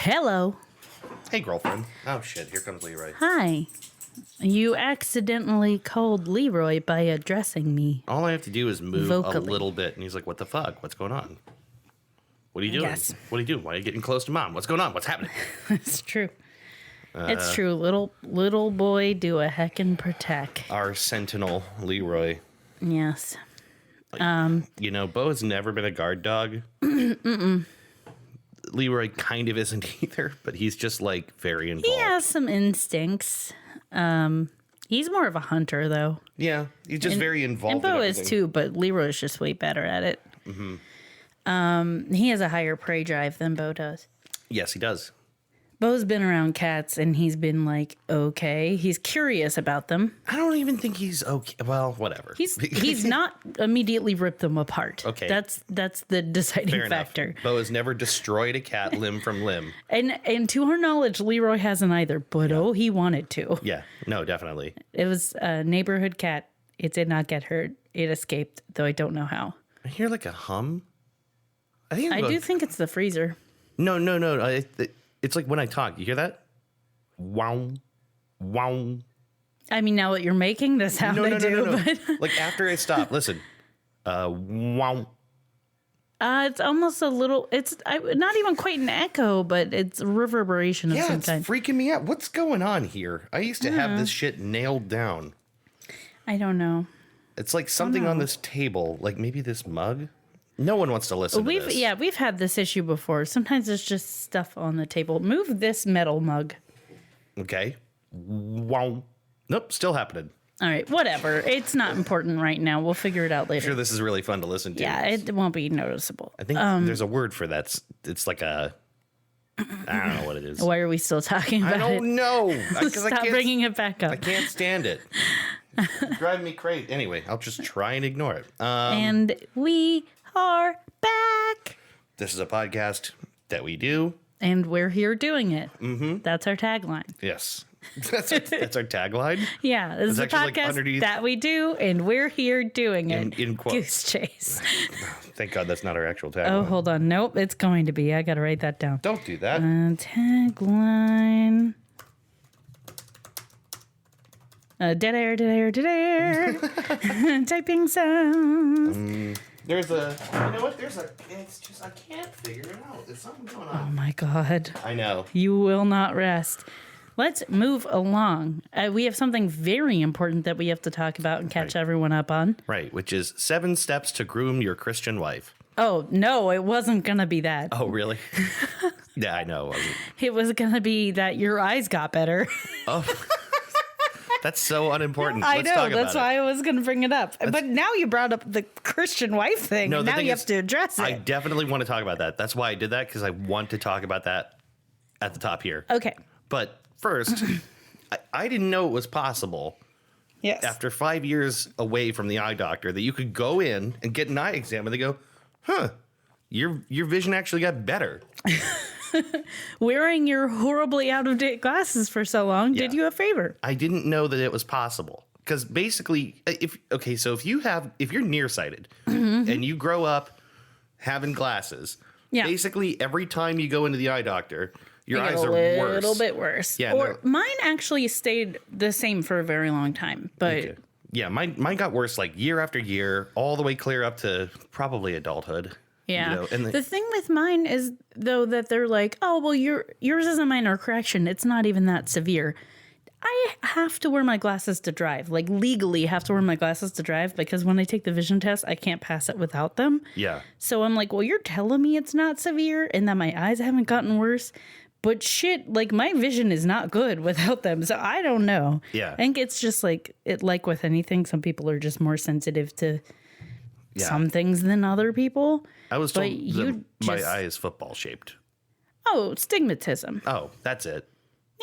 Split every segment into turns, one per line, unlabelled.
Hello.
Hey, girlfriend. Oh, shit. Here comes Leroy.
Hi. You accidentally called Leroy by addressing me.
All I have to do is move
Vocally.
a little bit. And he's like, what the fuck? What's going on? What are you doing?
Yes.
What are you doing? Why are you getting close to mom? What's going on? What's happening?
It's true. It's true. Little boy do a heckin' protect.
Our sentinel, Leroy.
Yes.
You know, Bo has never been a guard dog. Mm-mm. Leroy kind of isn't either, but he's just like very involved.
He has some instincts. He's more of a hunter, though.
Yeah, he's just very involved.
And Bo
in
is
everything.
too, but Leroy's just way better at it. Mm-hmm. He has a higher prey drive than Bo does.
Yes, he does.
Bo's been around cats, and he's been like, okay. He's curious about them.
I don't even think he's okay. Well, whatever.
He's not immediately ripped them apart.
Okay.
That's the deciding
Fair
factor.
enough. Bo has never destroyed a cat limb from limb.
And to our knowledge, Leroy hasn't either, but he wanted to.
Yeah, no, definitely.
It was a neighborhood cat. It did not get hurt. It escaped, though I don't know how.
I hear like a hum. I
do think it's the freezer.
No. It's like when I talk. You hear that? Wow. Wow.
I mean, now that you're making the sound, I do.
No.
But
Like after it stopped, listen. Wow.
it's almost a little. It's not even quite an echo, but it's a reverberation of
Yeah,
some
it's
kind.
freaking me out. What's going on here? I used to have this shit nailed down.
I don't know.
It's like something on this table, like maybe this mug. No one wants to listen to this.
We've had this issue before. Sometimes it's just stuff on the table. Move this metal mug.
Okay. Wow. Nope, still happening.
All right, whatever. It's not important right now. We'll figure it out later.
Sure, this is really fun to listen to.
Yeah, it won't be noticeable.
I think there's a word for that. It's like a... I don't know what it is.
Why are we still talking about
I don't know.
Stop bringing it back up.
I can't stand it. It's driving me crazy. Anyway, I'll just try and ignore it.
And we are back.
This is a podcast that we do.
And we're here doing it. Mm-hmm. That's our tagline.
Yes. That's our tagline.
Yeah, this is a
actually, like,
podcast
underneath-
that we do, and we're here doing it.
In quotes.
Goose chase.
Thank God that's not our actual tagline.
Oh, hold on. Nope, it's going to be. I got to write that down.
Don't do that.
Tagline. Dead air. Typing sounds.
There's a... You know what? It's just... I can't figure it out. There's something going
Oh
on.
my God.
I know.
You will not rest. Let's move along. We have something very important that we have to talk about and catch everyone up on.
Right, which is 7 steps to groom your Christian wife.
Oh, no, it wasn't going to be that.
Oh, really? Yeah, I know.
It was going to be that your eyes got better.
Oh, that's so unimportant.
I
Let's
know.
talk about
That's why
it.
I was going to bring it up. But now you brought up the Christian wife thing.
No,
And
the
now
thing
you
is,
have to address it.
I definitely want to talk about that. That's why I did that, because I want to talk about that at the top here.
Okay.
But first, I didn't know it was possible
Yes.
after 5 years away from the eye doctor that you could go in and get an eye exam and they go, huh, your vision actually got better.
Wearing your horribly out of date glasses for so long did
Yeah.
you a favor.
I didn't know that it was possible. Because basically, if you're nearsighted and you grow up having glasses,
Yeah.
basically every time you go into the eye doctor, your eyes are
a
worse.
little bit worse.
Yeah,
Or
they're-
mine actually stayed the same for a very long time. But
Okay. Yeah, mine got worse like year after year, all the way clear up to probably adulthood.
yeah.
You know, and
the thing with mine is though that they're like, oh well, yours is a minor correction. It's not even that severe. I have to wear my glasses to drive. Like legally have to wear my glasses to drive because when I take the vision test, I can't pass it without them.
yeah.
So I'm like, well, you're telling me it's not severe and that my eyes haven't gotten worse. But shit, like my vision is not good without them. So I don't know.
Yeah.
I think it's just like with anything, some people are just more sensitive to
Yeah.
some things than other people.
I was
but
told
you
that my
just-
eye is football shaped.
Oh, stigmatism.
Oh, that's it.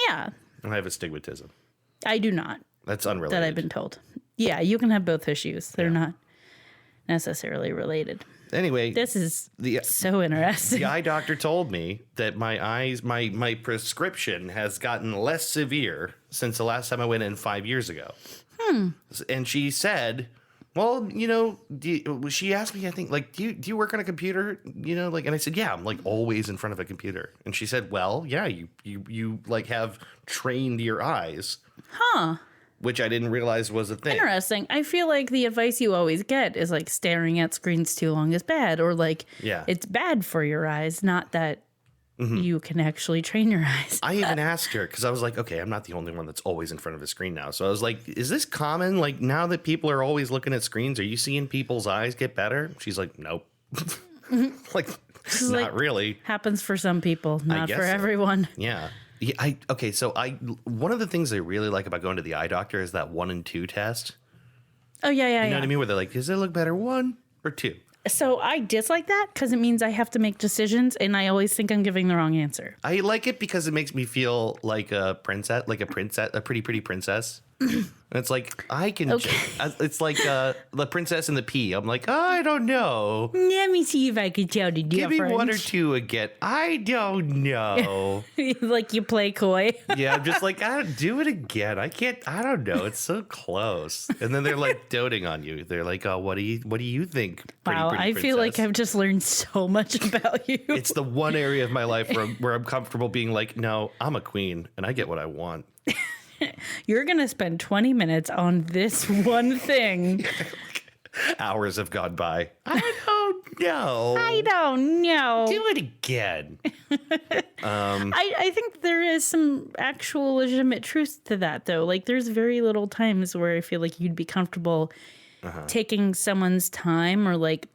Yeah.
I have astigmatism.
I do not,
That's unrelated.
that I've been told. Yeah, you can have both issues. They're not necessarily related.
Anyway,
This is
the
so interesting.
the eye doctor told me that my eyes, my prescription has gotten less severe since the last time I went in 5 years ago. And she said well, she asked me, I think, like, do you work on a computer? Like, and I said, yeah, I'm like always in front of a computer. And she said, well, yeah, you like have trained your eyes.
Huh.
Which I didn't realize was a thing.
Interesting. I feel like the advice you always get is like staring at screens too long is bad, or like it's bad for your eyes, not that you can actually train your eyes.
I even asked her because I was like, okay, I'm not the only one that's always in front of a screen now. So I was like, is this common? Like now that people are always looking at screens, are you seeing people's eyes get better? She's like, nope. Like, not like, really.
Happens for some people, not for everyone.
Yeah. Okay, so one of the things I really like about going to the eye doctor is that 1 and 2 test.
Oh, yeah.
You know what I mean? Where they're like, does it look better 1 or 2?
So I dislike that because it means I have to make decisions, and I always think I'm giving the wrong answer.
I like it because it makes me feel like a princess, a pretty princess. And it's like, I can, it's like the Princess and the Pea. I'm like, I don't know.
Let me see if I can tell the difference.
Give me 1 or 2 again. I don't know.
Like you play coy.
Yeah, I'm just like, I don't do it again. I don't know. It's so close. And then they're like doting on you. They're like, oh, what do you think?
Wow, I feel like I've just learned so much about you.
It's the one area of my life where I'm comfortable being like, no, I'm a queen and I get what I want.
You're going to spend 20 minutes on this one thing.
Hours have gone by. I don't know.
I don't know.
Do it again.
I think there is some actual legitimate truth to that, though. Like, there's very little times where I feel like you'd be comfortable taking someone's time or, like,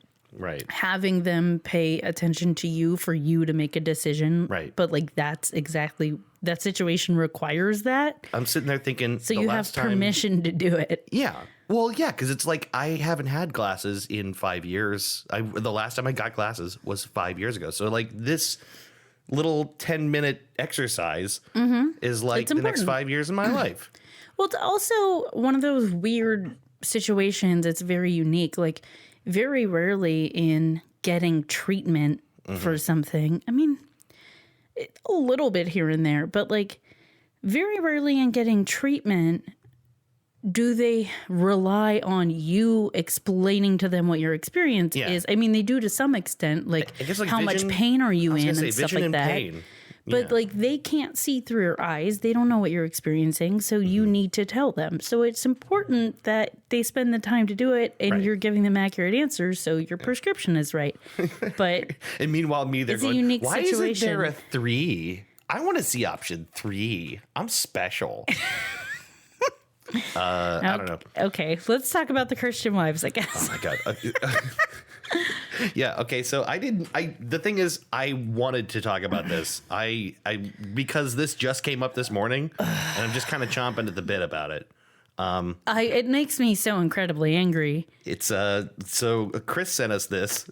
having them pay attention to you for you to make a decision.
Right.
But, like, that's exactly... that situation requires that.
I'm sitting there thinking...
So you have permission to do it.
Yeah. Well, yeah, because it's like I haven't had glasses in 5 years. The last time I got glasses was 5 years ago. So, like, this little 10-minute exercise is like the next 5 years of my life.
Well, it's also one of those weird situations. It's very unique. Like, very rarely in getting treatment for something. I mean... a little bit here and there, but like very rarely in getting treatment do they rely on you explaining to them what your experience is. I mean, they do to some extent, like,
I guess, like
how much pain are you in and stuff like that.
Pain.
But like they can't see through your eyes. They don't know what you're experiencing. So you need to tell them. So it's important that they spend the time to do it and you're giving them accurate answers. So your prescription is right. But
and meanwhile, they're
it's
going,
a unique
why
situation.
isn't there a 3? I want to see option 3. I'm special. I don't know.
Okay. Let's talk about the Christian wives, I guess.
Oh my God. Yeah. Okay. So the thing is, I wanted to talk about this. Because this just came up this morning and I'm just kind of chomping at the bit about it.
It makes me so incredibly angry.
It's so Chris sent us this.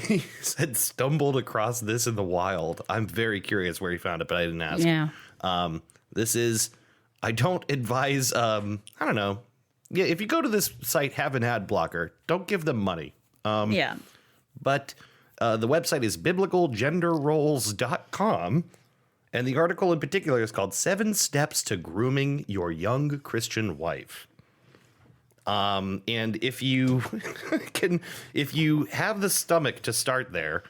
He said stumbled across this in the wild. I'm very curious where he found it, but I didn't ask.
Yeah.
This is, I don't advise, I don't know. Yeah. If you go to this site, have an ad blocker, don't give them money.
Yeah.
But the website is biblicalgenderroles.com. And the article in particular is called 7 Steps to Grooming Your Young Christian Wife. And if you if you have the stomach to start there,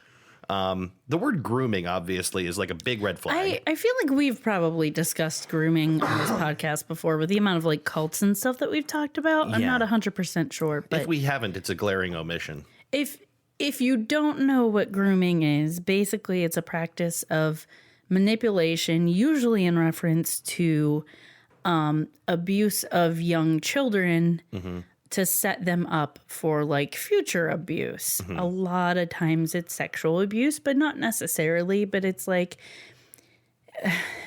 the word grooming obviously is like a big red flag.
I feel like we've probably discussed grooming on this podcast before with the amount of like cults and stuff that we've talked about. I'm not 100% sure, but
if we haven't, it's a glaring omission.
If you don't know what grooming is, basically it's a practice of manipulation, usually in reference to abuse of young children to set them up for like future abuse. A lot of times it's sexual abuse, but not necessarily, but it's like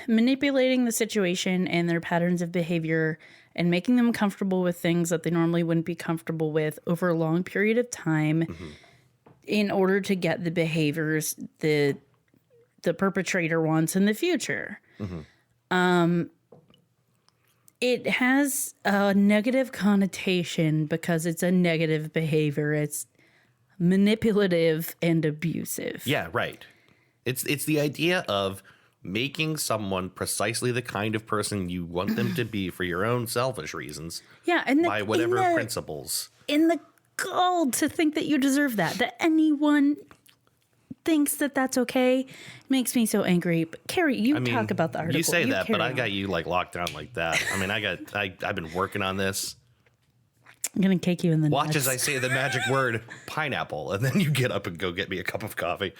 manipulating the situation and their patterns of behavior and making them comfortable with things that they normally wouldn't be comfortable with over a long period of time in order to get the behaviors the perpetrator wants in the future. It has a negative connotation because it's a negative behavior. It's manipulative and abusive.
Yeah, right. It's the idea of making someone precisely the kind of person you want them to be for your own selfish reasons.
Yeah, and
by whatever principles.
in the gall to think that you deserve that anyone thinks that that's okay makes me so angry. But Carrie, you talk about the article.
You say that, but I
on.
got you like locked down like that. I mean, I've been working on this.
I'm going to kick you in the
Watch
nuts.
as I say the magic word pineapple, and then you get up and go get me a cup of coffee.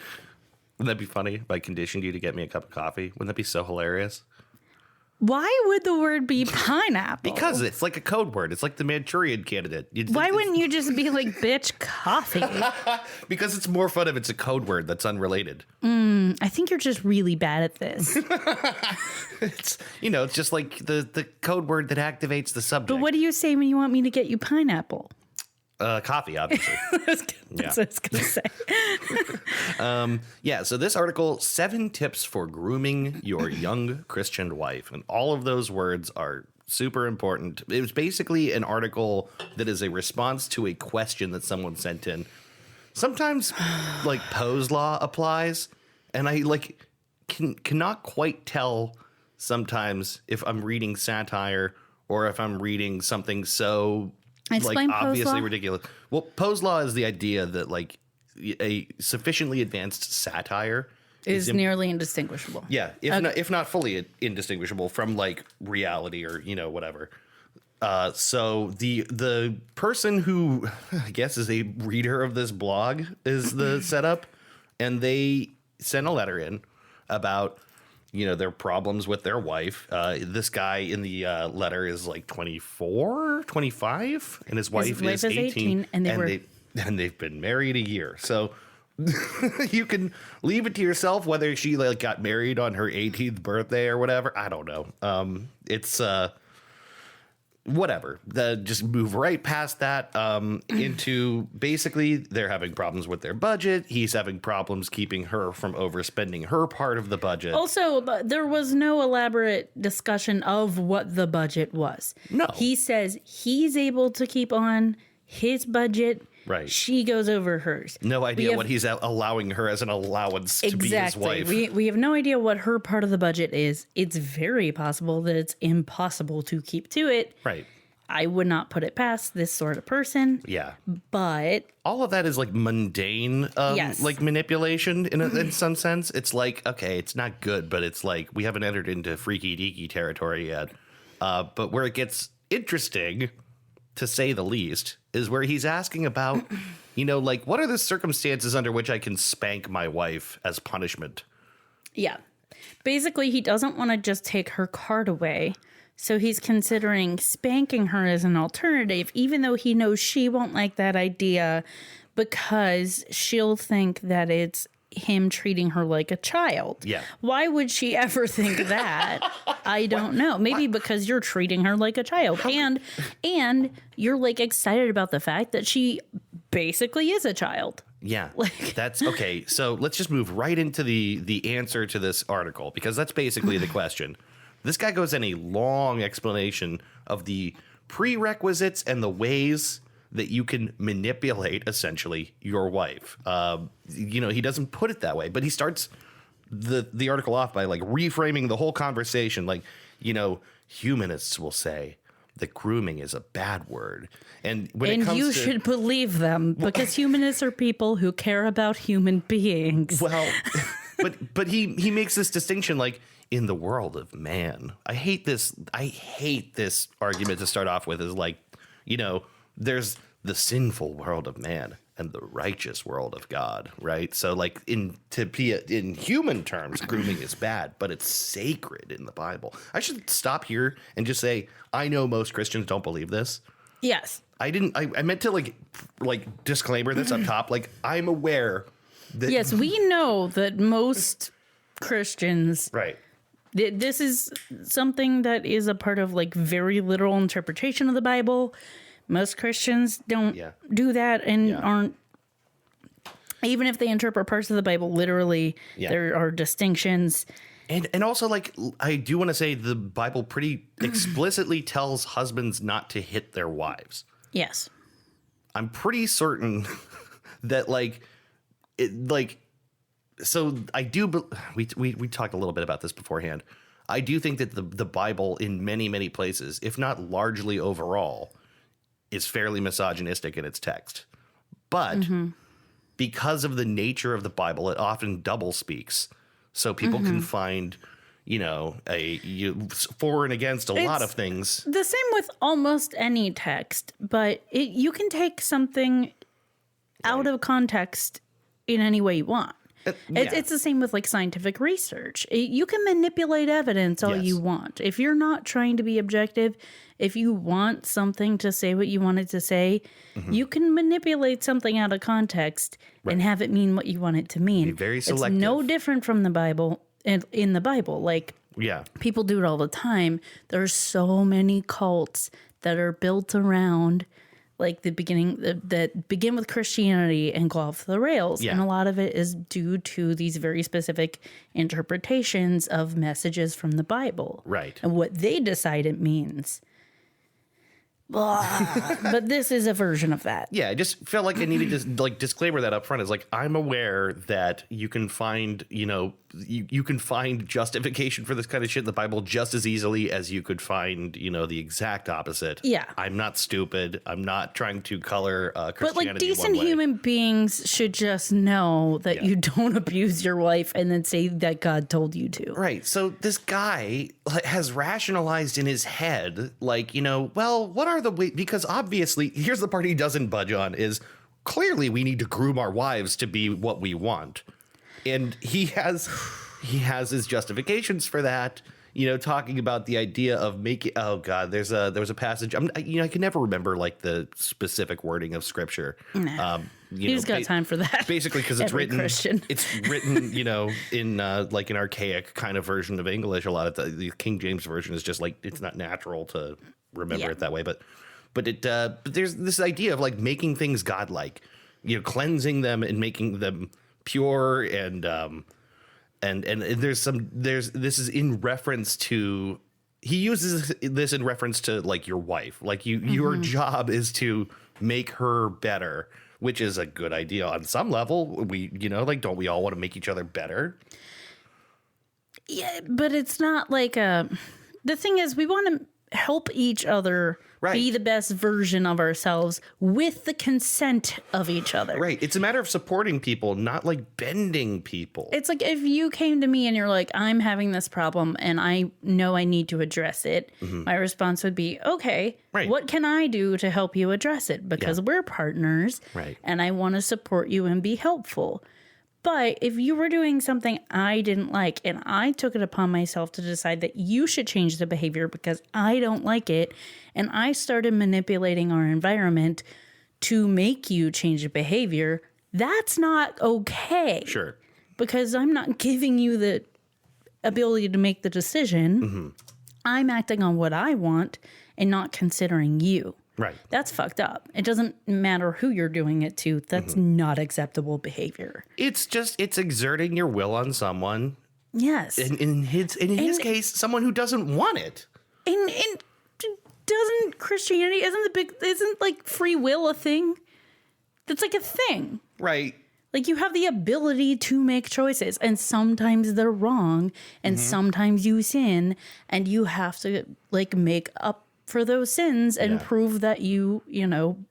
Wouldn't that be funny if I conditioned you to get me a cup of coffee? Wouldn't that be so hilarious?
Why would the word be pineapple?
Because it's like a code word. It's like the Manchurian Candidate.
Why wouldn't you just be like, bitch, coffee?
Because it's more fun if it's a code word that's unrelated.
I think you're just really bad at this.
It's it's just like the code word that activates the subject.
But what do you say when you want me to get you pineapple?
Coffee, obviously.
That's what I was going to say.
Yeah, so this article, 7 tips for grooming your young Christian wife. And all of those words are super important. It was basically an article that is a response to a question that someone sent in. Sometimes, like, Poe's law applies, and I, like, cannot quite tell sometimes if I'm reading satire or if I'm reading something so...
Explain
like
Poe's
obviously
law?
ridiculous. Well, Poe's law is the idea that like a sufficiently advanced satire
Is nearly indistinguishable.
yeah, if not fully indistinguishable from like reality or whatever. So the person who I guess is a reader of this blog is the setup, and they sent a letter in about their problems with their wife. This guy in the letter is like 24, 25, and his wife is 18,
and
they've been married a year. So you can leave it to yourself whether she like got married on her 18th birthday or whatever. I don't know. It's whatever. Just move right past that into basically they're having problems with their budget. He's having problems keeping her from overspending her part of the budget.
Also, there was no elaborate discussion of what the budget was.
No.
He says he's able to keep on his budget.
Right.
She goes over hers.
No idea what he's allowing her as an allowance to be his wife.
We have no idea what her part of the budget is. It's very possible that it's impossible to keep to it.
Right.
I would not put it past this sort of person.
Yeah.
But
All of that is like mundane,
Yes.
like manipulation in some sense. It's like, okay, it's not good, but it's like we haven't entered into freaky deaky territory yet. But where it gets interesting, to say the least, is where he's asking about, like what are the circumstances under which I can spank my wife as punishment?
yeah, basically he doesn't want to just take her card away. So he's considering spanking her as an alternative, even though he knows she won't like that idea because she'll think that it's him treating her like a child.
Yeah.
Why would she ever think that? I don't know. Maybe because you're treating her like a child. And you're like excited about the fact that she basically is a child.
Yeah, that's okay. So let's just move right into the answer to this article, because that's basically the question. This guy goes in a long explanation of the prerequisites and the ways that you can manipulate essentially your wife. He doesn't put it that way, but he starts the article off by like reframing the whole conversation. Like, humanists will say that grooming is a bad word. And when it comes
you
to,
should believe them because humanists are people who care about human beings.
well, but he makes this distinction like in the world of man. I hate this argument to start off with is like, there's the sinful world of man and the righteous world of God, right? So like in human terms, grooming is bad, but it's sacred in the Bible. I should stop here and just say, I know most Christians don't believe this.
Yes.
I meant to like disclaimer this up top. Like I'm aware that
Yes, we know that most Christians,
right.
This is something that is a part of like very literal interpretation of the Bible. Most Christians don't do that and aren't, even if they interpret parts of the Bible literally, there are distinctions.
And also, like, I do want to say the Bible pretty explicitly tells husbands not to hit their wives.
Yes.
I'm pretty certain that, so I do, we talked a little bit about this beforehand. I do think that the Bible in many, many places, if not largely overall, is fairly misogynistic in its text. But because of the nature of the Bible, it often double speaks. So people can find, for and against a lot of things.
The same with almost any text, but you can take something out of context in any way you want. It's the same with like scientific research. You can manipulate evidence all you want. If you're not trying to be objective, if you want something to say what you want it to say, you can manipulate something out of context and have it mean what you want it to mean.
Be very selective.
It's no different from the Bible and in the Bible. Like, people do it all the time. There's so many cults that are built around like the beginning that begin with Christianity and go off the rails. And a lot of it is due to these very specific interpretations of messages from the Bible.
Right.
And what they decide it means. But this is a version of that.
Yeah, I just felt like I needed to like disclaimer that up front is like, I'm aware that you can find, you can find justification for this kind of shit in the Bible just as easily as you could find, the exact opposite.
Yeah.
I'm not stupid. I'm not trying to color Christianity
But like decent
one way.
human beings should just know that you don't abuse your wife and then say that God told you to.
Right. So this guy has rationalized in his head, like, well, what are the ways? Because obviously, here's the part he doesn't budge on is clearly we need to groom our wives to be what we want. And he has his justifications for that, talking about the idea of making. Oh God, there was a passage. I can never remember like the specific wording of scripture.
Nah. He's got time for that.
Basically, because it's written,
Christian.
it's written, in like an archaic kind of version of English. A lot of the King James version is just like it's not natural to remember it that way. But there's this idea of like making things godlike, cleansing them and making them pure and this is in reference to, he uses this in reference to like your wife, like your job is to make her better, which is a good idea on some level. We, don't we all want to make each other better?
Yeah, but it's not like the thing is we want to help each other be the best version of ourselves with the consent of each other.
Right. It's a matter of supporting people, not like bending people.
It's like if you came to me and you're like, I'm having this problem and I know I need to address it. My response would be, okay, what can I do to help you address it? Because we're partners and I want to support you and be helpful. But if you were doing something I didn't like and I took it upon myself to decide that you should change the behavior because I don't like it, and I started manipulating our environment to make you change the behavior, that's not okay.
Sure.
Because I'm not giving you the ability to make the decision. I'm acting on what I want and not considering you.
Right.
That's fucked up. It doesn't matter who you're doing it to. That's not acceptable behavior.
It's exerting your will on someone.
Yes.
In his case, someone who doesn't want it.
And doesn't Christianity, isn't like free will a thing? That's like a thing.
Right.
Like you have the ability to make choices and sometimes they're wrong and sometimes you sin and you have to like make up for those sins and prove that you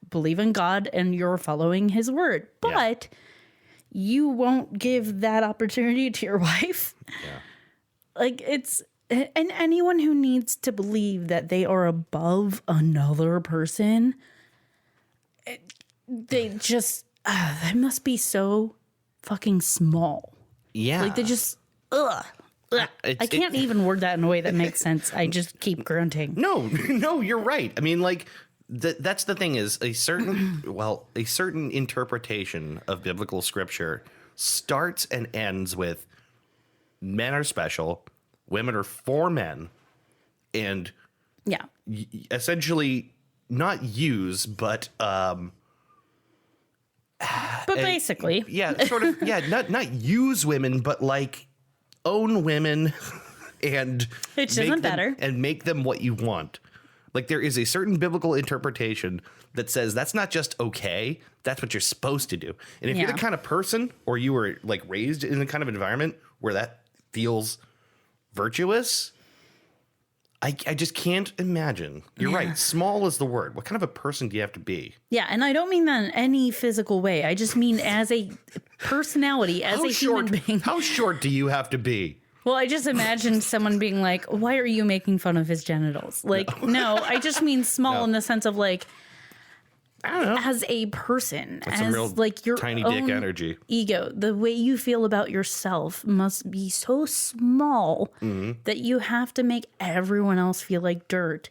believe in God and you're following his word. But you won't give that opportunity to your wife. Yeah. Like and anyone who needs to believe that they are above another person, they must be so fucking small.
Yeah.
Like they just, I can't even word that in a way that makes sense. I just keep grunting.
No, you're right. I mean, like, that's the thing is a certain interpretation of biblical scripture starts and ends with men are special, women are for men, and essentially not use, but
basically,
sort of, not use women, but like own women and
which isn't better
and make them what you want. Like there is a certain biblical interpretation that says that's not just okay, that's what you're supposed to do. And if you're the kind of person or you were like raised in the kind of environment where that feels virtuous, I just can't imagine. You're right. Small is the word. What kind of a person do you have to be?
Yeah, and I don't mean that in any physical way. I just mean as a personality, as a human being.
How short do you have to be?
Well, I just imagine someone being like, why are you making fun of his genitals? Like, no, I just mean small in the sense of like,
I don't know.
as a person,
That's
as
some real
like your
tiny
own
dick energy.
ego, the way you feel about yourself must be so small that you have to make everyone else feel like dirt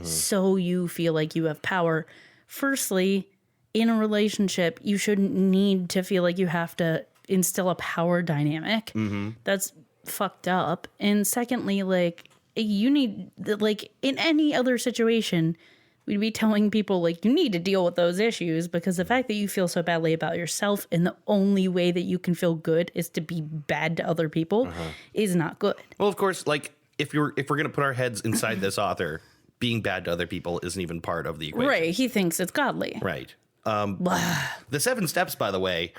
so you feel like you have power. Firstly, in a relationship, you shouldn't need to feel like you have to instill a power dynamic. That's fucked up. And secondly, like you need, like in any other situation, we'd be telling people like you need to deal with those issues, because the fact that you feel so badly about yourself and the only way that you can feel good is to be bad to other people is not good.
Well, of course, like if we're gonna put our heads inside this author, being bad to other people isn't even part of the equation.
Right. He thinks it's godly.
Right. The 7 steps, by the way,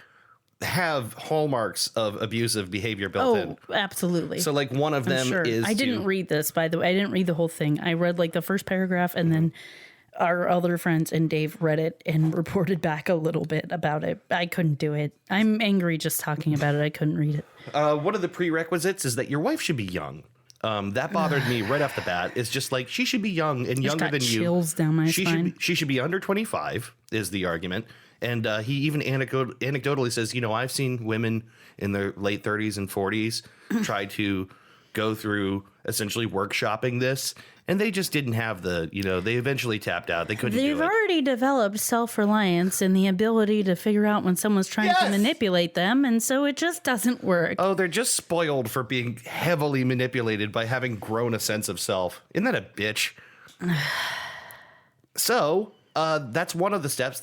have hallmarks of abusive behavior built in.
Oh, absolutely.
So like one of them
Sure.
is
I didn't read this, by the way. I didn't read the whole thing. I read like the first paragraph, and then our other friends and Dave read it and reported back a little bit about it. I couldn't do it. I'm angry just talking about it. I couldn't read it.
one of the prerequisites is that your wife should be young. That bothered me right off the bat. It's just like she should be young and younger
got
than you.
chills down my spine.
She should be under 25 is the argument. And he even anecdotally says, you know, I've seen women in their late 30s and 40s try to go through essentially workshopping this, and they just didn't have the, you know, they eventually tapped out. They couldn't
They've
do it.
already developed self-reliance and the ability to figure out when someone's trying to manipulate them, and so it just doesn't work.
Oh, they're just spoiled for being heavily manipulated by having grown a sense of self. Isn't that a bitch? So that's one of the steps.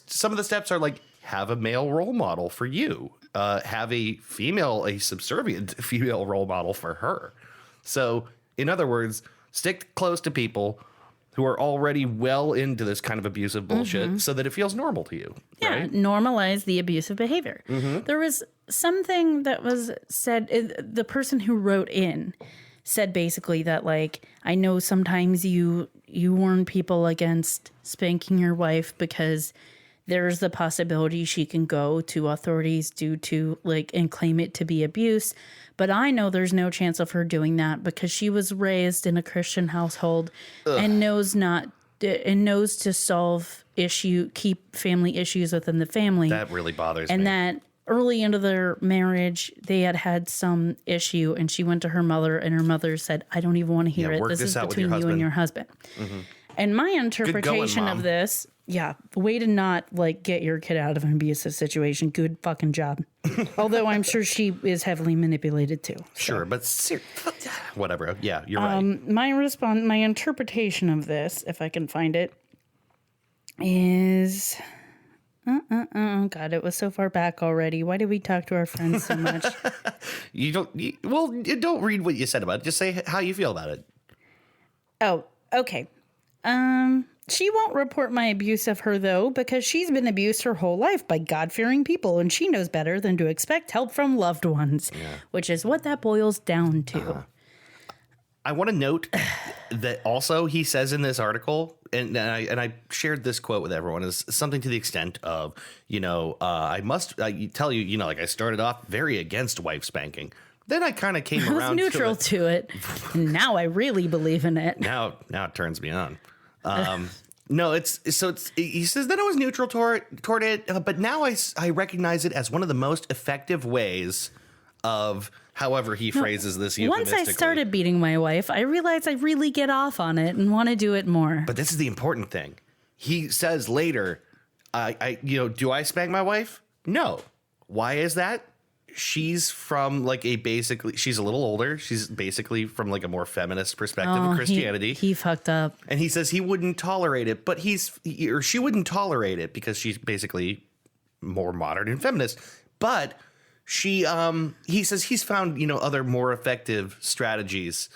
Some of the steps are like, have a male role model for you. Have a subservient female role model for her. So, in other words, stick close to people who are already well into this kind of abusive bullshit so that it feels normal to you.
Yeah,
Right?
normalize the abusive behavior. There was something that was said, the person who wrote in said basically that, like, I know sometimes you warn people against spanking your wife because there's the possibility she can go to authorities due to, like, and claim it to be abuse. But I know there's no chance of her doing that because she was raised in a Christian household and knows to keep family issues within the family.
That really bothers me.
And that early into their marriage, they had some issue, and she went to her mother, and her mother said, I don't even want to hear it.
work
This
this
is
out with
between
your
you and your husband. And my interpretation
Mom.
of this, way to not, like, get your kid out of an abusive situation. Good fucking job. Although I'm sure she is heavily manipulated too.
Sure, but whatever. Yeah, you're right.
My interpretation of this, if I can find it, is oh god, it was so far back already. Why did we talk to our friends so much?
You don't read what you said about it. Just say how you feel about it.
Oh, okay. She won't report my abuse of her, though, because she's been abused her whole life by God-fearing people, and she knows better than to expect help from loved ones, which is what that boils down to.
I want to note that also he says in this article, and I shared this quote with everyone, is something to the extent of, you know, I tell you, you know, like I started off very against wife spanking. Then I kind of came
I was
around
neutral to it. And now I really believe in it.
Now it turns me on. No, he says that I was neutral toward it, but now I recognize it as one of the most effective ways of however he phrases this euphemistically.
Once I started beating my wife, I realized I really get off on it and want to do it more.
But this is the important thing. He says later, do I spank my wife? No. Why is that? She's from she's a little older. She's basically from like a more feminist perspective of Christianity.
He fucked up.
And he says he wouldn't tolerate it, but she wouldn't tolerate it because she's basically more modern and feminist. But he says he's found, you know, other more effective strategies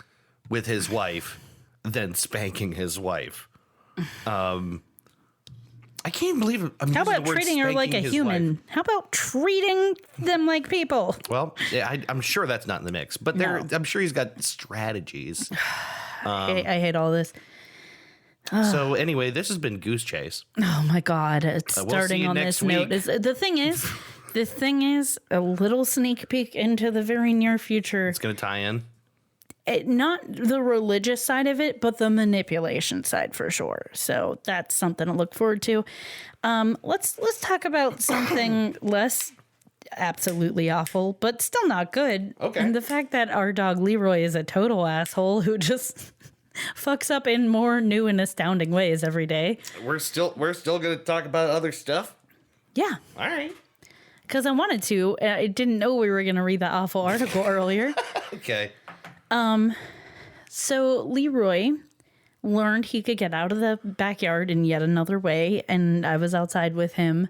with his wife than spanking his wife. I can't believe it.
How about treating her like a human?
Wife.
How about treating them like people?
Well, yeah, I'm sure that's not in the mix, but I'm sure he's got strategies.
I hate all this.
So anyway, this has been Goose Chase.
Oh my God. It's
We'll see
starting
you
on
next
this note.
week.
The thing is a little sneak peek into the very near future.
It's going to tie in.
Not the religious side of it, but the manipulation side for sure. So that's something to look forward to. Let's talk about something less absolutely awful, but still not good.
Okay.
And the fact that our dog Leroy is a total asshole who just fucks up in more new and astounding ways every day.
We're still going to talk about other stuff.
Yeah,
All right.
because I wanted to. I didn't know we were going to read that awful article earlier.
Okay.
So Leroy learned he could get out of the backyard in yet another way, and I was outside with him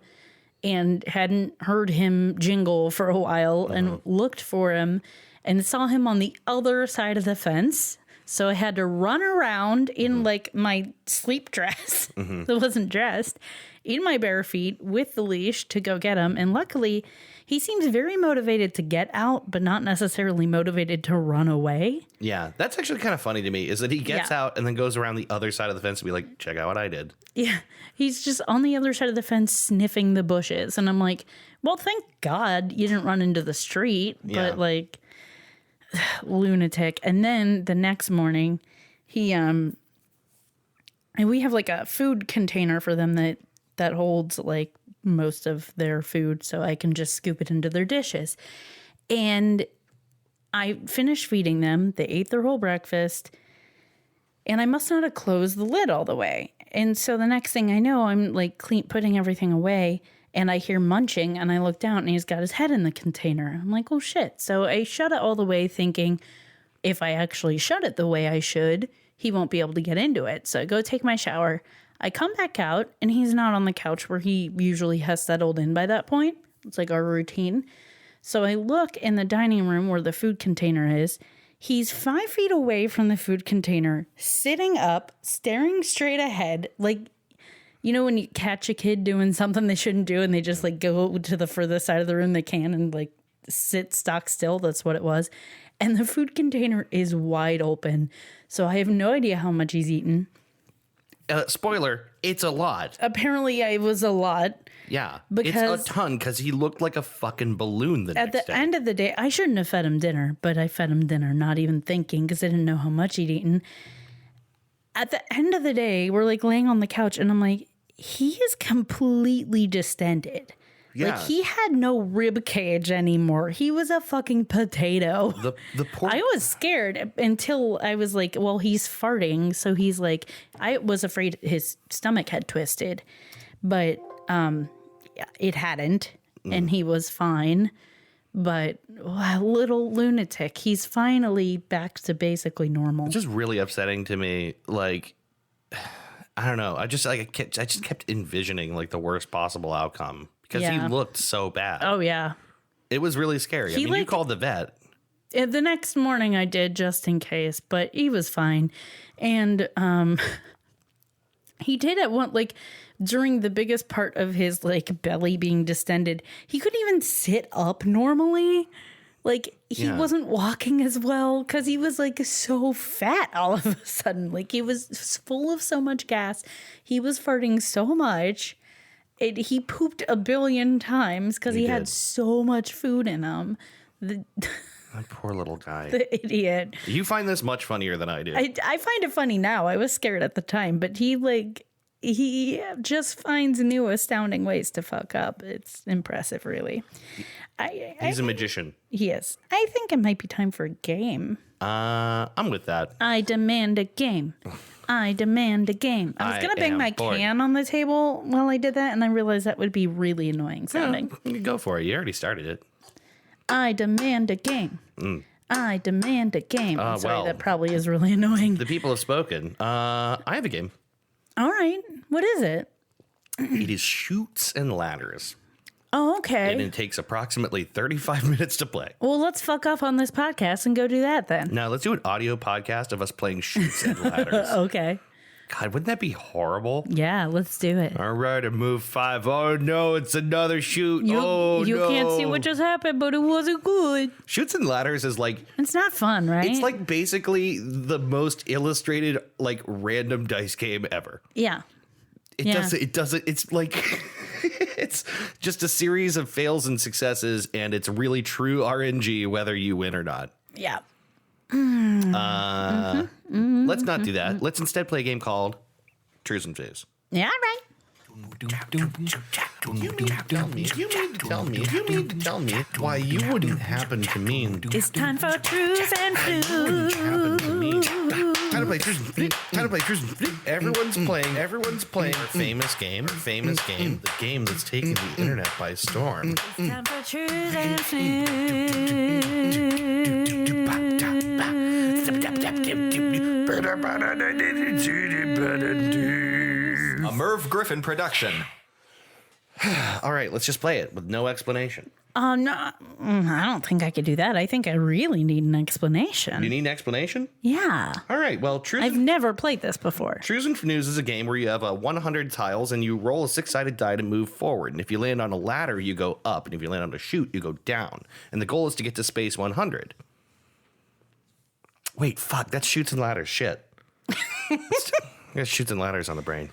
and hadn't heard him jingle for a while and looked for him and saw him on the other side of the fence. So I had to run around in like my sleep dress that wasn't dressed, in my bare feet with the leash to go get him. And luckily, he seems very motivated to get out, but not necessarily motivated to run away.
Yeah, that's actually kind of funny to me, is that he gets
Yeah.
out and then goes around the other side of the fence to be like, check out what I did.
Yeah, he's just on the other side of the fence sniffing the bushes. And I'm like, well, thank God you didn't run into the street.
Yeah.
But like, lunatic. And then the next morning, he and we have like a food container for them that holds like most of their food, so I can just scoop it into their dishes. And I finished feeding them. They ate their whole breakfast, and I must not have closed the lid all the way. And so the next thing I know, I'm like putting everything away, and I hear munching, and I look down, and he's got his head in the container. I'm like, oh shit. So I shut it all the way, thinking if I actually shut it the way I should, he won't be able to get into it. So I go take my shower. I come back out, and he's not on the couch where he usually has settled in by that point. It's like our routine. So I look in the dining room where the food container is. He's 5 feet away from the food container, sitting up, staring straight ahead. Like, you know when you catch a kid doing something they shouldn't do and they just like go to the furthest side of the room they can and like sit stock still? That's what it was. And the food container is wide open. So I have no idea how much he's eaten.
Spoiler, it's a lot.
Apparently it was a lot.
Yeah.
Because-
it's a ton because he looked like a fucking balloon the
At
next
the
day.
end of the day, I shouldn't have fed him dinner, but I fed him dinner, not even thinking because I didn't know how much he'd eaten. At the end of the day, we're like laying on the couch and I'm like, he is completely distended.
Yeah.
Like he had no rib cage anymore. He was a fucking potato.
The poor
I was scared until I was like, well, he's farting. So he's like, I was afraid his stomach had twisted, but it hadn't. And he was fine. But wow, little lunatic. He's finally back to basically normal.
just really upsetting to me. Like, I don't know. I just kept envisioning like the worst possible outcome because he
Yeah.
looked so bad.
Oh, yeah.
It was really scary. I mean, you
like-
called the vet.
The next morning I did just in case, but he was fine. And he did at one, like during the biggest part of his like belly being distended, he couldn't even sit up normally. Like he
Yeah.
wasn't walking as well because he was like so fat all of a sudden. Like he was full of so much gas. He was farting so much. He pooped a billion times because he had
did.
so much food in him.
That poor little guy.
The idiot.
You find this much funnier than I do.
I find it funny now. I was scared at the time, but he just finds new astounding ways to fuck up. It's impressive, really.
He's a magician.
He is. I think it might be time for a game.
I'm with that.
I demand a game. I demand a game. I was
I
going to bang
am
my
bored.
can on the table while I did that, and I realized that would be really annoying sounding.
Go for it. You already started it.
I demand a game. I demand a game. I'm sorry,
well.
that probably is really annoying.
The people have spoken. I have a game.
All right. What is it?
It is Chutes and Ladders.
Oh, okay.
And it takes approximately 35 minutes to play.
Well, let's fuck off on this podcast and go do that then.
Now, let's do an audio podcast of us playing Chutes and Ladders.
Okay.
God, wouldn't that be horrible?
Yeah, let's do it.
All right, a move 5. Oh no, it's another shoot.
You
no.
can't see what just happened, but it wasn't good.
Shoots and ladders is like
It's not fun, right?
it's like basically the most illustrated like random dice game ever.
yeah.
It doesn't it's like it's just a series of fails and successes, and it's really true RNG whether you win or not.
Yeah.
Let's not do that. Let's instead play a game called Trues and Fizz.
Yeah, right.
You mean to tell me why you wouldn't happen to mean
It's time for Trues and Flues.
Time to play Trues and Fizz. Everyone's playing a famous game, the game that's taken the internet by storm.
It's time for Trues and
A Merv Griffin production.
All right, let's just play it with no explanation.
No, I don't think I could do that. I think I really need an explanation.
You need an explanation?
Yeah.
All right, well,
I've never played this before.
Trues and Fnews is a game where you have 100 tiles and you roll a 6-sided die to move forward. And if you land on a ladder, you go up. And if you land on a chute, you go down. And the goal is to get to space 100. Wait, fuck, that's chutes and ladders. Shit. I got chutes and ladders on the brain.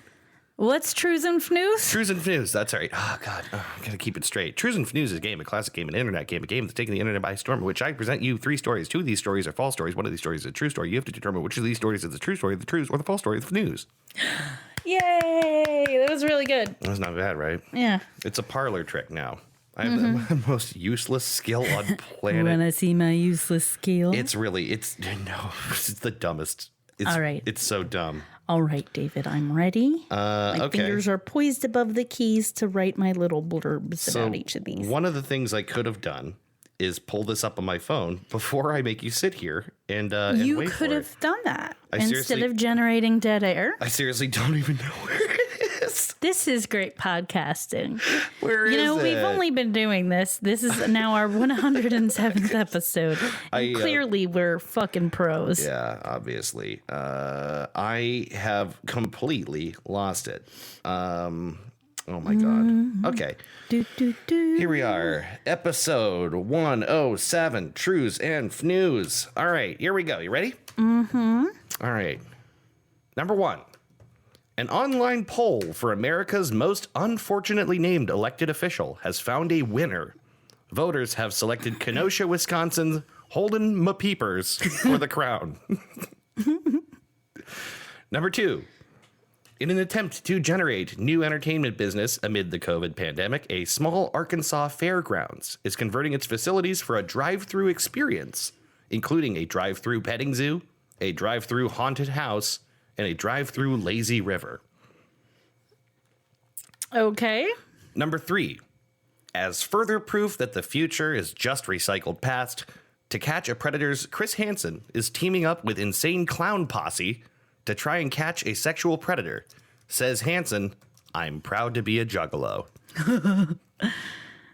What's Trues and Fnews?
Trues and Fnews, that's right. Oh, God, I gotta keep it straight. Trues and Fnews is a game, a classic game, an internet game, a game that's taking the internet by storm, in which I present you 3 stories. 2 of these stories are false stories. 1 of these stories is a true story. You have to determine which of these stories is the true story, the trues, or the false story of the news.
Yay! That was really good.
That's not bad, right?
Yeah.
It's a parlor trick now. I have the most useless skill on planet.
Want to see my useless skill?
It's the dumbest.
All right.
It's so dumb.
All right, David, I'm ready. My
Okay.
fingers are poised above the keys to write my little blurbs about each of these.
One of the things I could have done is pull this up on my phone before I make you sit here and
You
wait
could
for
have done that
I
instead
seriously-
of generating dead air.
I seriously don't even know where it is.
This is great podcasting.
Where is
You know,
it?
we've only been doing this. This is now our 107th episode. And clearly, we're fucking pros.
Yeah, obviously. I have completely lost it. Oh my God. Okay. Here we are. Episode 107, Trues and Fnews. All right, here we go. You ready? Mm-hmm. All right. Number 1. An online poll for America's most unfortunately named elected official has found a winner. Voters have selected Kenosha, Wisconsin's Holden Mapeepers for the crown. Number 2. In an attempt to generate new entertainment business amid the COVID pandemic, a small Arkansas fairgrounds is converting its facilities for a drive-through experience, including a drive-through petting zoo, a drive-through haunted house, and a drive-through lazy river.
Okay.
Number 3. As further proof that the future is just recycled past, To Catch a Predator's Chris Hansen is teaming up with Insane Clown Posse to try and catch a sexual predator. Says Hansen, I'm proud to be a juggalo.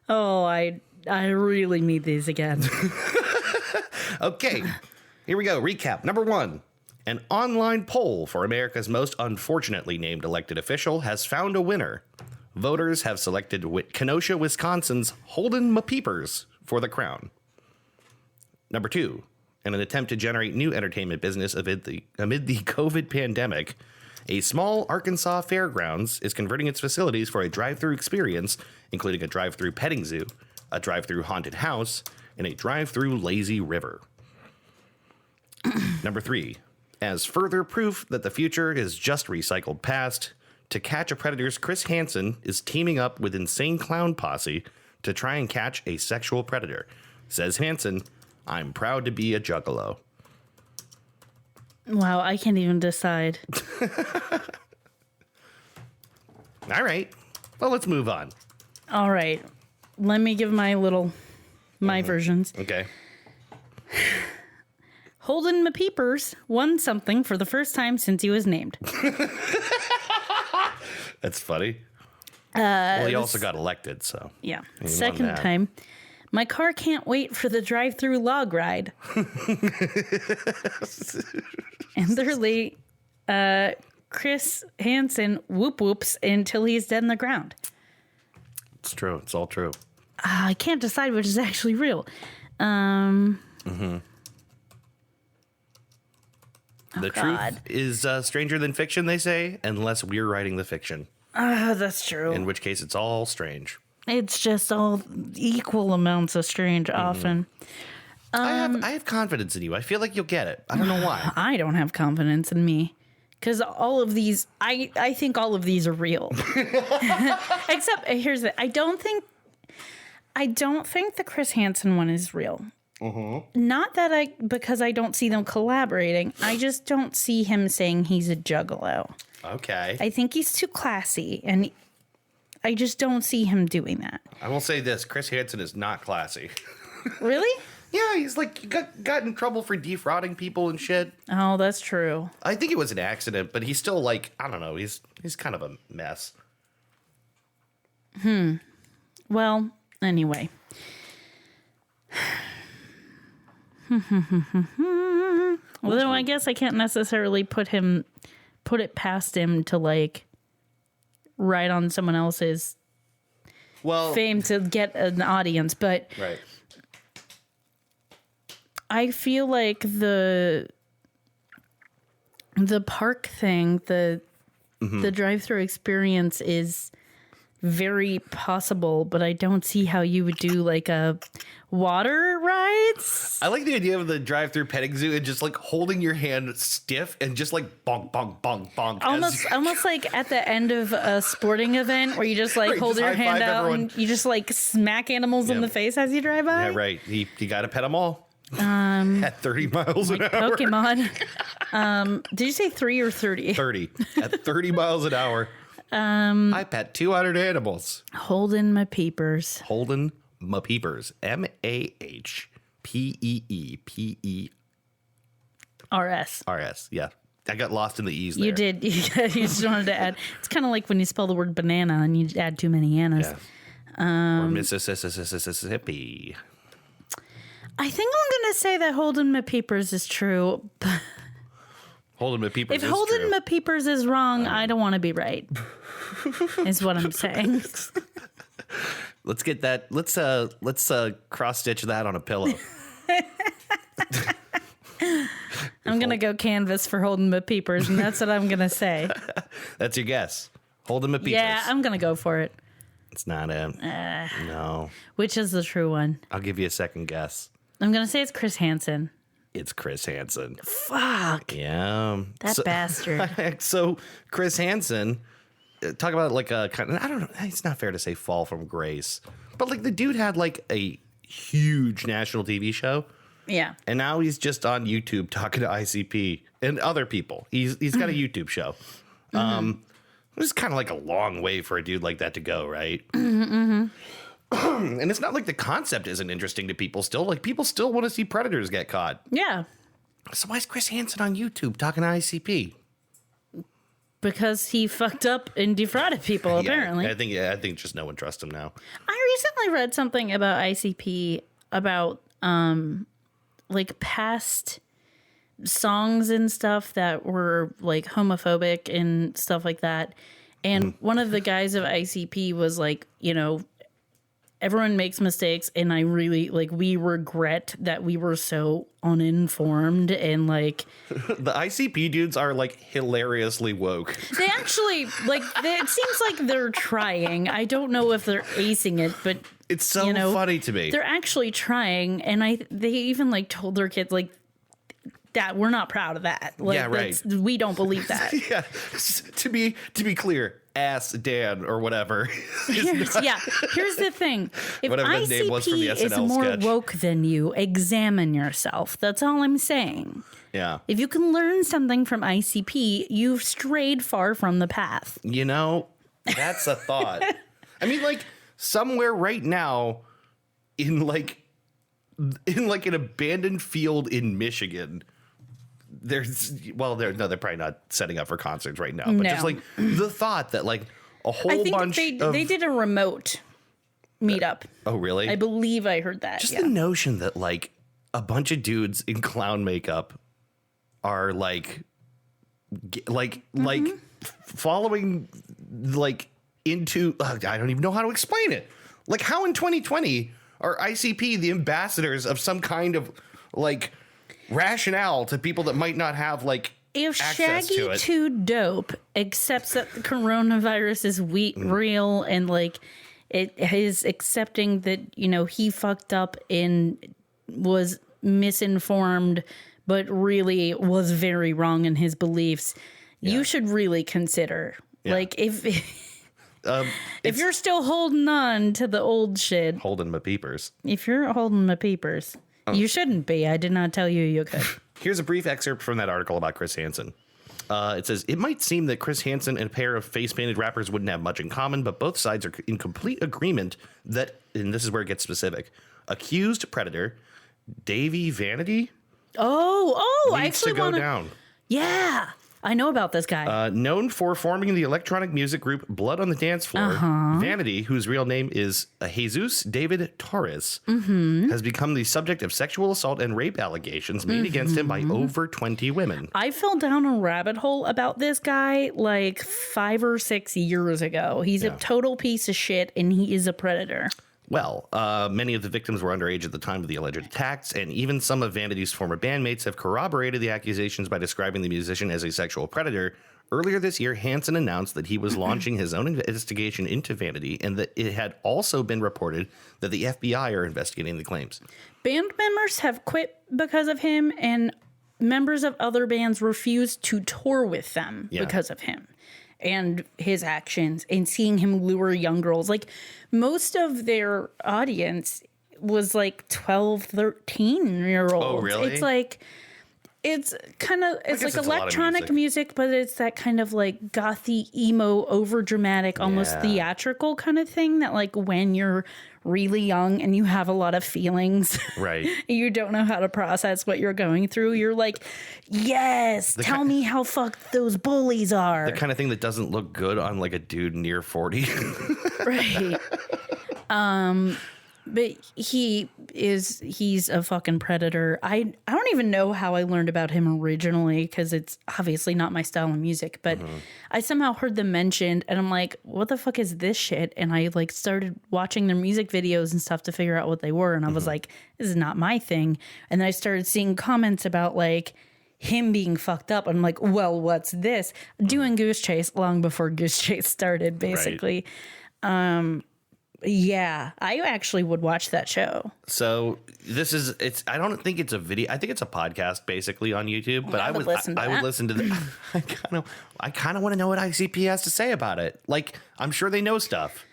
Oh, I really need these again.
Okay, here we go. Recap. Number 1. An online poll for America's most unfortunately named elected official has found a winner. Voters have selected Kenosha, Wisconsin's Holden Mapeepers for the crown. Number 2. In an attempt to generate new entertainment business amid the COVID pandemic, a small Arkansas fairgrounds is converting its facilities for a drive-through experience, including a drive-through petting zoo, a drive-through haunted house, and a drive-through lazy river. Number 3. As further proof that the future is just recycled past, To Catch a Predator's Chris Hansen is teaming up with Insane Clown Posse to try and catch a sexual predator. Says Hansen, I'm proud to be a juggalo.
Wow, I can't even decide.
All right. Well, let's move on.
All right. Let me give my versions.
Okay.
Holden Mapeepers won something for the first time since he was named.
That's funny. Well, he also got elected, so.
Yeah.
won
Second
that.
time. My car can't wait for the drive-through log ride. And thirdly, Chris Hansen whoop whoops until he's dead in the ground.
It's true. It's all true.
I can't decide which is actually real.
The
God.
truth is stranger than fiction, they say, unless we're writing the fiction.
That's true.
In which case, it's all strange.
It's just all equal amounts of strange often.
I have confidence in you. I feel like you'll get it. I don't know why.
I don't have confidence in me. Because all of these, I think all of these are real. Except, here's the, I don't think the Chris Hansen one is real. Not that because I don't see them collaborating. I just don't see him saying he's a juggalo.
Okay.
I think he's too classy, and I just don't see him doing that.
I will say this: Chris Hansen is not classy.
Really?
Yeah, he's like got in trouble for defrauding people and shit.
Oh, that's true.
I think it was an accident, but he's still like, I don't know. He's kind of a mess.
Well, anyway. Although I guess I can't necessarily put it past him to like write on someone else's fame to get an audience, but
Right.
I feel like the park thing, the drive-through experience is very possible, but I don't see how you would do like a water rides.
I like the idea of the drive-through petting zoo and just like holding your hand stiff and just like bonk, bonk, bonk, bonk.
Almost like at the end of a sporting event where you just like
Right,
hold
just
your hand
high-five
out
everyone.
and you just like smack animals in
Yep.
the face as you drive by.
Yeah, right. You got to pet them all. At 30 miles an hour.
Pokemon. Did you say 3 or 30?
30. At 30 miles an hour. I pet 200 animals.
Holding my peepers.
Holden Mapeepers. MAHPEEPERS.
RS.
Yeah. I got lost in the E's there.
You did. You just wanted to add. It's kind of like when you spell the word banana and you add too many annas.
Yeah. Or Mississippi.
I think I'm going to say that Holden my peepers is true.
Holden Mapeepers
If
is
Holden
true.
my peepers is wrong, I don't want to be right. Is what I'm saying.
Let's get that. Let's cross stitch that on a pillow.
I'm going to go canvas for Holden my peepers, and that's what I'm going to say.
That's your guess. Holden Mapeepers.
Yeah, I'm going to go for it.
It's not him. No.
Which is the true one?
I'll give you a second guess.
I'm going to say it's Chris Hansen.
It's Chris Hansen.
Fuck.
Yeah.
That bastard.
So Chris Hansen, talk about like a kind of, I don't know, it's not fair to say fall from grace, but like the dude had like a huge national TV show,
Yeah.
and now he's just on YouTube talking to ICP and other people. He's got a YouTube show. This is kind of like a long way for a dude like that to go, right? And it's not like the concept isn't interesting to people still. Like people still want to see predators get caught.
Yeah.
So why is Chris Hansen on YouTube talking to ICP?
Because he fucked up and defrauded people, apparently.
I think just no one trusts him now.
I recently read something about ICP about like past songs and stuff that were like homophobic and stuff like that. And one of the guys of ICP was like, you know, everyone makes mistakes, and I really like we regret that we were so uninformed and like
The ICP dudes are like hilariously woke.
they actually like it seems like they're trying. I don't know if they're acing it, but
It's so
you know,
funny to me.
they're actually trying, and they even like told their kids like that we're not proud of that. Like,
Yeah, right.
we don't believe that.
Yeah. To be clear, Ass Dan or whatever.
Here's the thing. If
Whatever that name was from the
ICP is
SNL
more
sketch.
woke than you, examine yourself. That's all I'm saying.
Yeah.
If you can learn something from ICP, you've strayed far from the path.
You know, that's a thought. I mean, like somewhere right now in an abandoned field in Michigan, they're probably not setting up for concerts right now, but
No.
just like the thought that like a
I
whole
think
bunch
they
of
did a remote meetup.
oh really?
I believe I heard that.
Just
yeah.
the notion that like a bunch of dudes in clown makeup are like like following like into I don't even know how to explain it. Like, how in 2020 are ICP the ambassadors of some kind of like rationale to people that might not have like
If
access
Shaggy
to it?
Too Dope accepts that the coronavirus is real and like it is accepting that, you know, he fucked up and was misinformed, but really was very wrong in his beliefs, you should really consider.
Yeah.
Like if you're still holding on to the old shit,
Holding my peepers.
if you're holding the peepers, you shouldn't be. I did not tell you you could.
Here's a brief excerpt from that article about Chris Hansen. It says, it might seem that Chris Hansen and a pair of face-painted rappers wouldn't have much in common, but both sides are in complete agreement that, and this is where it gets specific, accused predator Davey Vanity
I
needs to
actually
go
want to.
down.
Yeah, I know about this guy.
Known for forming the electronic music group Blood on the Dance Floor, Vanity, whose real name is Jesus David Torres, has become the subject of sexual assault and rape allegations made against him by over 20 women.
I fell down a rabbit hole about this guy like 5 or 6 years ago. He's a total piece of shit and he is a predator.
Well, many of the victims were underage at the time of the alleged attacks, and even some of Vanity's former bandmates have corroborated the accusations by describing the musician as a sexual predator. Earlier this year, Hansen announced that he was launching his own investigation into Vanity, and that it had also been reported that the FBI are investigating the claims.
Band members have quit because of him, and members of other bands refuse to tour with them because of him and his actions and seeing him lure young girls. Like, most of their audience was like 12, 13-year-olds.
Oh, really?
It's like, it's kind of, it's like
it's a lot of
electronic
music.
music, but it's that kind of like gothy, emo, over dramatic, almost theatrical kind of thing that like when you're really young and you have a lot of feelings,
Right.
you don't know how to process what you're going through. You're like, yes, tell me how fucked those bullies are.
The kind of thing that doesn't look good on like a dude near 40.
Right. But he's a fucking predator. I don't even know how I learned about him originally because it's obviously not my style of music, but I somehow heard them mentioned and I'm like, what the fuck is this shit? And I like started watching their music videos and stuff to figure out what they were. And I was like, this is not my thing. And then I started seeing comments about like him being fucked up. I'm like, well, what's this? Doing Goose Chase long before Goose Chase started, basically. Yeah, I actually would watch that show.
So I don't think it's a video. I think it's a podcast basically on YouTube, but I would listen to the I kind of want to know what ICP has to say about it. Like, I'm sure they know stuff.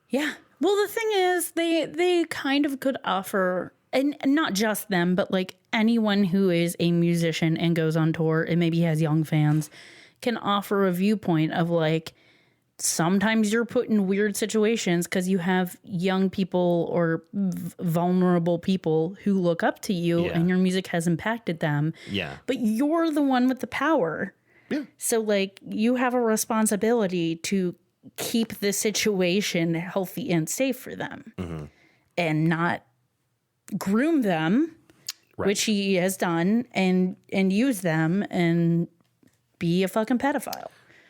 Yeah. Well, the thing is, they kind of could offer, and not just them, but like anyone who is a musician and goes on tour and maybe has young fans can offer a viewpoint of like, sometimes you're put in weird situations because you have young people or vulnerable people who look up to you and your music has impacted them.
Yeah.
But you're the one with the power.
Yeah.
So like you have a responsibility to keep the situation healthy and safe for them and not groom them, which he has done, and use them and be a fucking pedophile.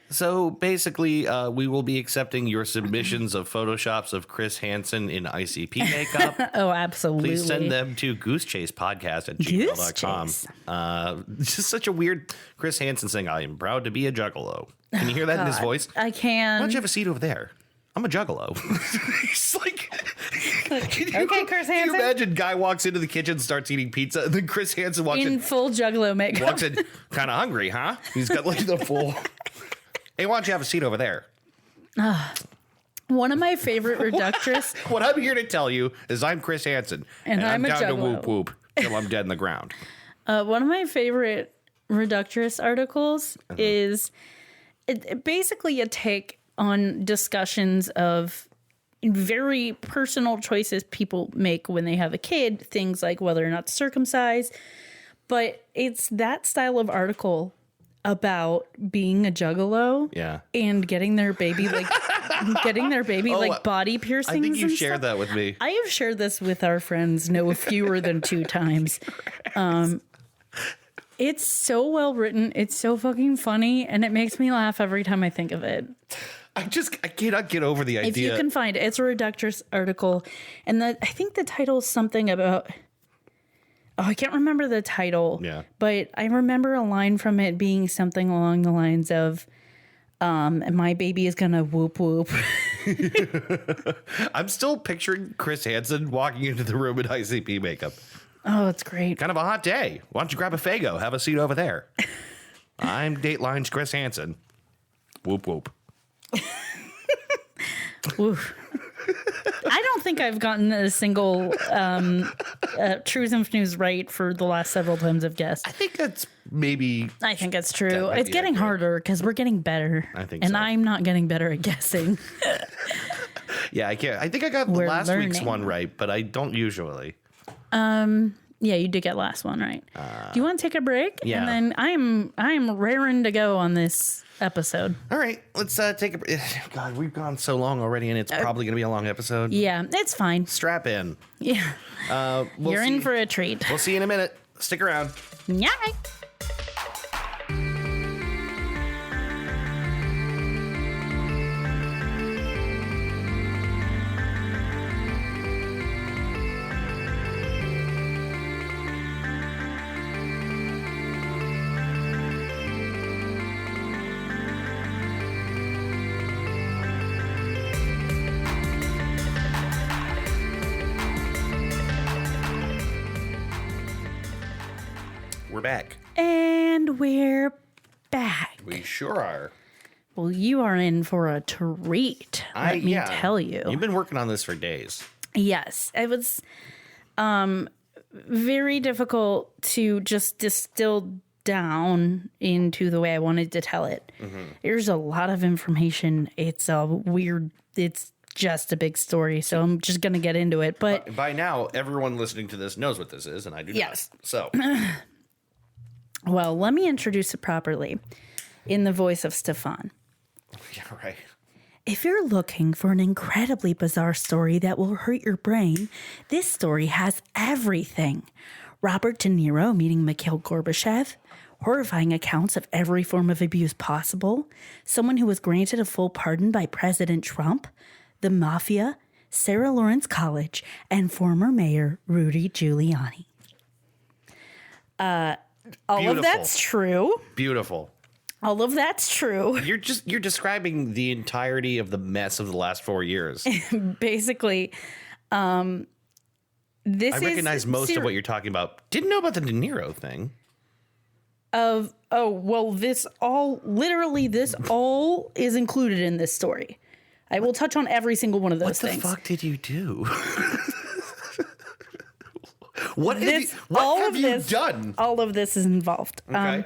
So basically, we will be accepting your submissions of photoshops of Chris Hansen in ICP makeup.
Oh, absolutely.
Please send them to goosechasepodcast@gmail.com. Just such a weird Chris Hansen saying, I am proud to be a juggalo. Can you hear that in his voice?
I can.
Why don't you have a seat over there? I'm a juggalo. He's like,
okay, Chris
Can you
Hansen.
imagine guy walks into the kitchen, starts eating pizza, and then Chris Hansen walks
In
in,
full juggalo makeup.
walks in, kind of hungry, huh? He's got like the full. Hey, why don't you have a seat over there?
One of my favorite reductress.
What I'm here to tell you is I'm Chris Hansen,
And I'm a
down to
juggalo.
whoop whoop till I'm dead in the ground.
One of my favorite reductress articles is basically a take on discussions of very personal choices people make when they have a kid, things like whether or not to circumcise. But it's that style of article about being a juggalo
Yeah.
and getting their baby like body piercings.
I think you
and
shared
stuff.
that with me.
I have shared this with our friends no fewer than 2 times. It's so well written. It's so fucking funny, and it makes me laugh every time I think of it.
I cannot get over the idea.
If you can find it, it's a Reductress article, and I think the title is something about. Oh, I can't remember the title.
Yeah.
But I remember a line from it being something along the lines of, "My baby is gonna whoop whoop."
I'm still picturing Chris Hansen walking into the room in ICP makeup.
Oh, it's great.
Kind of a hot day. Why don't you grab a Faygo? Have a seat over there. I'm Dateline's Chris Hansen. Whoop whoop.
Oof. I don't think I've gotten a single Truth and News right for the last several times I've guessed.
I think that's maybe.
I think it's true.
That might
It's
be
getting
accurate.
harder because we're getting better.
I think
and
so.
I'm not getting better at guessing.
Yeah, I can't. I think I got
We're
last week's
learning.
one right, but I don't usually.
Yeah, you did get last one right. Do you want to take a break?
yeah.
And then I'm raring to go on this episode.
All right, let's take a break. God, we've gone so long already, and it's probably going to be a long episode.
Yeah, it's fine.
Strap in.
Yeah,
We'll
you're
see,
in for a treat.
We'll see you in a minute. Stick around.
Yeah.
We're back.
And we're back.
We sure are.
Well, you are in for a treat. Let me tell you.
You've been working on this for days.
Yes, it was very difficult to just distill down into the way I wanted to tell it. There's a lot of information. It's just a big story, so I'm just going to get into it. But
By now, everyone listening to this knows what this is, and I do
Yes.
not. So,
well, let me introduce it properly in the voice of Stefan.
yeah, right.
If you're looking for an incredibly bizarre story that will hurt your brain, this story has everything. Robert De Niro meeting Mikhail Gorbachev, horrifying accounts of every form of abuse possible, someone who was granted a full pardon by President Trump, the mafia, Sarah Lawrence College, and former mayor Rudy Giuliani. All
Beautiful.
of that's true.
Beautiful.
All of that's true.
You're describing the entirety of the mess of the last 4 years.
Basically, this
I recognize
is
most of what you're talking about. Didn't know about the De Niro thing.
This all is included in this story. I will touch on every single one of those
What the
things.
fuck did you do? What have
This-
you, what
all
have
of
you
this-
done?
All of this is involved.
Okay.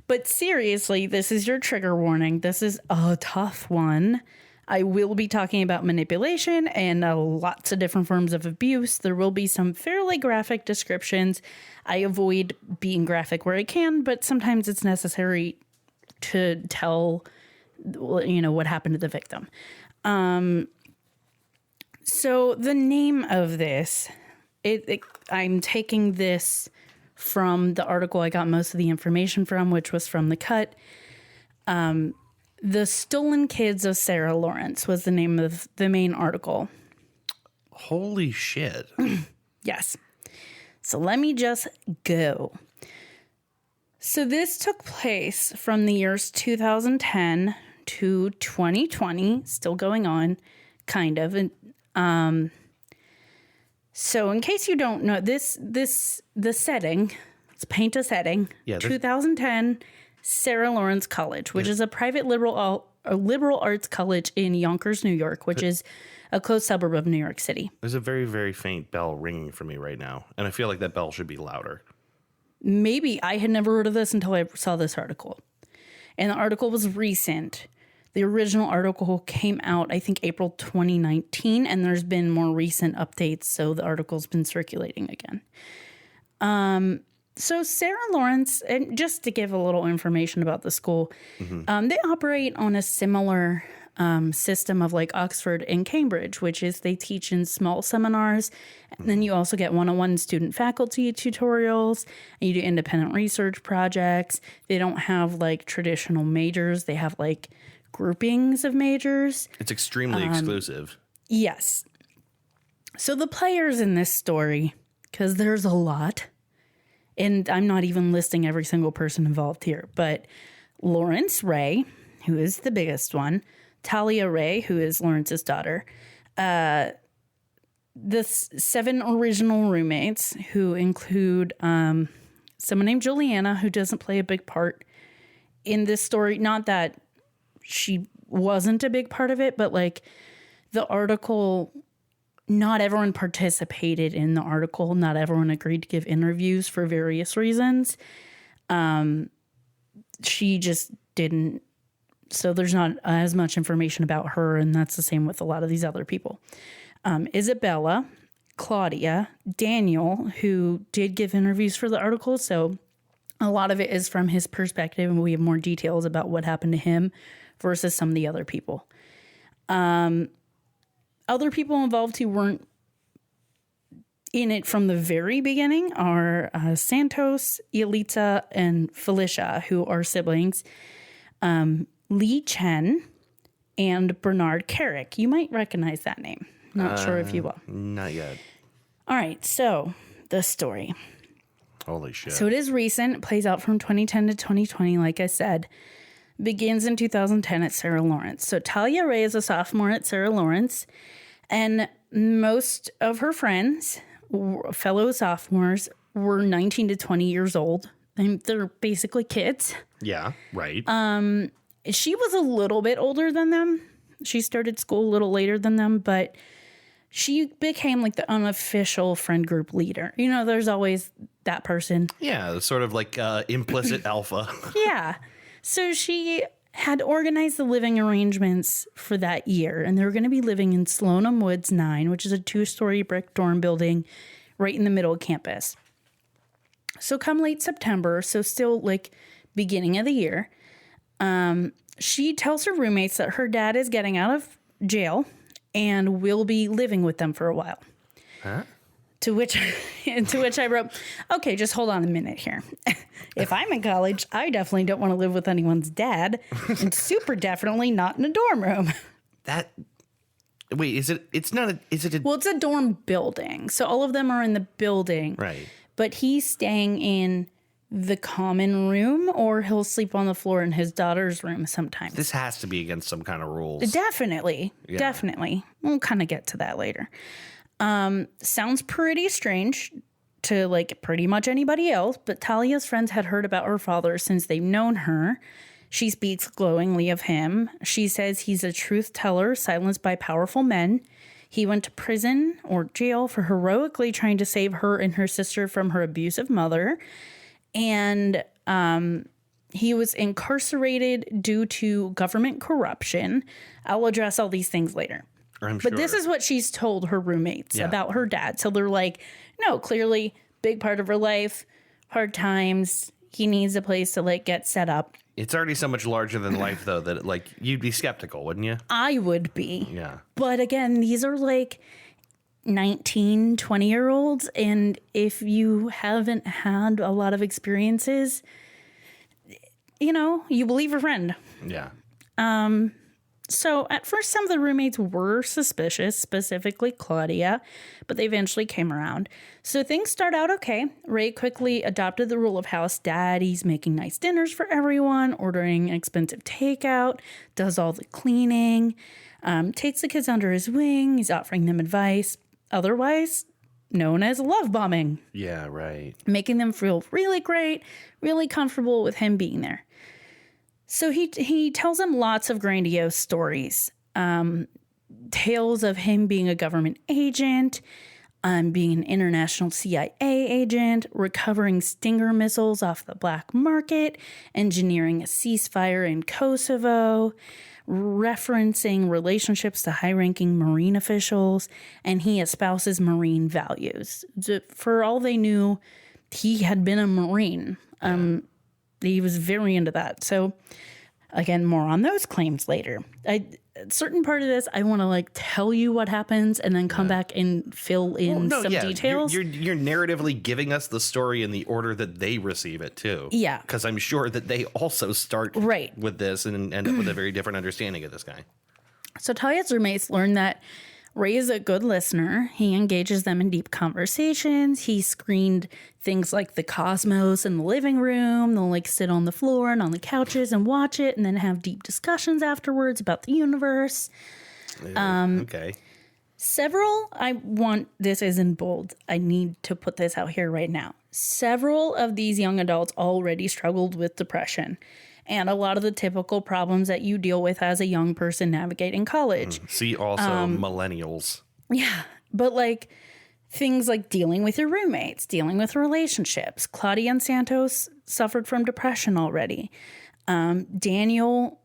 But seriously, this is your trigger warning. This is a tough one. I will be talking about manipulation and lots of different forms of abuse. There will be some fairly graphic descriptions. I avoid being graphic where I can, but sometimes it's necessary to tell, what happened to the victim. So the name of this, I'm taking this from the article I got most of the information from, which was from The Cut. The Stolen Kids of Sarah Lawrence was the name of the main article.
Holy shit.
Yes. So let me just go. So this took place from the years 2010 to 2020, still going on, kind of. And so in case you don't know, the setting, let's paint a setting.
Yeah,
2010, Sarah Lawrence College, which is a private liberal arts college in Yonkers, New York, which is a close suburb of New York City.
There's a very, very faint bell ringing for me right now, and I feel like that bell should be louder.
Maybe I had never heard of this until I saw this article. And the article was recent. The original article came out, I think, April 2019, and there's been more recent updates, so the article's been circulating again. So Sarah Lawrence, and just to give a little information about the school, they operate on a similar system of like Oxford and Cambridge, which is they teach in small seminars. And then you also get one-on-one student faculty tutorials, and you do independent research projects. They don't have like traditional majors. They have like groupings of majors.
It's extremely exclusive.
Yes. So the players in this story, because there's a lot, and I'm not even listing every single person involved here, but Lawrence Ray, who is the biggest one, Talia Ray, who is Lawrence's daughter, the 7 original roommates, who include someone named Juliana, who doesn't play a big part in this story. Not that she wasn't a big part of it, but like the article, not everyone participated in the article. Not everyone agreed to give interviews for various reasons. She just didn't. So there's not as much information about her, and that's the same with a lot of these other people. Isabella, Claudia, Daniel, who did give interviews for the article. So a lot of it is from his perspective, and we have more details about what happened to him versus some of the other people. Other people involved who weren't in it from the very beginning are Santos, Yelitsa, and Felicia, who are siblings. Lee Chen and Bernard Carrick. You might recognize that name. Not sure if you will.
Not yet.
All right, so the story.
Holy shit.
So it is recent. It plays out from 2010 to 2020, like I said. Begins in 2010 at Sarah Lawrence. So Talia Ray is a sophomore at Sarah Lawrence, and most of her friends, fellow sophomores, were 19 to 20 years old. And they're basically kids.
Yeah, right.
She was a little bit older than them. She started school a little later than them, but she became like the unofficial friend group leader. You know, there's always that person.
Yeah, sort of like implicit alpha.
Yeah. So she had organized the living arrangements for that year, and they were going to be living in Sloanham Woods 9, which is a 2-story brick dorm building right in the middle of campus. So come late September, so still like beginning of the year, she tells her roommates that her dad is getting out of jail and will be living with them for a while.
Huh?
To which I wrote, okay, just hold on a minute here. If I'm in college, I definitely don't want to live with anyone's dad, and super definitely not in a dorm room.
Wait, is it a...
Well, it's a dorm building, so all of them are in the building.
Right.
But he's staying in the common room, or he'll sleep on the floor in his daughter's room sometimes.
This has to be against some kind of rules.
Definitely.
Yeah.
Definitely. We'll kind of get to that later. Sounds pretty strange to like pretty much anybody else, but Talia's friends had heard about her father since they've known her. She speaks glowingly of him. She says he's a truth teller silenced by powerful men. He went to prison or jail for heroically trying to save her and her sister from her abusive mother. And he was incarcerated due to government corruption. I'll address all these things later.
I'm sure.
But this is what she's told her roommates
Yeah.
about her dad. So they're like, no, clearly big part of her life, hard times. He needs a place to like get set up.
It's already so much larger than life, though, that like you'd be skeptical, wouldn't you?
I would be.
Yeah.
But again, these are like 19, 20-year-olds. And if you haven't had a lot of experiences, you know, you believe your friend.
Yeah.
So at first, some of the roommates were suspicious, specifically Claudia, but they eventually came around. So things start out okay. Ray quickly adopted the rule of house dad. He's making nice dinners for everyone, ordering expensive takeout, does all the cleaning, takes the kids under his wing. He's offering them advice, otherwise known as love bombing,
Yeah, right.
making them feel really great, really comfortable with him being there. So he tells them lots of grandiose stories, tales of him being a government agent, being an international CIA agent, recovering Stinger missiles off the black market, engineering a ceasefire in Kosovo, referencing relationships to high-ranking Marine officials, and he espouses Marine values. For all they knew, he had been a Marine. He was very into that. So Again, more on those claims later. A certain part of this, I want to like tell you what happens and then come back and fill in some details.
You're narratively giving us the story in the order that they receive it too.
Yeah.
Because I'm sure that they also start
Right.
with this and end up with a very different understanding of this guy.
So Talia's roommates learn that Ray is a good listener. He engages them in deep conversations. He screened things like the cosmos in the living room. They'll like sit on the floor and on the couches and watch it and then have deep discussions afterwards about the universe.
Okay.
This is in bold. I need to put this out here right now. Several of these young adults already struggled with depression and a lot of the typical problems that you deal with as a young person navigating college.
See also millennials.
Yeah, but like things like dealing with your roommates, dealing with relationships. Claudia and Santos suffered from depression already. Daniel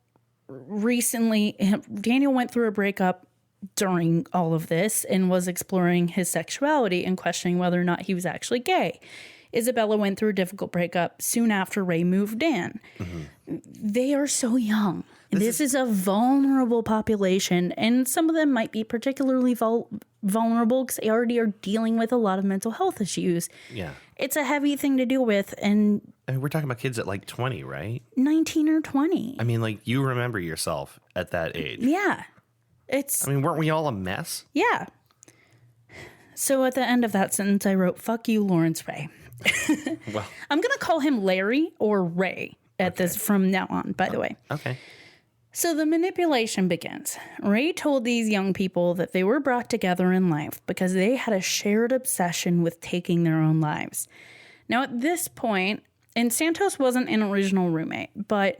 went through a breakup during all of this and was exploring his sexuality and questioning whether or not he was actually gay. Isabella went through a difficult breakup soon after Ray moved in. They are so young. This is a vulnerable population, and some of them might be particularly vulnerable because they already are dealing with a lot of mental health issues.
Yeah.
It's a heavy thing to deal with, and
I mean, we're talking about kids at like 20, right?
19 or 20.
I mean, like, you remember yourself at that age.
Yeah.
I mean, weren't we all a mess?
Yeah. So at the end of that sentence, I wrote, "Fuck you, Lawrence Ray."
Well,
I'm going to call him Larry or Ray at this from now on, by the way.
okay.
So the manipulation begins. Ray told these young people that they were brought together in life because they had a shared obsession with taking their own lives. Now at this point, and Santos wasn't an original roommate, but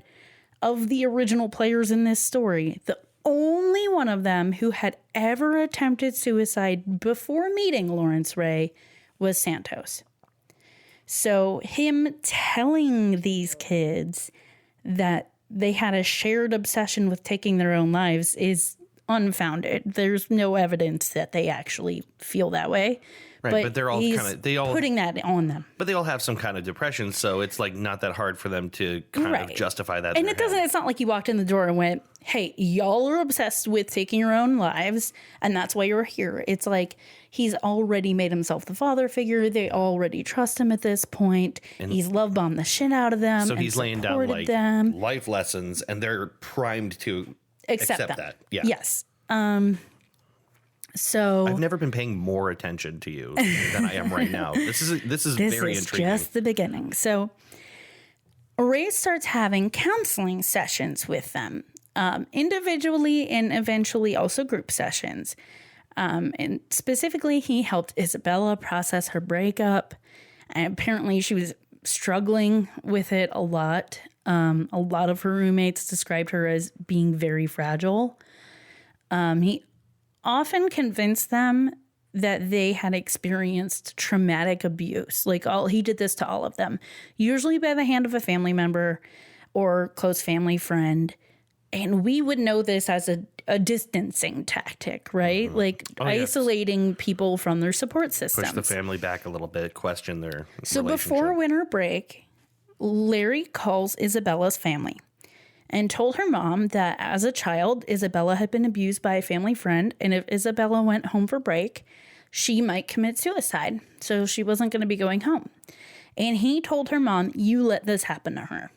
of the original players in this story, the only one of them who had ever attempted suicide before meeting Lawrence Ray was Santos. So him telling these kids that they had a shared obsession with taking their own lives is unfounded. There's no evidence that they actually feel that way.
Right, but they're all
he's putting that on them.
But they all have some kind of depression, so it's like not that hard for them to kind of justify that.
And it's not like you walked in the door and went, "Hey, y'all are obsessed with taking your own lives, and that's why you're here." It's like he's already made himself the father figure. They already trust him at this point. And he's love bombed the shit out of them.
So he's laying down like life lessons, and they're primed to accept that. Yeah.
Yes. So
I've never been paying more attention to you than I am right now. This is very intriguing.
Just the beginning. So Ray starts having counseling sessions with them, individually and eventually also group sessions. And specifically, he helped Isabella process her breakup. And apparently, she was struggling with it a lot. A lot of her roommates described her as being very fragile. He often convinced them that they had experienced traumatic abuse. He did this to all of them, usually by the hand of a family member or close family friend. And we would know this as a distancing tactic, right? Isolating people from their support systems.
Push the family back a little bit, question their relationship.
Before winter break, Larry calls Isabella's family and told her mom that as a child, Isabella had been abused by a family friend, and if Isabella went home for break, she might commit suicide, so she wasn't going to be going home. And he told her mom, "You let this happen to her."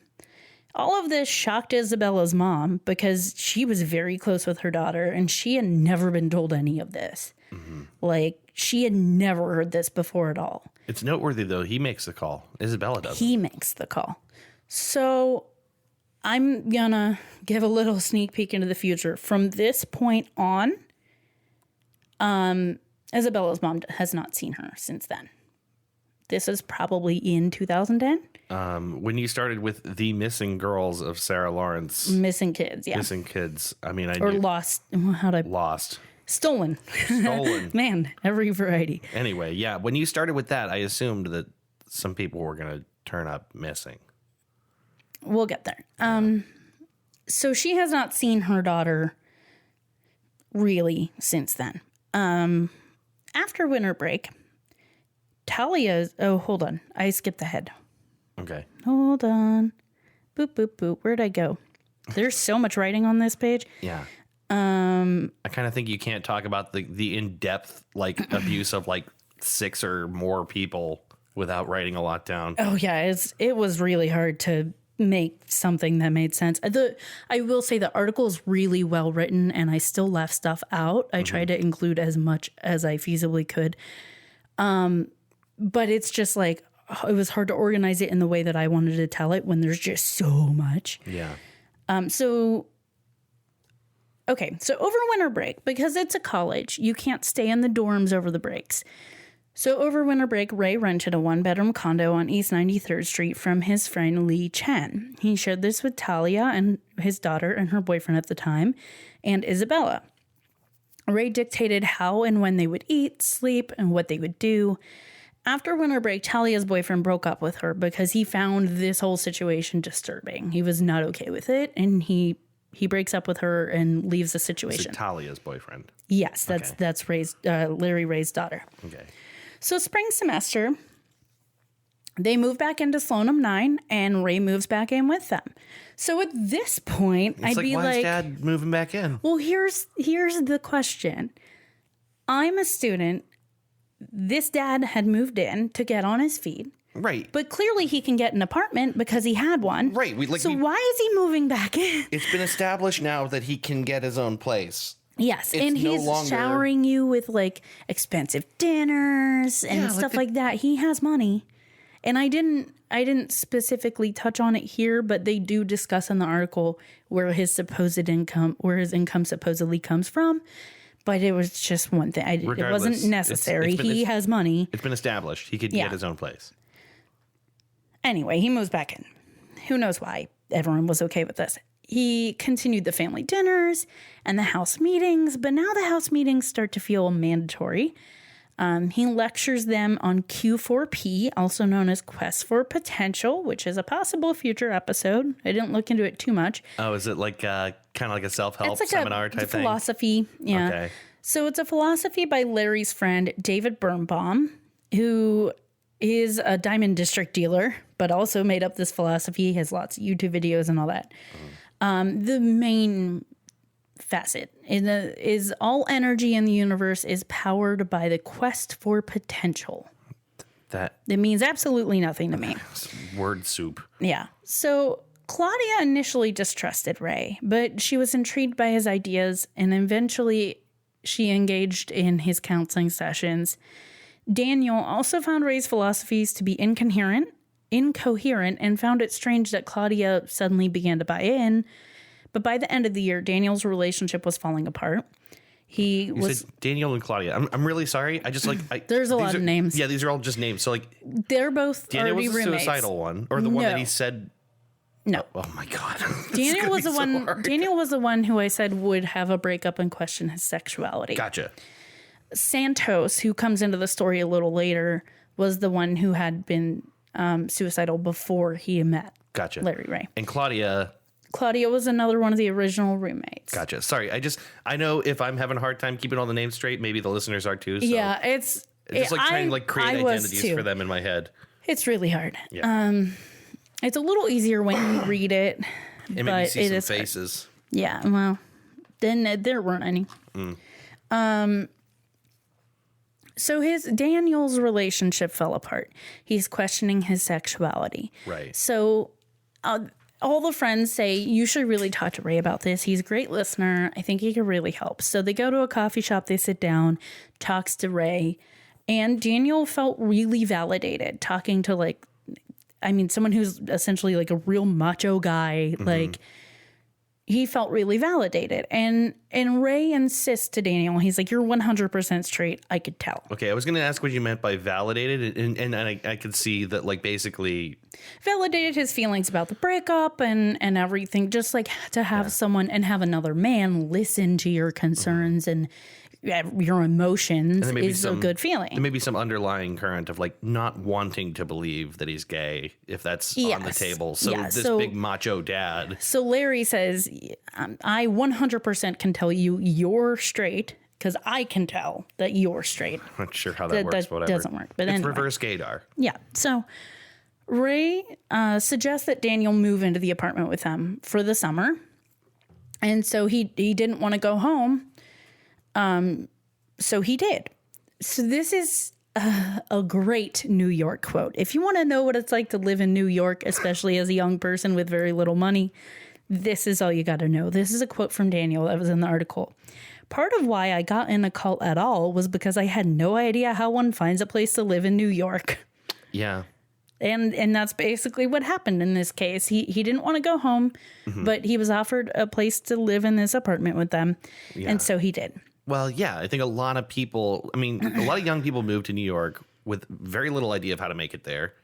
All of this shocked Isabella's mom because she was very close with her daughter, and she had never been told any of this. She had never heard this before at all.
It's noteworthy, though. He makes the call. Isabella doesn't.
He makes the call. So I'm gonna give a little sneak peek into the future. From this point on, Isabella's mom has not seen her since then. This is probably in 2010.
When you started with the missing girls of Sarah Lawrence.
Missing kids, yeah.
Missing kids. I mean,
lost.
Lost.
Stolen.
Stolen.
Man, every variety.
Anyway, yeah. When you started with that, I assumed that some people were going to turn up missing.
We'll get there. So she has not seen her daughter really since then. After winter break, Talia's... Oh, hold on. I skipped ahead.
Okay.
Hold on. Boop, boop, boop. Where'd I go? There's so much writing on this page.
Yeah. I kind of think you can't talk about the in-depth like abuse of like 6 or more people without writing a lot down.
Oh yeah, it was really hard to make something that made sense. I will say the article is really well written, and I still left stuff out. I tried to include as much as I feasibly could, but it's just like it was hard to organize it in the way that I wanted to tell it when there's just so much.
Yeah.
So over winter break, because it's a college, you can't stay in the dorms over the breaks. So over winter break, Ray rented a 1-bedroom condo on East 93rd Street from his friend Lee Chen. He shared this with Talia and his daughter and her boyfriend at the time, and Isabella. Ray dictated how and when they would eat, sleep, and what they would do. After winter break, Talia's boyfriend broke up with her because he found this whole situation disturbing. He was not okay with it, and he breaks up with her and leaves the situation.
So Talia's boyfriend.
Yes, that's Larry Ray's daughter.
Okay.
So spring semester, they move back into Sloanham 9, and Ray moves back in with them. So at this point,
It's
I'd be
why
like,
is Dad moving back in?
well, here's the question. I'm a student. This dad had moved in to get on his feet.
Right.
But clearly he can get an apartment because he had one.
Right.
Why is he moving back in?
It's been established now that he can get his own place.
Yes,
It's
and
no
he's
longer-
showering you with like expensive dinners and
Yeah, like
stuff like that. He has money. And I didn't specifically touch on it here, but they do discuss in the article where his income supposedly comes from. But it was just one thing. It
Regardless,
wasn't necessary. He has money.
It's been established. He could
Yeah.
get his own place.
Anyway, he moves back in. Who knows why everyone was okay with this. He continued the family dinners and the house meetings, but now the house meetings start to feel mandatory. He lectures them on Q4P, also known as Quest for Potential, which is a possible future episode. I didn't look into it too much.
Oh, is it like kind of like a self-help
It's like
seminar
a
type thing?
philosophy. Yeah.
Okay.
So it's a philosophy by Larry's friend, David Birnbaum, who is a Diamond District dealer, but also made up this philosophy. He has lots of YouTube videos and all that. The main facet is all energy in the universe is powered by the quest for potential.
That
It means absolutely nothing to me.
word soup.
Yeah. So Claudia initially distrusted Ray, but she was intrigued by his ideas, and eventually she engaged in his counseling sessions. Daniel also found Ray's philosophies to be incoherent, and found it strange that Claudia suddenly began to buy in. But by the end of the year, Daniel's relationship was falling apart.
You said Daniel and Claudia. I'm really sorry. I just
There's a lot of names.
Yeah, these are all just names. So
They're both
Daniel
already
was the
roommates.
suicidal one, or the one that
No.
he said.
No.
Oh my god.
Daniel was the one.
Hard.
Daniel was the one who I said would have a breakup and question his sexuality.
Gotcha.
Santos, who comes into the story a little later, was the one who had been suicidal before he met
Gotcha.
Larry Ray.
And Claudia.
Claudia was another one of the original roommates.
Gotcha. Sorry. I know if I'm having a hard time keeping all the names straight, maybe the listeners are too. So
Yeah, it's
just like trying to like create
I was
identities
too.
for them in my head.
It's really hard.
Yeah.
It's a little easier when you read it,
And maybe
but
see
it
some
is hard.
faces.
Yeah, well, then there weren't any. So Daniel's relationship fell apart. He's questioning his sexuality.
Right.
So all the friends say, you should really talk to Ray about this. He's a great listener. I think he could really help. So they go to a coffee shop, they sit down, talks to Ray, and Daniel felt really validated talking to someone who's essentially like a real macho guy. Like, he felt really validated. And Ray insists to Daniel, he's like, you're 100% straight. I could tell.
Okay, I was going to ask what you meant by validated, and I could see that, like, basically...
Validated his feelings about the breakup and everything. Just like to have someone and have another man listen to your concerns and your emotions
there may be
is a good feeling.
There may be some underlying current of, like, not wanting to believe that he's gay, if that's on the
Yes.
table. So
Yeah,
this
so-
big macho dad...
So Larry says, I 100% can tell you you're straight because I can tell that you're straight.
I'm not sure how that works,
That
whatever.
doesn't work, but
it's
anyway.
reverse gaydar.
Yeah. So Ray suggests that Daniel move into the apartment with them for the summer. And so he didn't want to go home. So he did. So this is a great New York quote. If you want to know what it's like to live in New York, especially as a young person with very little money, this is all you got to know. This is a quote from Daniel that was in the article. Part of why I got in a cult at all was because I had no idea how one finds a place to live in New York.
Yeah.
And that's basically what happened in this case. He didn't want to go home, but he was offered a place to live in this apartment with them.
Yeah.
And so he did.
Well, yeah, I think a lot of people, I mean, a lot of young people move to New York with very little idea of how to make it there.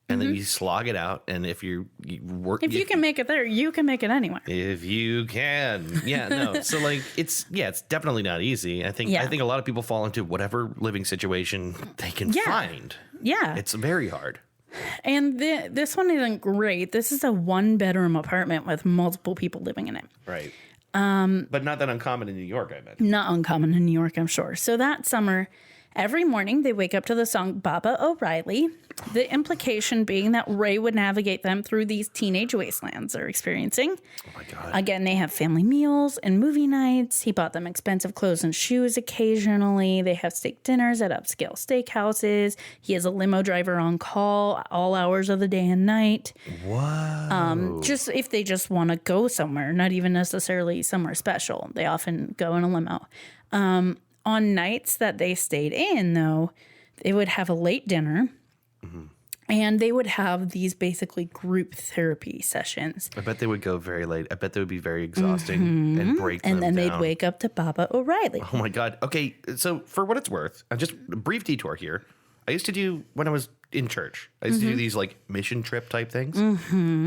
And then you slog it out. And if you work,
If you can make it there, you can make it anywhere.
if you can, yeah, no. So like, it's definitely not easy. I think a lot of people fall into whatever living situation they can find.
Yeah.
It's very hard.
And this one isn't great. This is a 1-bedroom apartment with multiple people living in it.
Right. But not that uncommon in New York, I bet.
Not uncommon in New York, I'm sure. So that summer, every morning they wake up to the song Baba O'Reilly, the implication being that Ray would navigate them through these teenage wastelands they're experiencing.
Oh my God.
Again, they have family meals and movie nights. He bought them expensive clothes and shoes occasionally. They have steak dinners at upscale steakhouses. He has a limo driver on call all hours of the day and night.
Wow.
Just if they just want to go somewhere, not even necessarily somewhere special. They often go in a limo. On nights that they stayed in, though, they would have a late dinner. And they would have these basically group therapy sessions.
I bet they would go very late. I bet they would be very exhausting and break them
And then
down.
they'd wake up to Baba O'Reilly.
Oh my God. Okay. So for what it's worth, just a brief detour here. I used to do when I was in church. I used to do these like mission trip type things.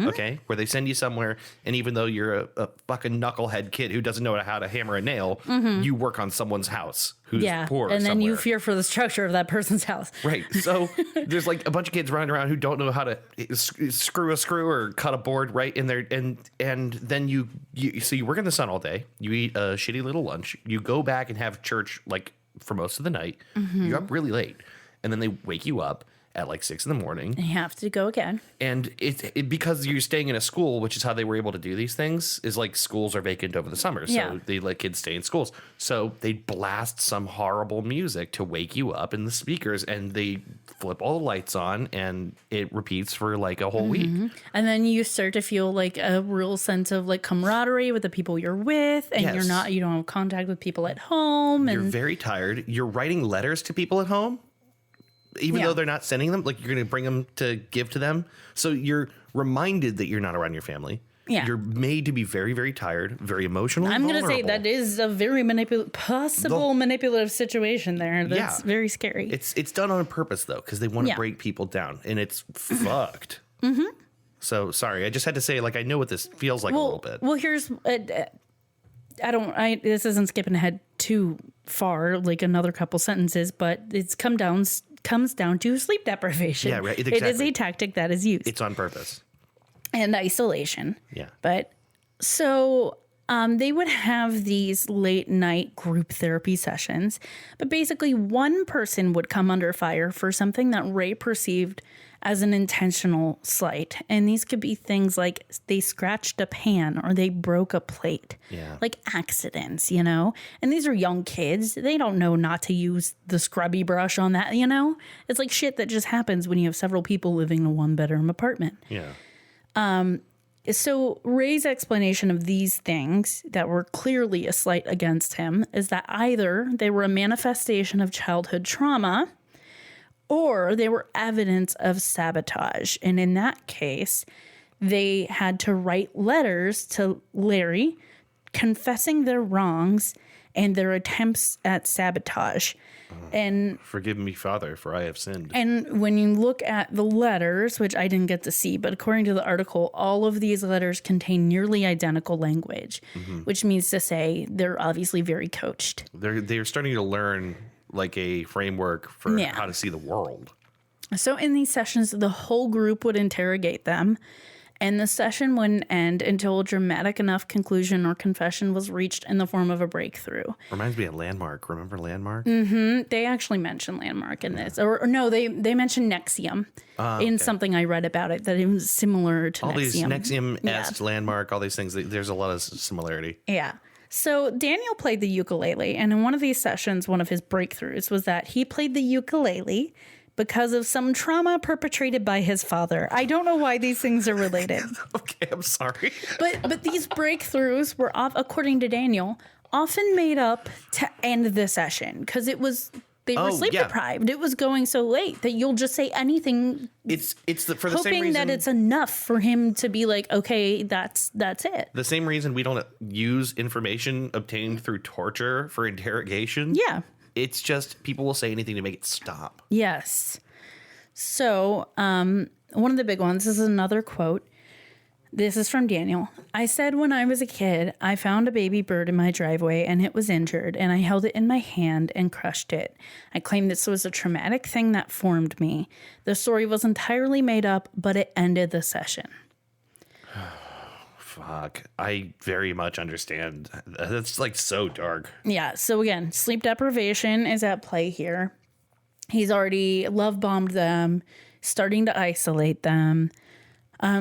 Okay. Where they send you somewhere. And even though you're a fucking knucklehead kid who doesn't know how to hammer a nail, you work on someone's house who's poor.
And then
somewhere.
you fear for the structure of that person's house.
Right. So there's like a bunch of kids running around who don't know how to screw a screw or cut a board, right? And they're and then you so you work in the sun all day. You eat a shitty little lunch. You go back and have church like for most of the night. You're up really late, and then they wake you up at like 6 a.m.
And you have to go again.
And it because you're staying in a school, which is how they were able to do these things, is like schools are vacant over the summer. So they let kids stay in schools. So they blast some horrible music to wake you up in the speakers, and they flip all the lights on, and it repeats for like a whole week.
And then you start to feel like a real sense of like camaraderie with the people you're with, and you don't have contact with people at home.
You're
And
very tired. You're writing letters to people at home, even though they're not sending them. Like you're going to bring them to give to them. So you're reminded that you're not around your family.
Yeah.
You're made to be very, very tired, very emotional.
I'm going to say that is a very manipulative situation there. That's very scary.
It's done on purpose though, because they want to break people down, and it's fucked. So sorry, I just had to say, like, I know what this feels like a little bit.
Well, here's this isn't skipping ahead too far, like another couple sentences, but it's comes down to sleep deprivation.
Yeah, right.
It is
Exactly.
a tactic that is used.
It's on purpose.
And isolation.
Yeah.
But so they would have these late night group therapy sessions, but basically one person would come under fire for something that Ray perceived as an intentional slight. And these could be things like they scratched a pan or they broke a plate.
Yeah.
Like accidents, you know? And these are young kids. They don't know not to use the scrubby brush on that, you know? It's like shit that just happens when you have several people living in a 1-bedroom apartment.
Yeah.
So Ray's explanation of these things that were clearly a slight against him is that either they were a manifestation of childhood trauma or they were evidence of sabotage. And in that case, they had to write letters to Larry confessing their wrongs and their attempts at sabotage. And
Forgive me, Father, for I have sinned.
and when you look at the letters, which I didn't get to see, but according to the article, all of these letters contain nearly identical language, which means to say they're obviously very coached.
They're starting to learn like a framework for how to see the world.
So in these sessions, the whole group would interrogate them, and the session wouldn't end until a dramatic enough conclusion or confession was reached in the form of a breakthrough.
Reminds me of Landmark. Remember Landmark?
They actually mention Landmark in this. Or no, they mention Nexium in something I read about it, that it was similar to
All
Nexium.
these Nexium-esque Landmark, all these things, there's a lot of similarity.
Yeah. So Daniel played the ukulele, and in one of these sessions, one of his breakthroughs was that he played the ukulele because of some trauma perpetrated by his father. I don't know why these things are related.
Okay, I'm sorry.
But these breakthroughs were, according to Daniel, often made up to end the session because they were sleep deprived. It was going so late that you'll just say anything.
It's for the same
hoping
reason
that it's enough for him to be like, okay, that's it.
the same reason we don't use information obtained through torture for interrogation.
Yeah.
It's just people will say anything to make it stop.
Yes. So one of the big ones, this is another quote. This is from Daniel. I said when I was a kid, I found a baby bird in my driveway and it was injured, and I held it in my hand and crushed it. I claimed this was a traumatic thing that formed me. The story was entirely made up, but it ended the session.
Fuck. I very much understand. That's like so dark.
Yeah. So again, sleep deprivation is at play here. He's already love bombed them, starting to isolate them.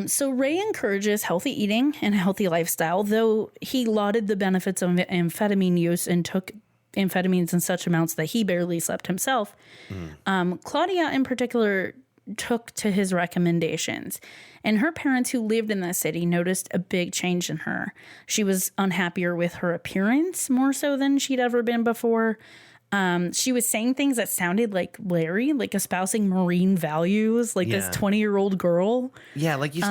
So Ray encourages healthy eating and a healthy lifestyle, though he lauded the benefits of amphetamine use and took amphetamines in such amounts that he barely slept himself. Claudia, in particular, took to his recommendations, and her parents, who lived in the city, noticed a big change in her. She was unhappier with her appearance more so than she'd ever been before. She was saying things that sounded like Larry, like espousing marine values, like this 20-year-old girl.
Yeah, like you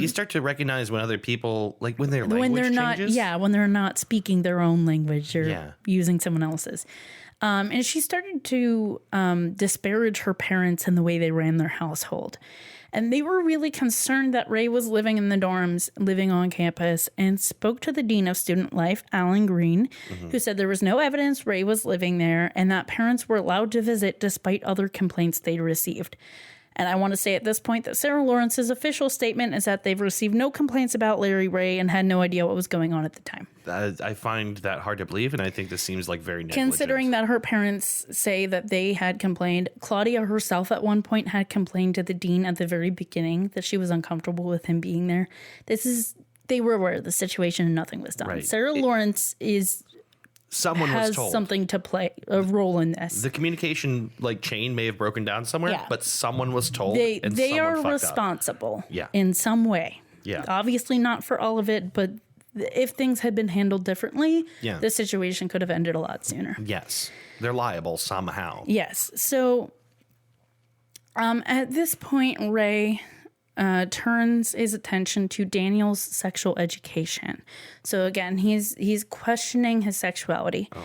start to recognize when other people, like when their language changes.
When they're not speaking their own language or
Yeah.
using someone else's. And she started to disparage her parents and the way they ran their household. And they were really concerned that Ray was living in the dorms, living on campus, and spoke to the Dean of Student Life, Alan Green, who said there was no evidence Ray was living there and that parents were allowed to visit despite other complaints they'd received. And I want to say at this point that Sarah Lawrence's official statement is that they've received no complaints about Larry Ray and had no idea what was going on at the time.
I find that hard to believe, and I think this seems like very negligent.
Considering that her parents say that they had complained, Claudia herself at one point had complained to the dean at the very beginning that she was uncomfortable with him being there. They were aware of the situation and nothing was done.
Right.
Sarah Lawrence
someone was
has
told.
something to play a role in this.
The communication chain may have broken down somewhere,
Yeah.
but someone was told.
They
and someone
are
fucked up.
responsible
Yeah.
in some way.
Yeah.
Obviously not for all of it, but if things had been handled differently,
Yeah.
the situation could have ended a lot sooner.
Yes, they're liable somehow.
Yes. So at this point, Ray turns his attention to Daniel's sexual education. So again, he's questioning his sexuality.
Oh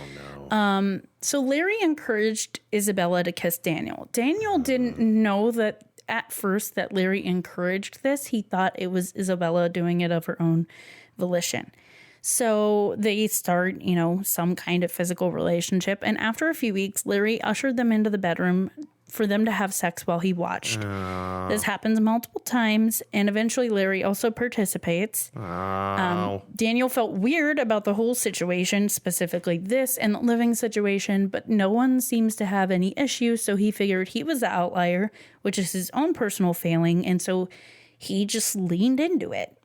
no.
So Larry encouraged Isabella to kiss Daniel. Daniel didn't know that at first that Larry encouraged this. He thought it was Isabella doing it of her own volition. So they start, some kind of physical relationship. And after a few weeks, Larry ushered them into the bedroom for them to have sex while he watched. This happens multiple times, and eventually Larry also participates. Daniel felt weird about the whole situation, specifically this and the living situation, but no one seems to have any issue, so he figured he was the outlier, which is his own personal failing, and so he just leaned into it.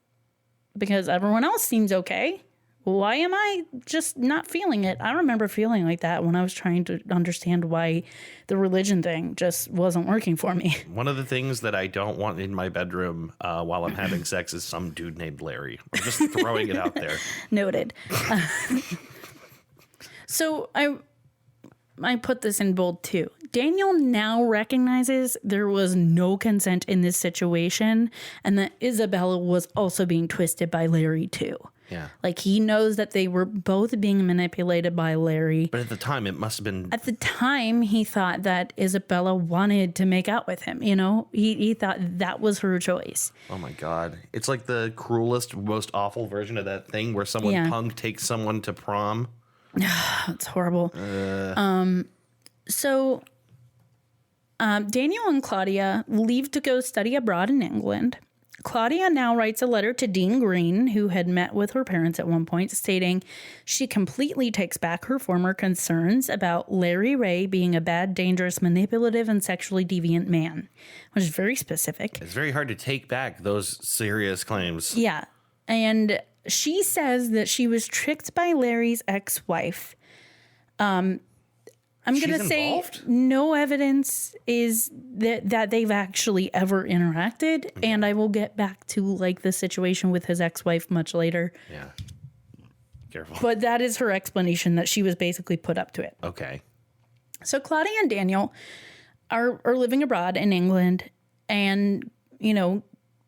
Because everyone else seems okay. Why am I just not feeling it? I remember feeling like that when I was trying to understand why the religion thing just wasn't working for me.
One of the things that I don't want in my bedroom while I'm having sex is some dude named Larry. I'm just throwing it out there.
Noted. So I put this in bold too. Daniel now recognizes there was no consent in this situation and that Isabella was also being twisted by Larry too.
Yeah.
He knows that they were both being manipulated by Larry.
But at the time, it must have been.
At the time, he thought that Isabella wanted to make out with him. He thought that was her choice.
Oh my God. It's like the cruelest, most awful version of that thing where someone punk takes someone to prom.
It's horrible. So Daniel and Claudia leave to go study abroad in England. Claudia now writes a letter to Dean Green, who had met with her parents at one point, stating she completely takes back her former concerns about Larry Ray being a bad, dangerous, manipulative, and sexually deviant man, which is very specific.
It's very hard to take back those serious claims.
Yeah. And she says that she was tricked by Larry's ex-wife. I'm going to say
involved?
no evidence is that they've actually ever interacted. And I will get back to like the situation with his ex-wife much later.
Yeah. Careful.
But that is her explanation, that she was basically put up to it.
Okay.
So Claudia and Daniel are living abroad in England and, you know,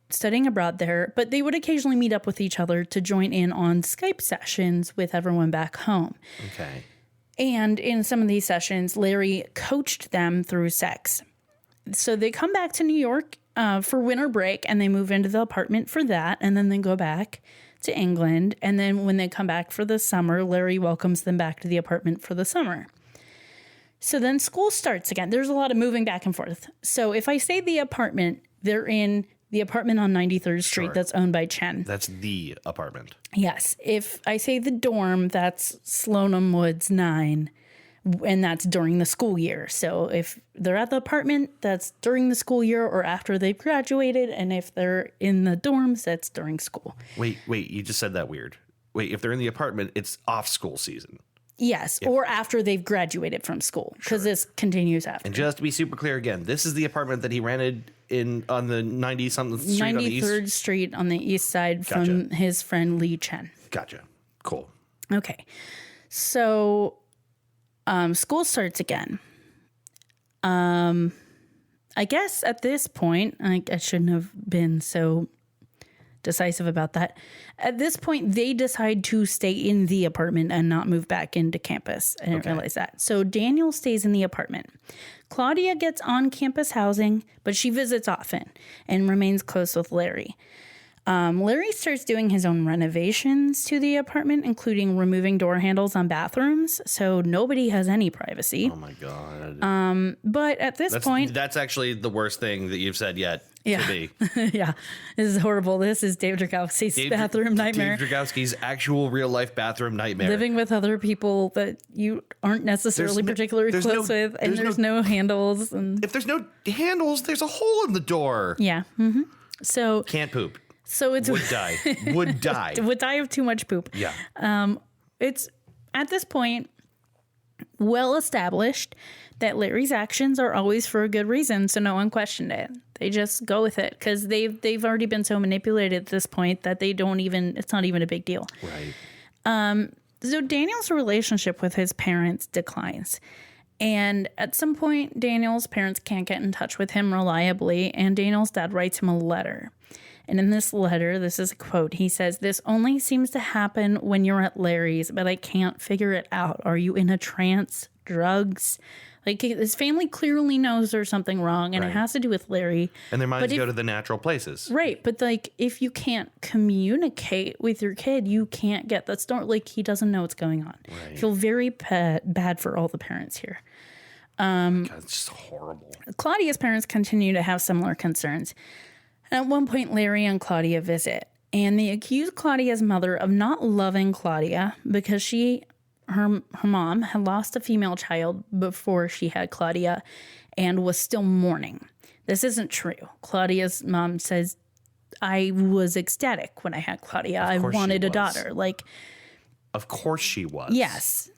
studying abroad there. But they would occasionally meet up with each other to join in on Skype sessions with everyone back home.
Okay.
And in some of these sessions, Larry coached them through sex. So they come back to New York for winter break, and they move into the apartment for that. And then they go back to England. And then when they come back for the summer, Larry welcomes them back to the apartment for the summer. So then school starts again. There's a lot of moving back and forth. So if I say the apartment, they're in the apartment on 93rd Street
Sure.
that's owned by Chen.
That's the apartment.
Yes. If I say the dorm, that's Sloanham Woods 9, and that's during the school year. So if they're at the apartment, that's during the school year or after they've graduated. And if they're in the dorms, that's during school.
Wait, you just said that weird. Wait, if they're in the apartment, it's off school season.
Yes. Or after they've graduated from school, because this continues after.
And just to be super clear again, this is the apartment that he rented on the 90-something street on the east.
93rd Street on the east side from his friend Lee Chen.
Gotcha. Cool.
Okay. So school starts again. I guess at this point, I shouldn't have been so decisive about that. At this point, they decide to stay in the apartment and not move back into campus. I didn't realize that. So Daniel stays in the apartment. Claudia gets on-campus housing, but she visits often and remains close with Larry. Larry starts doing his own renovations to the apartment, including removing door handles on bathrooms, so nobody has any privacy.
Oh my God.
But at this point...
That's actually the worst thing that you've said yet
Yeah.
to be.
Yeah, this is horrible. This is Dave Dragowski's bathroom nightmare.
Dave Dragowski's actual real life bathroom nightmare.
Living with other people that you aren't necessarily particularly
there's
close
no-
with, and
there's
there's
no-
no handles. And
If there's no handles, there's a hole in the door.
yeah, so
Can't poop.
it's
Would die. Would die.
would die of too much poop.
Yeah.
It's at this point well established that Larry's actions are always for a good reason, so no one questioned it. They just go with it because they've already been so manipulated at this point that they don't even, it's not even a big deal.
Right.
So Daniel's relationship with his parents declines. And at some point, Daniel's parents can't get in touch with him reliably, and Daniel's dad writes him a letter. And in this letter, this is a quote. He says, "This only seems to happen when you're at Larry's, but I can't figure it out. Are you in a trance? Drugs?" Like, his family clearly knows there's something wrong, and it
Right.
has to do with Larry.
And their minds
But if-
go to the natural places.
Right, but like, if you can't communicate with your kid, you can't get that start. Like, he doesn't know what's going on. I feel very bad for all the parents here.
God, it's just horrible.
Claudia's parents continue to have similar concerns. At one point, Larry and Claudia visit, and they accuse Claudia's mother of not loving Claudia because her mom had lost a female child before she had Claudia and was still mourning. This isn't true. Claudia's mom says, "I was ecstatic when I had Claudia. I
course she
wanted a
was.
daughter." Like,
Of course she was.
yes.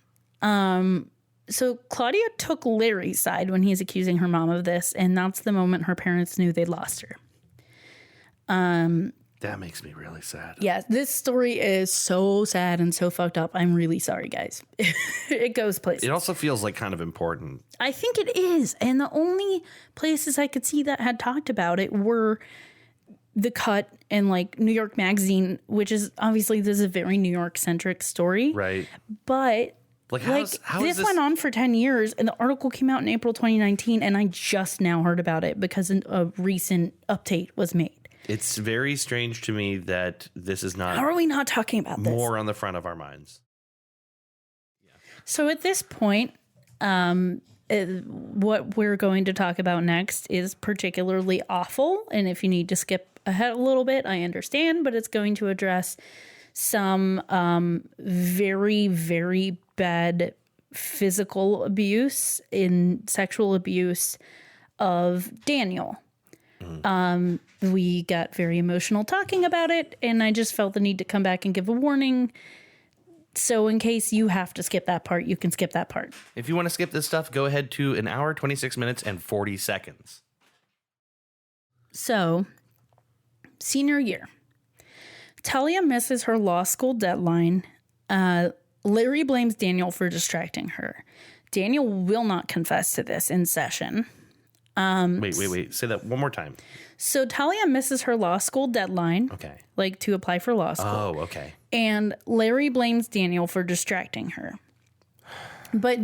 So Claudia took Larry's side when he's accusing her mom of this, and that's the moment her parents knew they'd lost her.
That makes me really sad.
Yeah, this story is so sad and so fucked up. I'm really sorry, guys. It goes places.
It also feels like kind of important.
I think it is. And the only places I could see that had talked about it were The Cut and like New York Magazine, which is obviously this is a very New York centric story.
Right.
But
Like,
like
how is
this went on for 10 years and the article came out in April 2019 and I just now heard about it because a recent update was made.
It's very strange to me that this is not
How are we not talking about this?
more on the front of our minds.
So at this point, what we're going to talk about next is particularly awful. And if you need to skip ahead a little bit. I understand, but it's going to address some very, very bad physical abuse and sexual abuse of Daniel. We got very emotional talking about it, and I just felt the need to come back and give a warning. So in case you have to skip that part, you can skip that part.
If you want to skip this stuff, go ahead to 1 hour, 26 minutes, and 40 seconds.
So, senior year. Talia misses her law school deadline. Larry blames Daniel for distracting her. Daniel will not confess to this in session.
Wait. Say that one more time.
So Talia misses her law school deadline,
Okay.
like to apply for law school.
Oh, okay.
And Larry blames Daniel for distracting her. But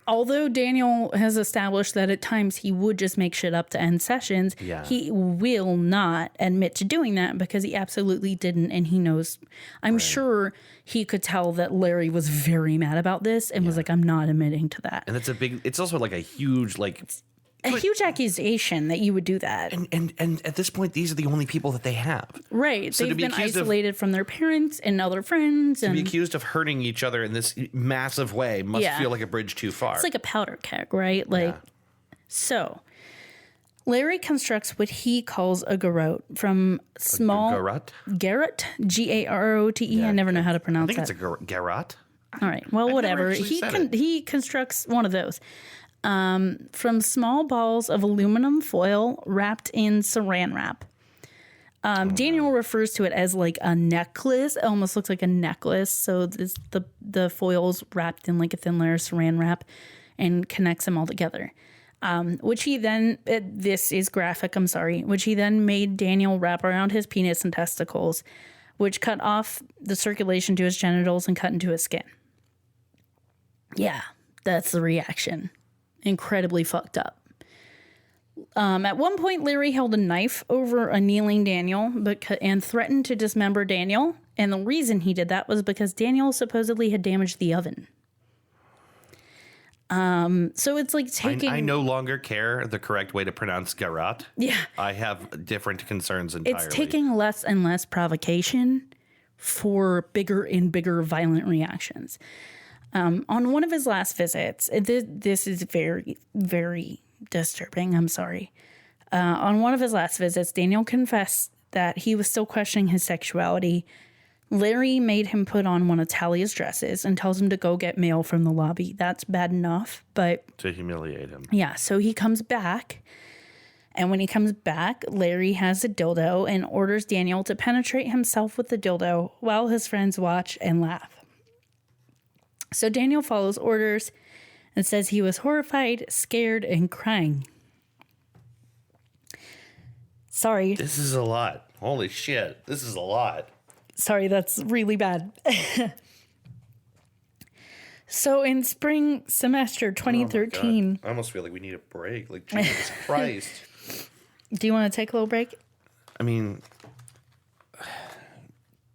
although Daniel has established that at times he would just make shit up to end sessions,
Yeah.
he will not admit to doing that because he absolutely didn't. And he knows, I'm sure he could tell that Larry was very mad about this and was like, I'm not admitting to that.
And that's it's also like a huge, like,
A huge accusation that you would do that.
and at this point, these are the only people that they have.
Right.
So to
They've
be
been
accused of-
isolated from their parents and other friends.
To be
And
accused of hurting each other in this massive way must
Yeah.
feel like a bridge too far.
it's like a powder keg, right? Like, so Larry constructs what he calls a garrote from small
garrote?
Garrote, Garote. I never know how to
I
pronounce
think
that.
it's a garrote.
All right. Well, whatever.
actually said it.
He constructs one of those from small balls of aluminum foil wrapped in saran wrap. Daniel refers to it as like a necklace. It almost looks like a necklace. So this, the foil's wrapped in like a thin layer of saran wrap and connects them all together. Which he then, this is graphic, I'm sorry, which he then made Daniel wrap around his penis and testicles, which cut off the circulation to his genitals and cut into his skin. Yeah, that's the reaction. Incredibly fucked up. At one point, Larry held a knife over a kneeling Daniel and threatened to dismember Daniel. And the reason he did that was because Daniel supposedly had damaged the oven. So it's like taking...
I no longer care the correct way to pronounce garrote.
Yeah.
I have different concerns entirely.
It's taking less and less provocation for bigger and bigger violent reactions. On one of his last visits, this is very, very disturbing. I'm sorry. On one of his last visits, Daniel confessed that he was still questioning his sexuality. Larry made him put on one of Talia's dresses and tells him to go get mail from the lobby. That's bad enough, but...
to humiliate him.
Yeah, so he comes back, and when he comes back, Larry has a dildo and orders Daniel to penetrate himself with the dildo while his friends watch and laugh. So Daniel follows orders and says he was horrified, scared, and crying. Sorry.
This is a lot. Holy shit. This is a lot.
Sorry, that's really bad. So in spring semester 2013...
I almost feel like we need a break. Like, Jesus Christ.
Do you want to take a little break?
I mean,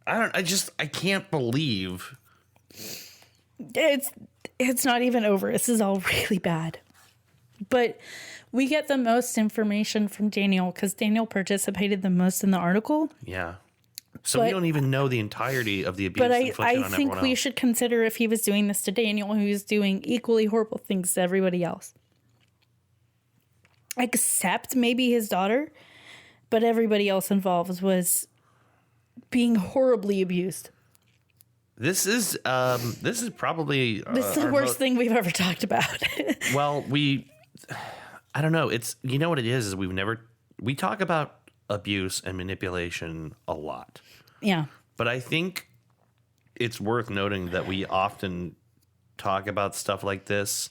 I can't believe.
It's not even over. This is all really bad. But we get the most information from Daniel because Daniel participated the most in the article.
Yeah. So we
But-
don't even know the entirety of the abuse
But
inflicted
I
on
think
everyone
we
else.
should consider if he was doing this to Daniel, he was doing equally horrible things to everybody else. Except maybe his daughter. But everybody else involved was being horribly abused.
This is probably
This is the worst thing we've ever talked about.
Well, I don't know. It's, you know what it is we talk about abuse and manipulation a lot.
Yeah.
But I think it's worth noting that we often talk about stuff like this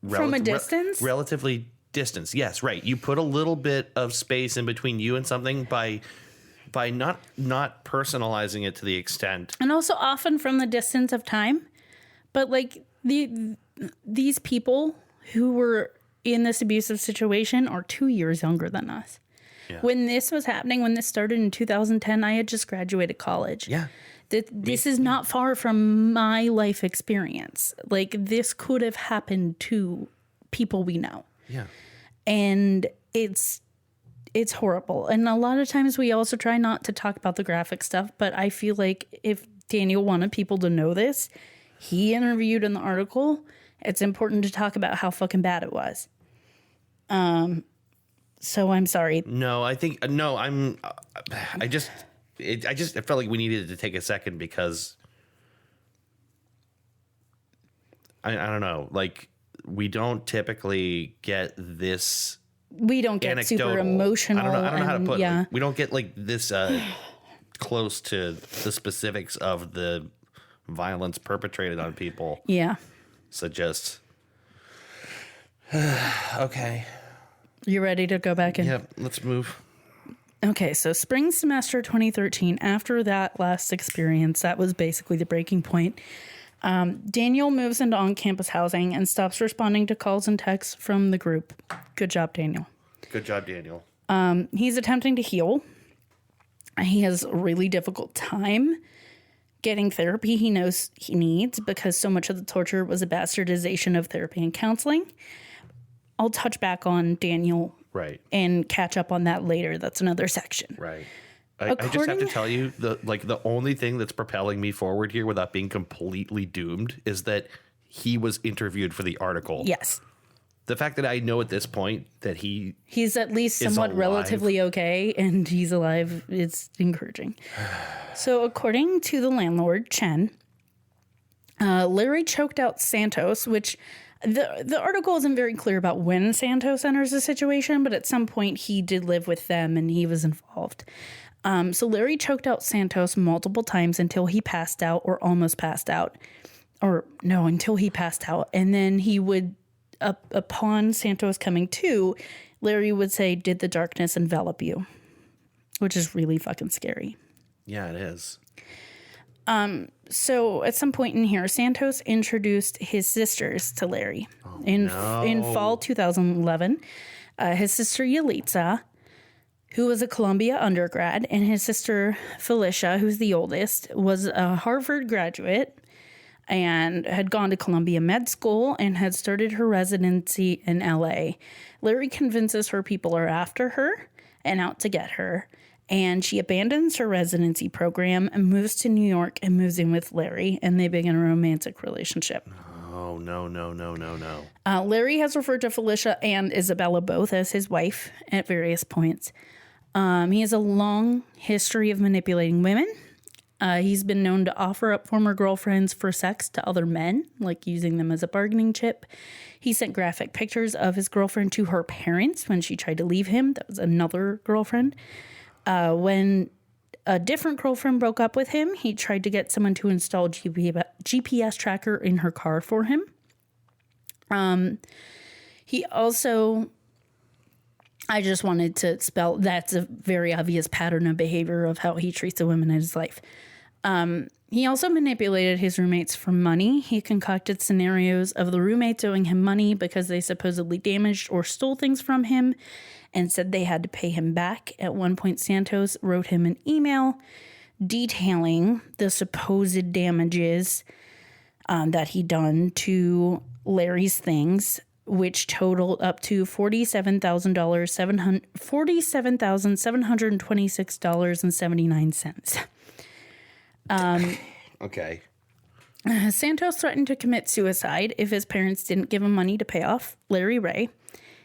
From a distance?
Relatively distance. Yes, right. You put a little bit of space in between you and something by not personalizing it to the extent.
And also often from the distance of time. But like these people who were in this abusive situation are 2 years younger than us.
Yeah.
When this was happening, when this started in 2010, I had just graduated college.
Yeah.
This is not far from my life experience. Like this could have happened to people we know.
Yeah.
And it's it's horrible. And a lot of times we also try not to talk about the graphic stuff, but I feel like if Daniel wanted people to know this, he interviewed in the article. It's important to talk about how fucking bad it was. So I'm sorry.
No, I think no. I felt like we needed to take a second because I don't know. Like we don't typically get this.
We don't get super emotional.
I don't know how to put it.
Yeah.
Like, we don't get like this close to the specifics of the violence perpetrated on people.
Yeah.
So just okay.
You ready to go back in?
Yep, let's move.
Okay, so spring semester 2013, after that last experience, that was basically the breaking point. Daniel moves into on-campus housing and stops responding to calls and texts from the group. Good job, Daniel.
Good job, Daniel.
He's attempting to heal. He has a really difficult time getting therapy he knows he needs because so much of the torture was a bastardization of therapy and counseling. I'll touch back on Daniel
Right.
and catch up on that later. That's another section.
Right. I just have to tell you the only thing that's propelling me forward here without being completely doomed is that he was interviewed for the article.
Yes.
The fact that I know at this point that
he's at least somewhat
alive.
relatively okay and he's alive, it's encouraging. So according to the landlord, Chen, Larry choked out Santos, which the article isn't very clear about when Santos enters the situation, but at some point he did live with them and he was involved. So Larry choked out Santos multiple times until he passed out or almost passed out. Or no, until he passed out. And then he would, upon Santos coming to, Larry would say, "Did the darkness envelop you?" Which is really fucking scary.
Yeah, it is.
So at some point in here, Santos introduced his sisters to Larry. In fall 2011, his sister Yalitza, who was a Columbia undergrad, and his sister Felicia, who's the oldest, was a Harvard graduate and had gone to Columbia Med School and had started her residency in LA. Larry convinces her people are after her and out to get her. And she abandons her residency program and moves to New York and moves in with Larry, and they begin a romantic relationship.
Oh, no.
Larry has referred to Felicia and Isabella both as his wife at various points. He has a long history of manipulating women. He's been known to offer up former girlfriends for sex to other men, like using them as a bargaining chip. He sent graphic pictures of his girlfriend to her parents when she tried to leave him. That was another girlfriend. When a different girlfriend broke up with him, he tried to get someone to install GPS tracker in her car for him. He also, I just wanted to spell, that's a very obvious pattern of behavior of how he treats a woman in his life. He also manipulated his roommates for money. He concocted scenarios of the roommates owing him money because they supposedly damaged or stole things from him and said they had to pay him back. At one point, Santos wrote him an email detailing the supposed damages that he'd done to Larry's things, which totaled up to $47,726.79.
Okay.
Santos threatened to commit suicide if his parents didn't give him money to pay off Larry Ray.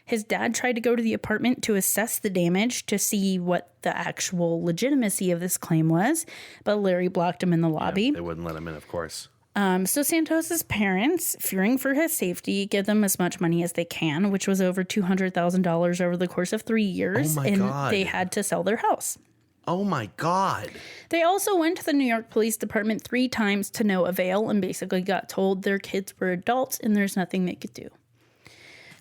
His dad tried to go to the apartment to assess the damage to see what the actual legitimacy of this claim was, but Larry blocked him in the lobby.
Yeah, they wouldn't let him in, of course.
So Santos's parents, fearing for his safety, give them as much money as they can, which was over $200,000 over the course of 3 years.
Oh my God.
They had to sell their house.
Oh my God.
They also went to the New York Police Department 3 times to no avail and basically got told their kids were adults and there's nothing they could do.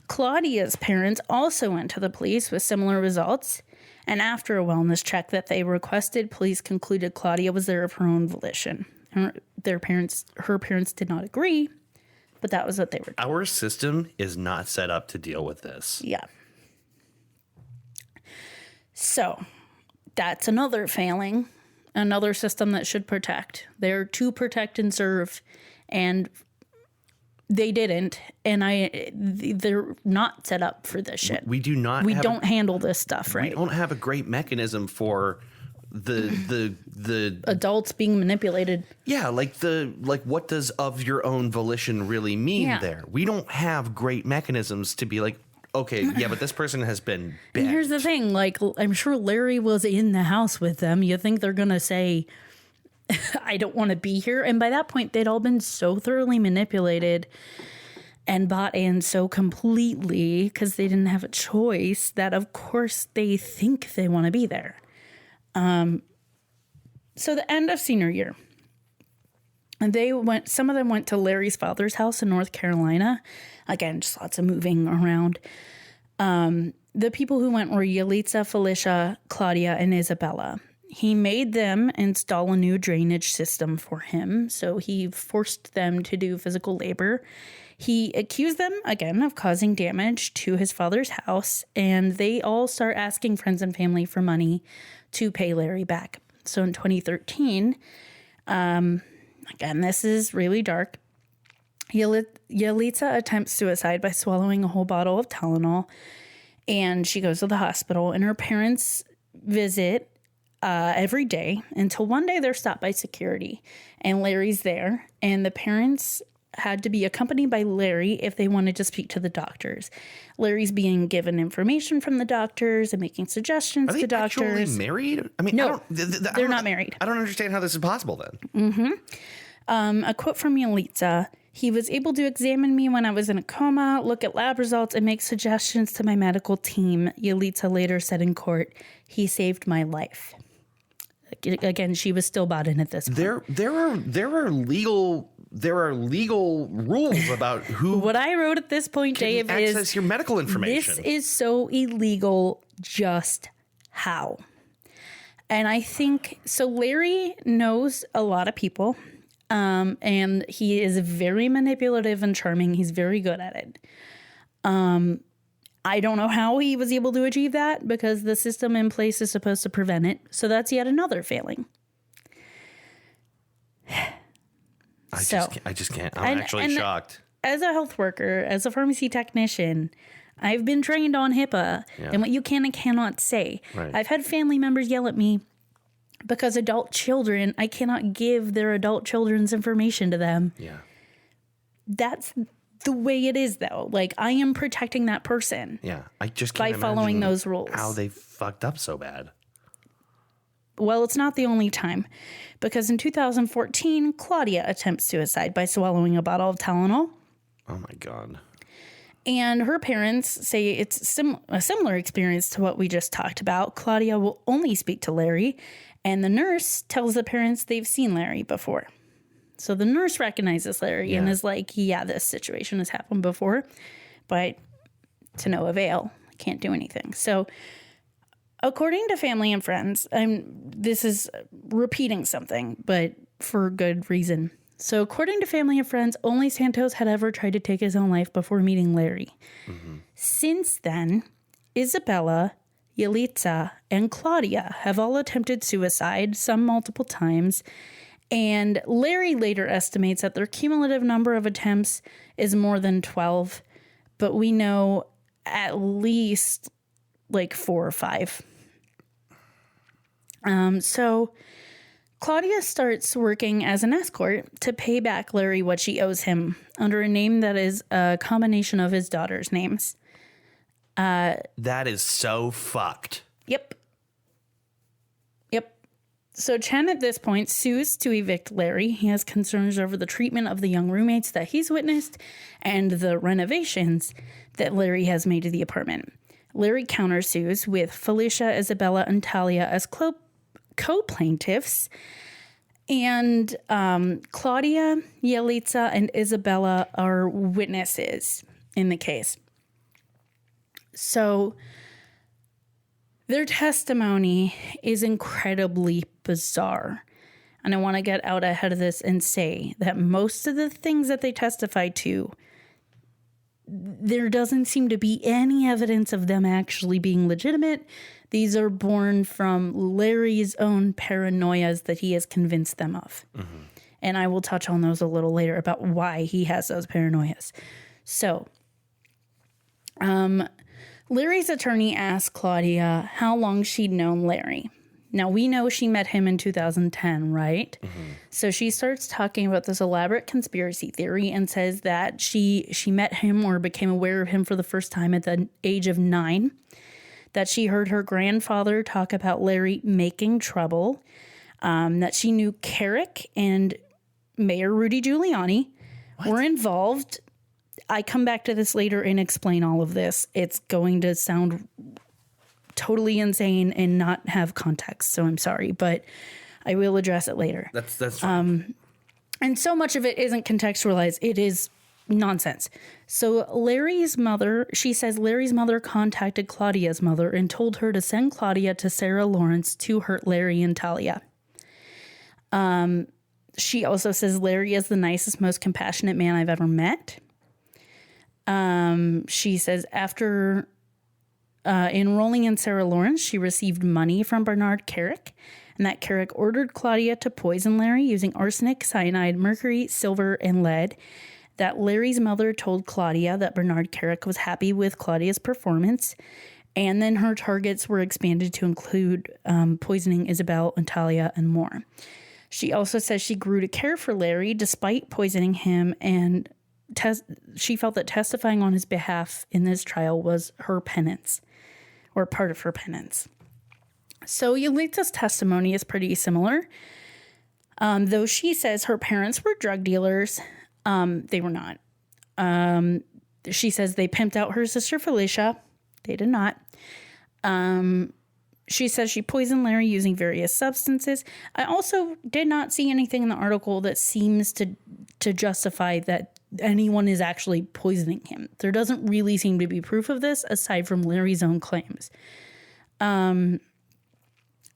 Claudia's parents also went to the police with similar results, and after a wellness check that they requested, police concluded Claudia was there of her own volition. Her parents did not agree, but that was what they were doing.
Our system is not set up to deal with this.
Yeah. So, that's another failing, another system that should protect. They're to protect and serve, and They didn't, and they're not set up for this shit.
We do not.
We
have
don't handle this stuff right.
We don't have a great mechanism for the
Adults being manipulated.
yeah, like what does of your own volition really mean
Yeah.
there? We don't have great mechanisms to be like, okay, yeah, but this person has been bent.
And here's the thing, like, I'm sure Larry was in the house with them. You think they're gonna say, I don't want to be here? And by that point, they'd all been so thoroughly manipulated and bought in so completely because they didn't have a choice that, of course, they think they want to be there. So the end of senior year, and some of them went to Larry's father's house in North Carolina. Again, just lots of moving around. The people who went were Yalitza, Felicia, Claudia, and Isabella. He made them install a new drainage system for him, so he forced them to do physical labor. He accused them, again, of causing damage to his father's house, and they all start asking friends and family for money to pay Larry back. So in 2013, again, this is really dark, Yalitza attempts suicide by swallowing a whole bottle of Tylenol, and she goes to the hospital, and her parents visit every day until one day they're stopped by security, and Larry's there, and the parents had to be accompanied by Larry if they wanted to speak to the doctors. Larry's being given information from the doctors and making suggestions to doctors.
Are they actually married? I mean,
No, they're not married.
I don't understand how this is possible then.
A quote from Yalitza: "He was able to examine me when I was in a coma, look at lab results, and make suggestions to my medical team." Yalitza later said in court, "He saved my life." Again, she was still bought in at this point.
There are legal rules about who
What I wrote at this point,
can
Dave,
access
is
your medical information.
this is so illegal. Just how? And I think so. Larry knows a lot of people, and he is very manipulative and charming. He's very good at it. I don't know how he was able to achieve that because the system in place is supposed to prevent it. So that's yet another failing.
I just can't. I'm actually shocked.
As a health worker, as a pharmacy technician, I've been trained on HIPAA and what you can and cannot say.
Right.
I've had family members yell at me because adult children, I cannot give their adult children's information to them.
Yeah.
That's the way it is, though. Like, I am protecting that person.
Yeah. I just
By
can't
following
imagine
those rules.
how they fucked up so bad.
Well, it's not the only time, because in 2014, Claudia attempts suicide by swallowing a bottle of Tylenol.
Oh my God.
And her parents say it's a similar experience to what we just talked about. Claudia will only speak to Larry, and the nurse tells the parents they've seen Larry before. So the nurse recognizes Larry and is like, yeah, this situation has happened before, but to no avail. I can't do anything. So according to family and friends, this is repeating something, but for good reason. So according to family and friends, only Santos had ever tried to take his own life before meeting Larry. Mm-hmm. Since then, Isabella, Yalitza, and Claudia have all attempted suicide, some multiple times. And Larry later estimates that their cumulative number of attempts is more than 12, but we know at least like 4 or 5. So Claudia starts working as an escort to pay back Larry what she owes him under a name that is a combination of his daughter's names.
That is so fucked.
Yep. So Chen at this point sues to evict Larry. He has concerns over the treatment of the young roommates that he's witnessed and the renovations that Larry has made to the apartment. Larry countersues with Felicia, Isabella, and Talia as co-plaintiffs. And Claudia, Yalitza, and Isabella are witnesses in the case. So their testimony is incredibly bizarre. And I want to get out ahead of this and say that most of the things that they testify to, there doesn't seem to be any evidence of them actually being legitimate. These are born from Larry's own paranoias that he has convinced them of. Mm-hmm. And I will touch on those a little later about why he has those paranoias. So, Larry's attorney asked Claudia how long she'd known Larry. Now, we know she met him in 2010, right? So she starts talking about this elaborate conspiracy theory and says that she met him or became aware of him for the first time at the age of 9, that she heard her grandfather talk about Larry making trouble, that she knew Carrick and Mayor Rudy Giuliani were involved. I come back to this later and explain all of this. It's going to sound totally insane and not have context, so I'm sorry, but I will address it later.
That's fine.
And so much of it isn't contextualized. It is nonsense. So Larry's mother, she says Larry's mother contacted Claudia's mother and told her to send Claudia to Sarah Lawrence to hurt Larry and Talia. She also says Larry is the nicest, most compassionate man I've ever met. She says after enrolling in Sarah Lawrence, she received money from Bernard Carrick, and that Carrick ordered Claudia to poison Larry using arsenic, cyanide, mercury, silver, and lead. That Larry's mother told Claudia that Bernard Carrick was happy with Claudia's performance, and then her targets were expanded to include poisoning Isabel and Talia and more. She also says she grew to care for Larry despite poisoning him, and she felt that testifying on his behalf in this trial was her penance, or part of her penance. So Yulita's testimony is pretty similar. Though she says her parents were drug dealers, they were not. She says they pimped out her sister Felicia. They did not. She says she poisoned Larry using various substances. I also did not see anything in the article that seems to justify that anyone is actually poisoning him. There doesn't really seem to be proof of this aside from Larry's own claims.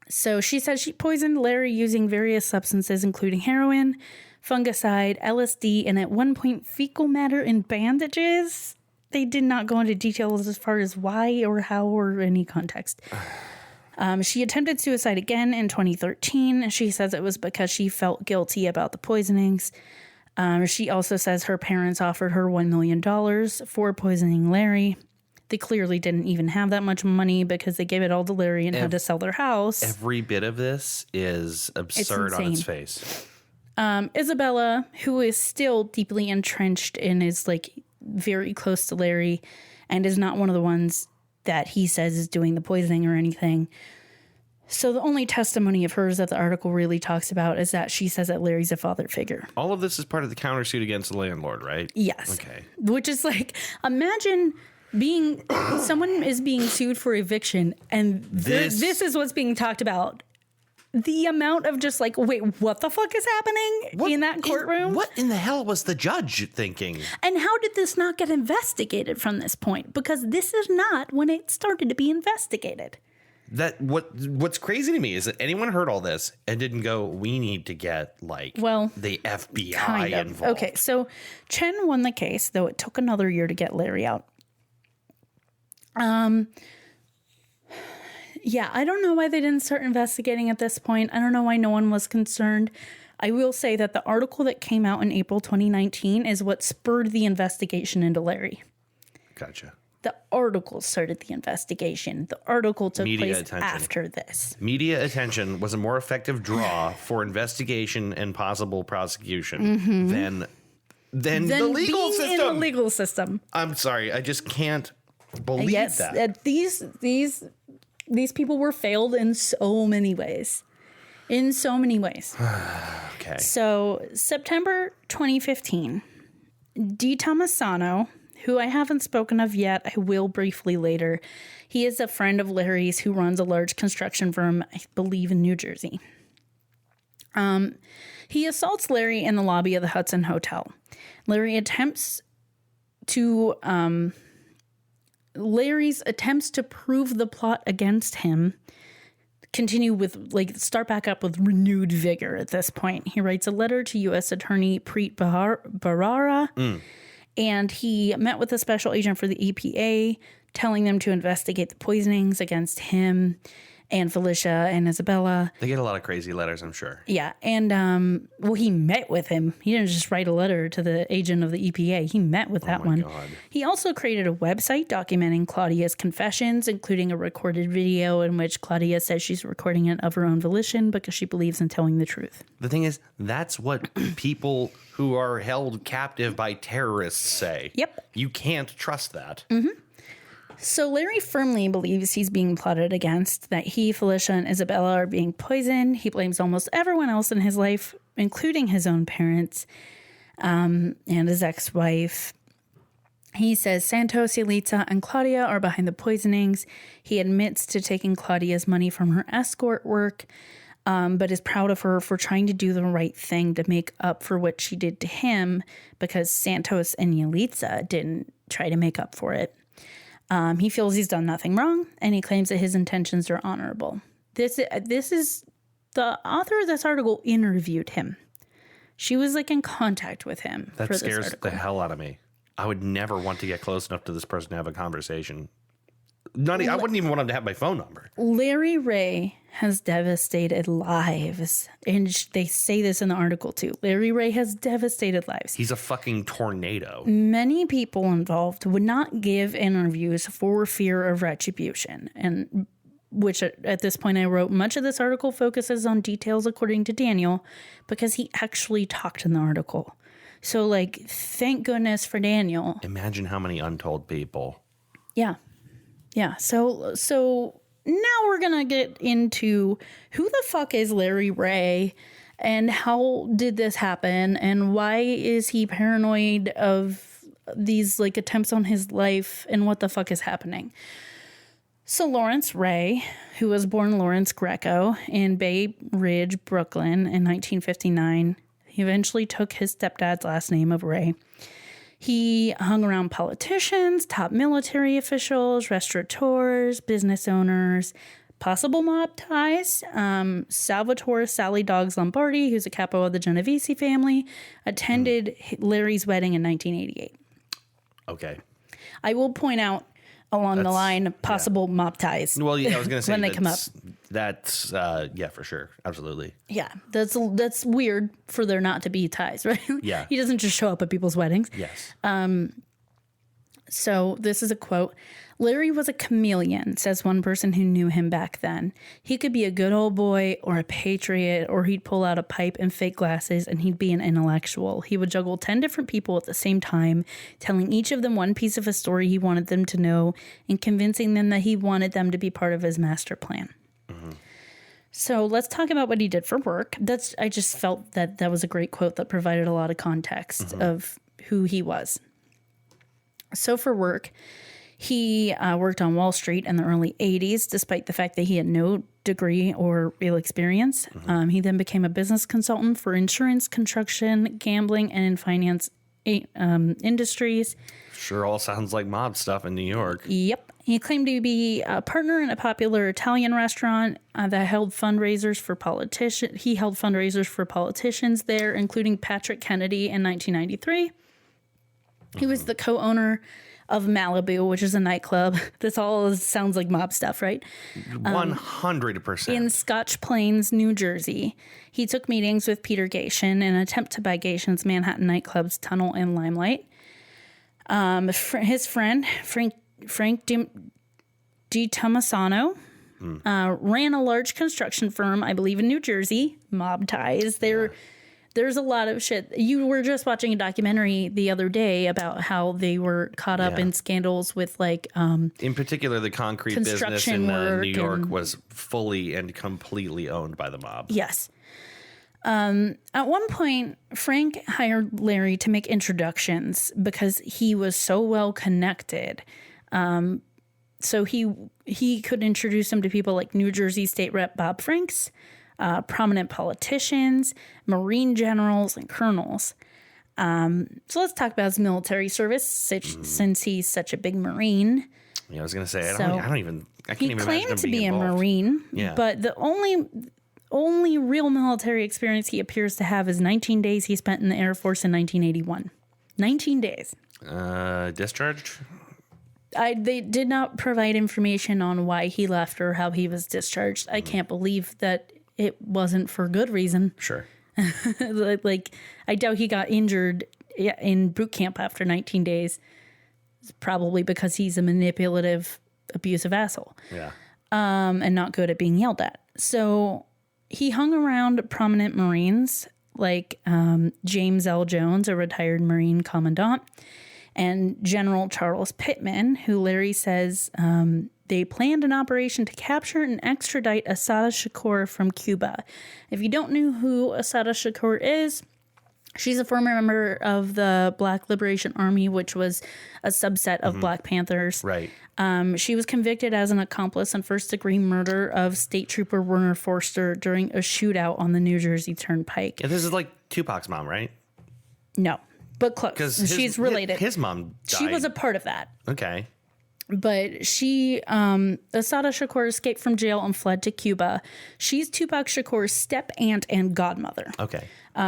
So she says she poisoned Larry using various substances, including heroin, fungicide, LSD, and at one point fecal matter in bandages. They did not go into details as far as why or how or any context. She attempted suicide again in 2013. She says it was because she felt guilty about the poisonings. She also says her parents offered her $1 million for poisoning Larry. They clearly didn't even have that much money because they gave it all to Larry and had to sell their house.
Every bit of this is absurd on its face.
Isabella, who is still deeply entrenched and is like very close to Larry and is not one of the ones that he says is doing the poisoning or anything. So the only testimony of hers that the article really talks about is that she says that Larry's a father figure.
All of this is part of the countersuit against the landlord, right?
Yes.
Okay.
Which is like, imagine being, someone is being sued for eviction and this is what's being talked about. The amount of just like, wait, what the fuck is happening in that courtroom?
What in the hell was the judge thinking?
And how did this not get investigated from this point? Because this is not when it started to be investigated.
What's crazy to me is that anyone heard all this and didn't go, we need to get the FBI involved.
Okay, so Chen won the case, though it took another year to get Larry out. Yeah, I don't know why they didn't start investigating at this point. I don't know why no one was concerned. I will say that the article that came out in April 2019 is what spurred the investigation into Larry.
Gotcha.
The article started the investigation. The article took place after this.
Media attention was a more effective draw for investigation and possible prosecution than the legal system.
In the legal system.
I'm sorry, I just can't believe that.
These people were failed in so many ways. In so many ways.
Okay.
So, September 2015, Di Tomasano, who I haven't spoken of yet, I will briefly later. He is a friend of Larry's who runs a large construction firm, I believe in New Jersey. He assaults Larry in the lobby of the Hudson Hotel. Larry's attempts to prove the plot against him continue with, start back up with renewed vigor at this point. He writes a letter to U.S. Attorney Preet Bharara, and he met with a special agent for the EPA, telling them to investigate the poisonings against him. and Felicia and Isabella.
They get a lot of crazy letters, I'm sure.
Yeah. And, well, he met with him. He didn't just write a letter to the agent of the EPA. He met with that one.
God.
He also created a website documenting Claudia's confessions, including a recorded video in which Claudia says she's recording it of her own volition because she believes in telling the truth.
The thing is, that's what people who are held captive by terrorists say.
Yep.
You can't trust that.
So Larry firmly believes he's being plotted against, that he, Felicia, and Isabella are being poisoned. He blames almost everyone else in his life, including his own parents and his ex-wife. He says Santos, Yalitza, and Claudia are behind the poisonings. He admits to taking Claudia's money from her escort work, but is proud of her for trying to do the right thing to make up for what she did to him, because Santos and Yalitza didn't try to make up for it. He feels he's done nothing wrong, and he claims that his intentions are honorable. This is the author of this article interviewed him. She was like in contact with him.
That
for this
scares
article.
the hell out of me. I would never want to get close enough to this person to have a conversation. I wouldn't even want him to have my phone number.
Larry Ray has devastated lives, and they say this in the article too. Larry Ray has devastated lives.
He's a fucking tornado.
Many people involved would not give interviews for fear of retribution, and which at this point I wrote, much of this article focuses on details according to Daniel because he actually talked in the article. So, like, thank goodness for Daniel.
Imagine how many untold people.
Yeah. Yeah. So now we're going to get into who the fuck is Larry Ray and how did this happen and why is he paranoid of these like attempts on his life and what the fuck is happening. So Lawrence Ray, who was born Lawrence Greco in Bay Ridge, Brooklyn in 1959, he eventually took his stepdad's last name of Ray. He hung around politicians, top military officials, restaurateurs, business owners, possible mob ties. Salvatore Sally Dogs Lombardi, who's a capo of the Genovese family, attended Larry's wedding in 1988.
Okay.
I will point out along the line of possible mob ties.
Well, yeah, I was going to say
when they come up.
That's yeah, for sure. Absolutely.
Yeah, that's weird for there not to be ties, right?
Yeah.
He doesn't just show up at people's weddings.
Yes.
So this is a quote. Larry was a chameleon, says one person who knew him back then. He could be a good old boy or a patriot, or he'd pull out a pipe and fake glasses and he'd be an intellectual. He would juggle 10 different people at the same time, telling each of them one piece of a story he wanted them to know and convincing them that he wanted them to be part of his master plan. Mm-hmm. So let's talk about what he did for work. I just felt that was a great quote that provided a lot of context of who he was. So for work, he worked on Wall Street in the early 80s, despite the fact that he had no degree or real experience. He then became a business consultant for insurance, construction, gambling, and finance industries.
Sure all sounds like mob stuff in New York.
Yep. He claimed to be a partner in a popular Italian restaurant that held fundraisers for politicians. He held fundraisers for politicians there, including Patrick Kennedy in 1993. He was the co-owner of Malibu, which is a nightclub. This all sounds like mob stuff, right?
100%.
In Scotch Plains, New Jersey. He took meetings with Peter Gatien in an attempt to buy Gatien Manhattan nightclubs Tunnel and Limelight. His friend, Frank DiTomasano, ran a large construction firm, I believe in New Jersey. Mob ties. There's a lot of shit. You were just watching a documentary the other day about how they were caught up in scandals with like
in particular, the concrete business
construction
in
work
New York
and-
was fully and completely owned by the mob.
Yes. At one point, Frank hired Larry to make introductions because he was so well connected. So he could introduce him to people like New Jersey State Rep Bob Franks, prominent politicians, Marine generals, and colonels. So let's talk about his military service, since he's such a big Marine.
Yeah, I was going to say, I
So,
can't even
He
imagine
claimed
him
to
being
be
involved.
a Marine,
Yeah.
but the only real military experience he appears to have is 19 days he spent in the Air Force in 1981. 19 days.
Discharged?
They did not provide information on why he left or how he was discharged. I can't believe that it wasn't for good reason.
Sure.
Like, I doubt he got injured in boot camp after 19 days. It's probably because he's a manipulative, abusive asshole.
Yeah.
And not good at being yelled at. So he hung around prominent Marines like James L. Jones, a retired Marine commandant, and General Charles Pittman, who Larry says they planned an operation to capture and extradite Asada Shakur from Cuba. If you don't know who Asada Shakur is, she's a former member of the Black Liberation Army, which was a subset of Black Panthers.
Right.
She was convicted as an accomplice in first-degree murder of State Trooper Werner Forster during a shootout on the New Jersey Turnpike.
Yeah, this is like Tupac's mom, right?
No, but close.
Because
She's related.
His mom died.
She was a part of that.
Okay.
But she, Asada Shakur escaped from jail and fled to Cuba. She's Tupac Shakur's step-aunt and godmother.
Okay.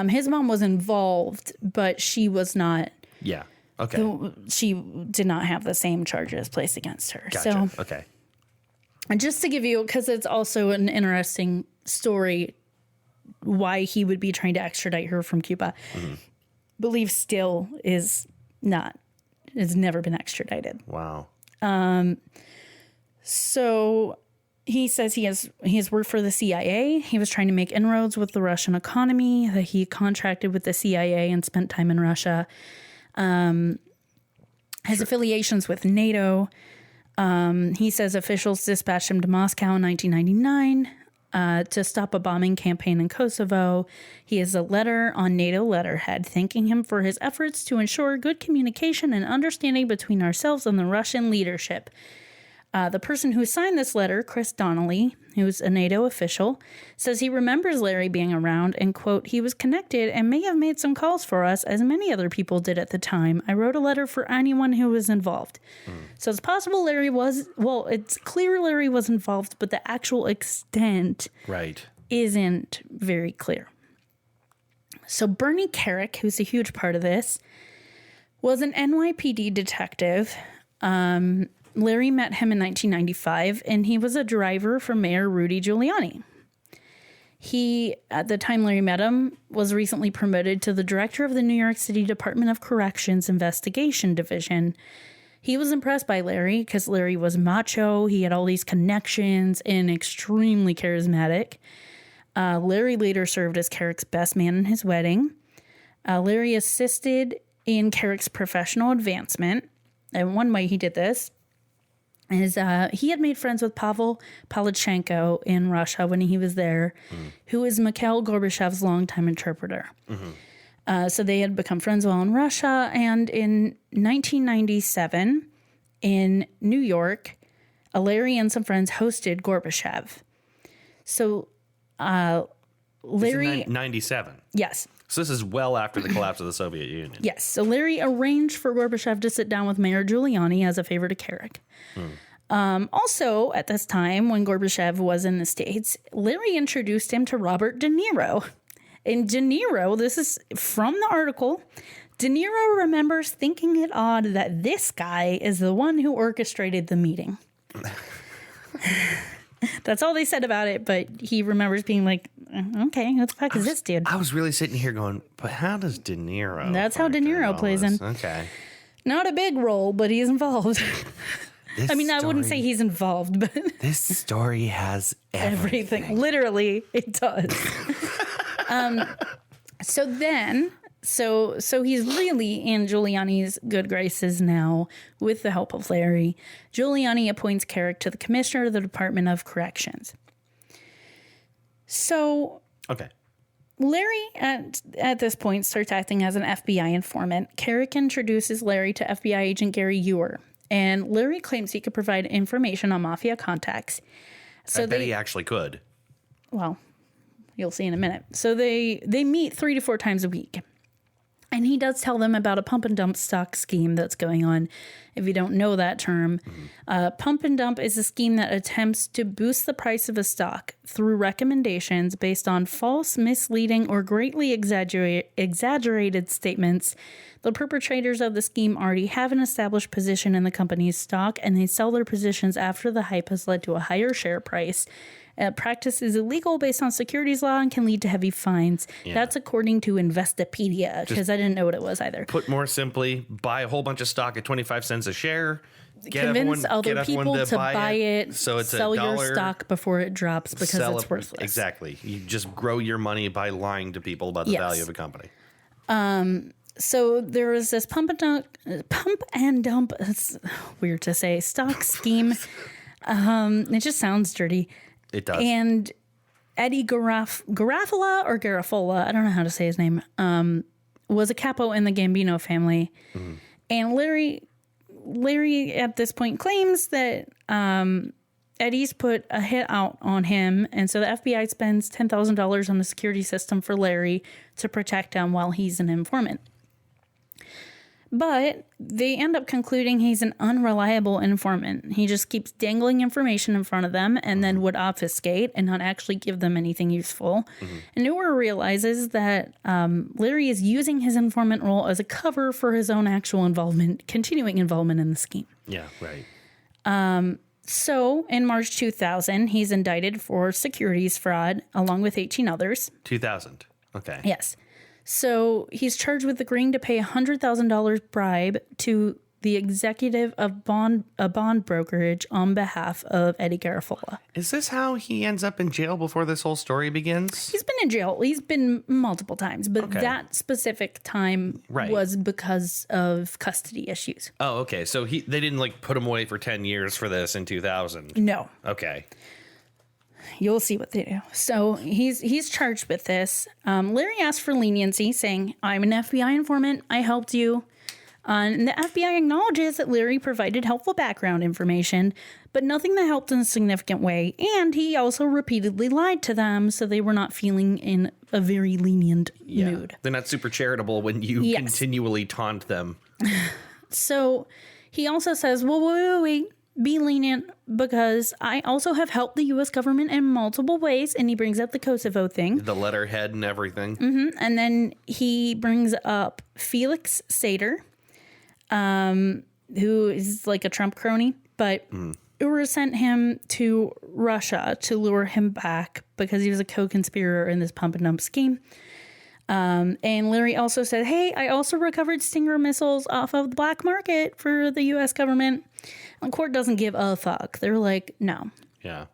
His mom was involved, but she was not.
Yeah. Okay.
She did not have the same charges placed against her.
Gotcha.
So,
Okay.
and just to give you, because it's also an interesting story, why he would be trying to extradite her from Cuba. Believe still is not. It's never been extradited.
Wow.
So he says he has worked for the CIA. He was trying to make inroads with the Russian economy, that he contracted with the CIA and spent time in Russia. His affiliations with NATO. He says officials dispatched him to Moscow in 1999 to stop a bombing campaign in Kosovo. He has a letter on NATO letterhead thanking him for his efforts to ensure good communication and understanding between ourselves and the Russian leadership. The person who signed this letter, Chris Donnelly, who's a NATO official, says he remembers Larry being around and, quote, he was connected and may have made some calls for us, as many other people did at the time. I wrote a letter for anyone who was involved. So it's possible Larry was, well, it's clear Larry was involved, but the actual extent
Right.
isn't very clear. So Bernie Carrick, who's a huge part of this, was an NYPD detective. Larry met him in 1995, and he was a driver for Mayor Rudy Giuliani. He, at the time Larry met him, was recently promoted to the director of the New York City Department of Corrections Investigation Division. He was impressed by Larry because Larry was macho, he had all these connections, and extremely charismatic. Larry later served as Carrick's best man in his wedding. Larry assisted in Carrick's professional advancement, and one way he did this is he had made friends with Pavel Palachenko in Russia when he was there, who is Mikhail Gorbachev's longtime interpreter. So they had become friends while in Russia, and in 1997 in New York, Larry and some friends hosted Gorbachev. So Larry...
97.
Yes.
So this is well after the collapse of the Soviet Union.
Yes. So Larry arranged for Gorbachev to sit down with Mayor Giuliani as a favor to Carrick. Also, at this time, when Gorbachev was in the States, Larry introduced him to Robert De Niro. And De Niro, this is from the article, De Niro remembers thinking it odd that this guy is the one who orchestrated the meeting. That's all they said about it, but he remembers being like, okay, who the fuck is this dude?
I was really sitting here going, but how does De Niro?
That's how De Niro plays in.
Okay.
Not a big role, but he's involved. I mean, I wouldn't say he's involved, but
This story has
everything. Literally, it does. So he's really in Giuliani's good graces now with the help of Larry. Giuliani appoints Carrick to the commissioner of the Department of Corrections. So
Okay.
Larry, at this point, starts acting as an FBI informant. Carrick introduces Larry to FBI agent Gary Ewer, and Larry claims he could provide information on mafia contacts. So
I bet he actually could.
Well, you'll see in a minute. So they meet 3 to 4 times a week. And he does tell them about a pump and dump stock scheme that's going on. If you don't know that term, pump and dump is a scheme that attempts to boost the price of a stock through recommendations based on false, misleading, or greatly exaggerated statements. The perpetrators of the scheme already have an established position in the company's stock, and they sell their positions after the hype has led to a higher share price. Practice is illegal based on securities law and can lead to heavy fines.
Yeah.
That's according to Investopedia, because I didn't know what it was either.
Put more simply, buy a whole bunch of stock at 25 cents a share.
Convince other people to buy it,
so it's
sell
$1.
your stock before it drops because it's worthless.
Exactly. You just grow your money by lying to people about the
Yes.
value of a company.
So there was this pump and dump. It's weird to say, stock scheme. It just sounds dirty.
It does.
And Eddie Garofalo or Garafola, I don't know how to say his name, was a capo in the Gambino family. Mm-hmm. And Larry at this point claims that Eddie's put a hit out on him. And so the FBI spends $10,000 on the security system for Larry to protect him while he's an informant. But they end up concluding he's an unreliable informant. He just keeps dangling information in front of them and then would obfuscate and not actually give them anything useful. Mm-hmm. And Neuer realizes that Larry is using his informant role as a cover for his own actual continuing involvement in the scheme.
Yeah, right.
So in March 2000, he's indicted for securities fraud along with 18 others.
2000. Okay.
Yes. So he's charged with agreeing to pay $100,000 bribe to the executive of a bond brokerage on behalf of Eddie Garafola.
Is this how he ends up in jail before this whole story begins?
He's been in jail. He's been multiple times, but that specific time was because of custody issues.
Oh, okay. So they didn't put him away for 10 years for this in 2000.
No.
Okay.
You'll see what they do. So he's charged with this. Larry asked for leniency, saying, "I'm an FBI informant. I helped you." And the FBI acknowledges that Larry provided helpful background information, but nothing that helped in a significant way. And he also repeatedly lied to them, so they were not feeling in a very lenient mood.
They're not super charitable when you continually taunt them.
So he also says, well, wait. Be lenient because I also have helped the U.S. government in multiple ways. And he brings up the Kosovo thing.
The letterhead and everything.
Mm-hmm. And then he brings up Felix Sater, who is like a Trump crony. But Ura sent him to Russia to lure him back because he was a co-conspirator in this pump and dump scheme. And Larry also said, hey, I also recovered Stinger missiles off of the black market for the U.S. government. The court doesn't give a fuck. They're like, no.
Yeah.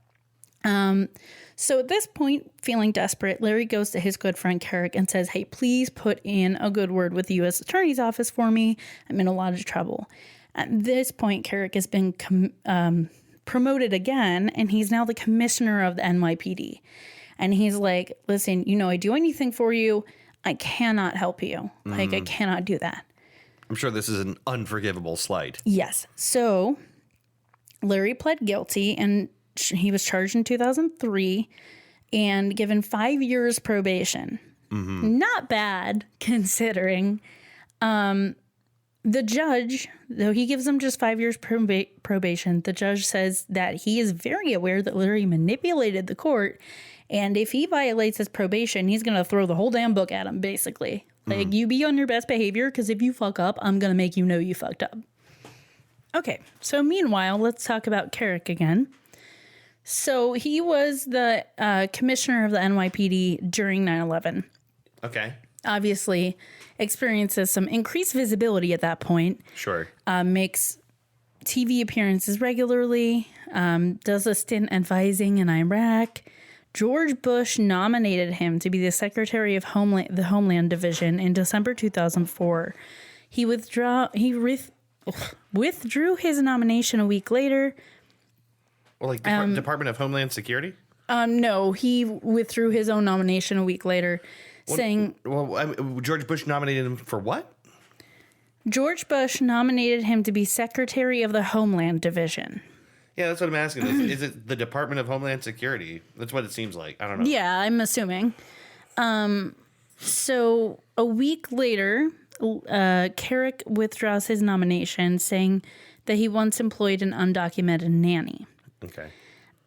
So at this point, feeling desperate, Larry goes to his good friend Carrick and says, hey, please put in a good word with the U.S. Attorney's Office for me. I'm in a lot of trouble. At this point, Carrick has been promoted again, and he's now the commissioner of the NYPD. And he's like, listen, I do anything for you. I cannot help you. I cannot do that.
I'm sure this is an unforgivable slight.
Yes. So Larry pled guilty, and he was charged in 2003 and given 5 years probation. Mm-hmm. Not bad, considering. The judge, though he gives him just 5 years probation, the judge says that he is very aware that Larry manipulated the court, and if he violates his probation, he's going to throw the whole damn book at him, basically. Like, you be on your best behavior, because if you fuck up, I'm going to make you know you fucked up. Okay, so meanwhile, let's talk about Carrick again. So he was the commissioner of the NYPD during 9/11.
Okay.
Obviously, experiences some increased visibility at that point.
Sure.
Makes TV appearances regularly, does a stint advising in Iraq. George Bush nominated him to be the Secretary of the Homeland Division in December 2004. He withdrew his nomination a week later.
Well, like Department of Homeland Security?
No, he withdrew his own nomination a week later, saying...
Well, George Bush nominated him for what?
George Bush nominated him to be Secretary of the Homeland Division.
Yeah, that's what I'm asking. Is it the Department of Homeland Security? That's what it seems like. I don't know.
Yeah, I'm assuming. So a week later, Carrick withdraws his nomination, saying that he once employed an undocumented nanny.
Okay.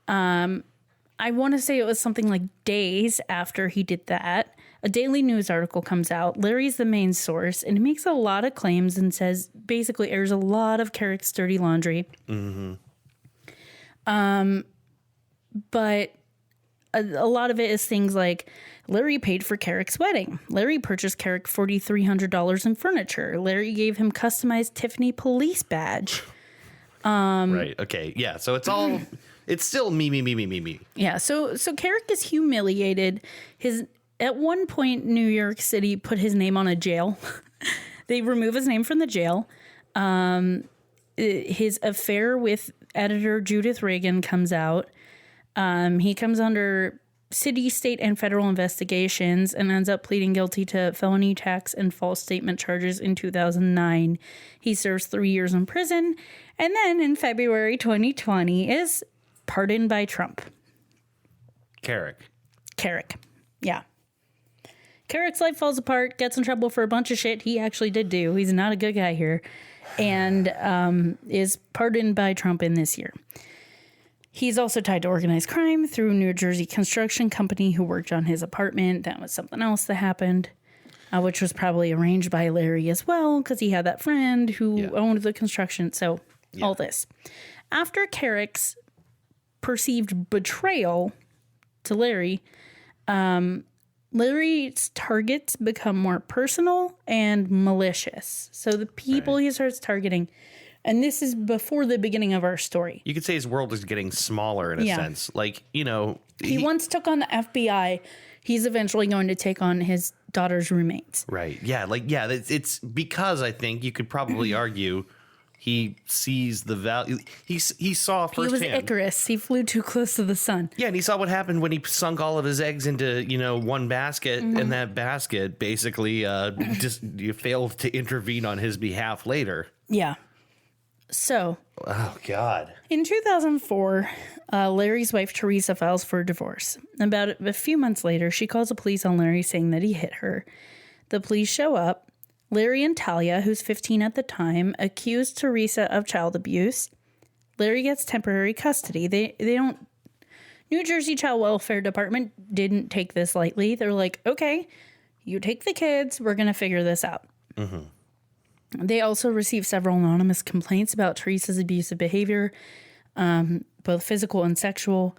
I want to say it was something like days after he did that. A Daily News article comes out. Larry's the main source, and he makes a lot of claims and says, basically airs a lot of Carrick's dirty laundry. Mm-hmm. But a lot of it is things like Larry paid for Carrick's wedding. Larry purchased Carrick $4,300 in furniture. Larry gave him customized Tiffany police badge.
Right. Okay. Yeah. So it's all, it's still me.
Yeah. So Carrick is humiliated. At one point, New York City put his name on a jail. They remove his name from the jail. His affair with editor Judith Reagan comes out. He comes under city, state, and federal investigations and ends up pleading guilty to felony tax and false statement charges in 2009. He serves 3 years in prison, and then in February 2020 is pardoned by Trump.
Carrick.
Yeah. Carrick's life falls apart, gets in trouble for a bunch of shit he actually did do. He's not a good guy here. And is pardoned by Trump in this year. He's also tied to organized crime through New Jersey construction company who worked on his apartment. That was something else that happened, which was probably arranged by Larry as well, because he had that friend who owned the construction. So all this. After Carrick's perceived betrayal to Larry, Larry's targets become more personal and malicious. So the people he starts targeting, and this is before the beginning of our story.
You could say his world is getting smaller in a sense. Like, you know,
he once took on the FBI. He's eventually going to take on his daughter's roommates.
Right. Yeah. Like, yeah, it's because I think you could probably argue he sees the value. He saw firsthand.
He was Icarus. He flew too close to the sun.
Yeah, and he saw what happened when he sunk all of his eggs into, one basket, and that basket basically just you failed to intervene on his behalf later.
Yeah. So.
Oh, God.
In 2004, Larry's wife, Teresa, files for a divorce. About a few months later, she calls the police on Larry saying that he hit her. The police show up. Larry and Talia, who's 15 at the time, accuse Teresa of child abuse. Larry gets temporary custody. They don't... New Jersey Child Welfare Department didn't take this lightly. They're like, okay, you take the kids. We're going to figure this out. Mm-hmm. They also received several anonymous complaints about Teresa's abusive behavior, both physical and sexual.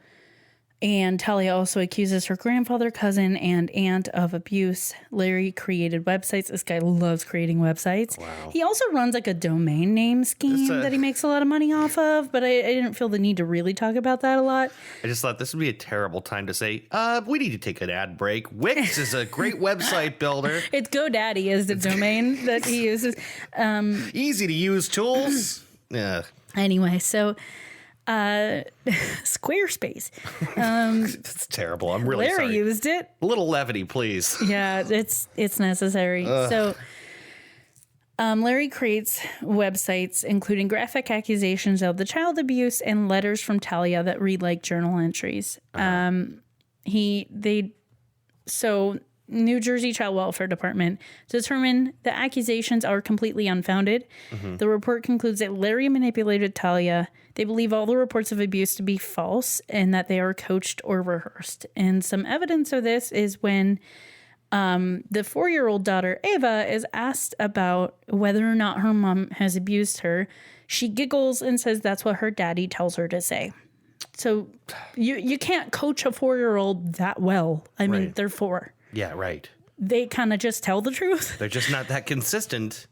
And Talia also accuses her grandfather, cousin, and aunt of abuse. Larry created websites. This guy loves creating websites. Wow. He also runs like a domain name scheme that he makes a lot of money off of, but I didn't feel the need to really talk about that a lot.
I just thought this would be a terrible time to say, we need to take an ad break. Wix is a great website builder.
It's GoDaddy is the domain that he uses.
Easy to use tools. Yeah.
Anyway, so... Squarespace.
That's terrible. I'm really
Larry
sorry.
used it.
A little levity, please.
Yeah, it's necessary. So Larry creates websites including graphic accusations of the child abuse and letters from Talia that read like journal entries. So New Jersey Child Welfare Department determined the accusations are completely unfounded. Mm-hmm. The report concludes that Larry manipulated Talia. They believe all the reports of abuse to be false and that they are coached or rehearsed. And some evidence of this is when the 4-year-old daughter, Ava, is asked about whether or not her mom has abused her. She giggles and says that's what her daddy tells her to say. So you can't coach a 4-year-old that well. I mean, they're 4.
Yeah, right.
They kind of just tell the truth.
They're just not that consistent.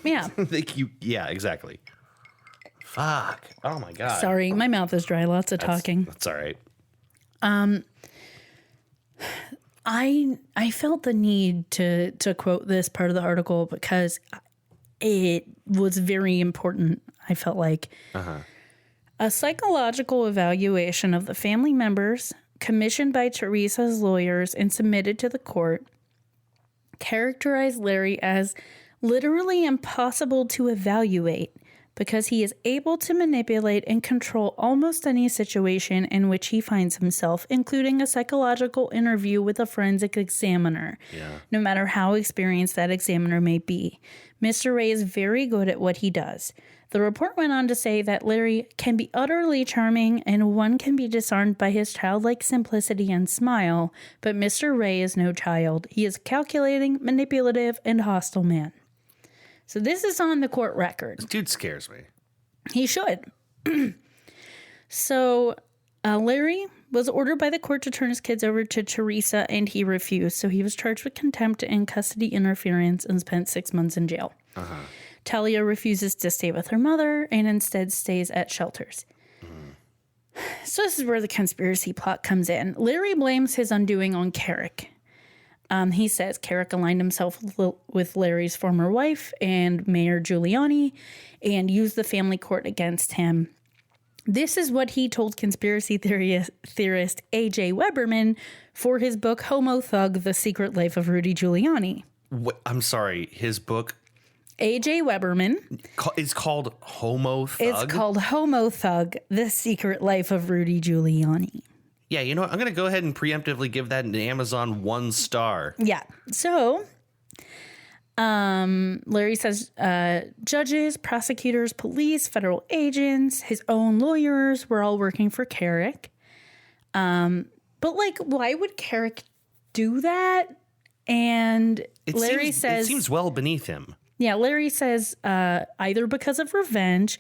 Yeah.
Yeah, exactly. Fuck. Oh, my God.
Sorry, my mouth is dry. Lots of talking.
That's all right.
I felt the need to quote this part of the article because it was very important, I felt like. A psychological evaluation of the family members commissioned by Teresa's lawyers and submitted to the court characterized Larry as literally impossible to evaluate because he is able to manipulate and control almost any situation in which he finds himself, including a psychological interview with a forensic examiner, no matter how experienced that examiner may be. Mr. Ray is very good at what he does. The report went on to say that Larry can be utterly charming and one can be disarmed by his childlike simplicity and smile, but Mr. Ray is no child. He is a calculating, manipulative, and hostile man. So this is on the court record.
Dude scares me.
He should. So Larry was ordered by the court to turn his kids over to Teresa, and he refused. So he was charged with contempt and custody interference and spent 6 months in jail. Talia refuses to stay with her mother and instead stays at shelters. So this is where the conspiracy plot comes in. Larry blames his undoing on Carrick. He says Carrick aligned himself with Larry's former wife and Mayor Giuliani and used the family court against him. This is what he told conspiracy theorist A.J. Weberman for his book Homo Thug, The Secret Life of Rudy Giuliani.
I'm sorry, his book
A.J. Weberman
is called Homo Thug?
It's called Homo Thug, The Secret Life of Rudy Giuliani.
Yeah, you know what? I'm going to go ahead and preemptively give that an Amazon 1 star.
Yeah. So, Larry says judges, prosecutors, police, federal agents, his own lawyers were all working for Carrick. But, like, why would Carrick do that? And Larry says...
It seems well beneath him.
Yeah, Larry says either because of revenge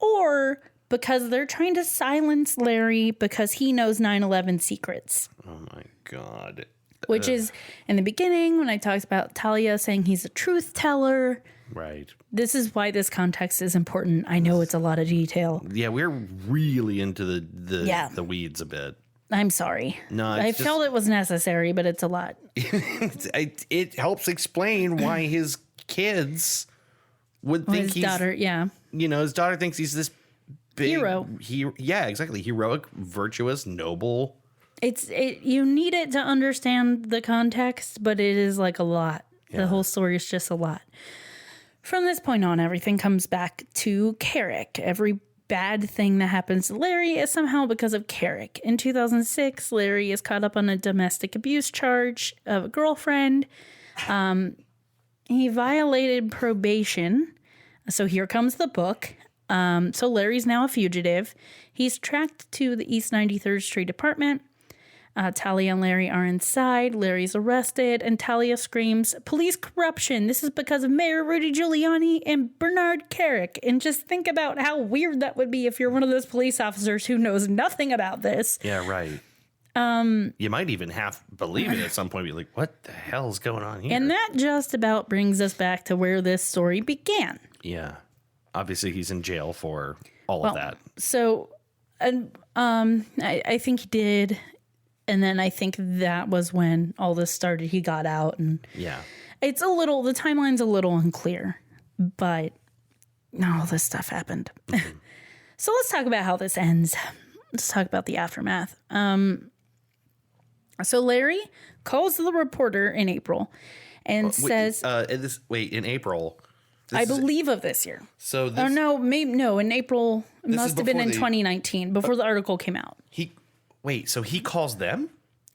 or... because they're trying to silence Larry because he knows 9/11 secrets.
Oh, my God.
Which is, in the beginning, when I talked about Talia saying he's a truth teller.
Right.
This is why this context is important. I know it's a lot of detail.
Yeah, we're really into the weeds a bit.
I'm sorry.
No,
I felt it was necessary, but it's a lot.
It helps explain why his kids would think
his daughter, yeah.
You know, his daughter thinks he's this big
hero.
Yeah, exactly. Heroic, virtuous, noble.
You need it to understand the context, but it is like a lot. Yeah. The whole story is just a lot. From this point on, everything comes back to Carrick. Every bad thing that happens to Larry is somehow because of Carrick. In 2006, Larry is caught up on a domestic abuse charge of a girlfriend. He violated probation. So here comes the book. So Larry's now a fugitive. He's tracked to the East 93rd Street apartment. Talia and Larry are inside. Larry's arrested, and Talia screams, "Police corruption! This is because of Mayor Rudy Giuliani and Bernard Carrick." And just think about how weird that would be if you're one of those police officers who knows nothing about this.
Yeah, right. You might even half believe it at some point. Be like, "What the hell is going on here?"
And that just about brings us back to where this story began.
Yeah. Obviously, he's in jail for all of that. So,
I think he did. And then I think that was when all this started. He got out, and
yeah,
the timeline's a little unclear, but all this stuff happened. Mm-hmm. So let's talk about how this ends. Let's talk about the aftermath. So Larry calls the reporter in April and says,
in April.
I believe of this year.
So this,
in April. It must have been in 2019 before the article came out.
So he calls them?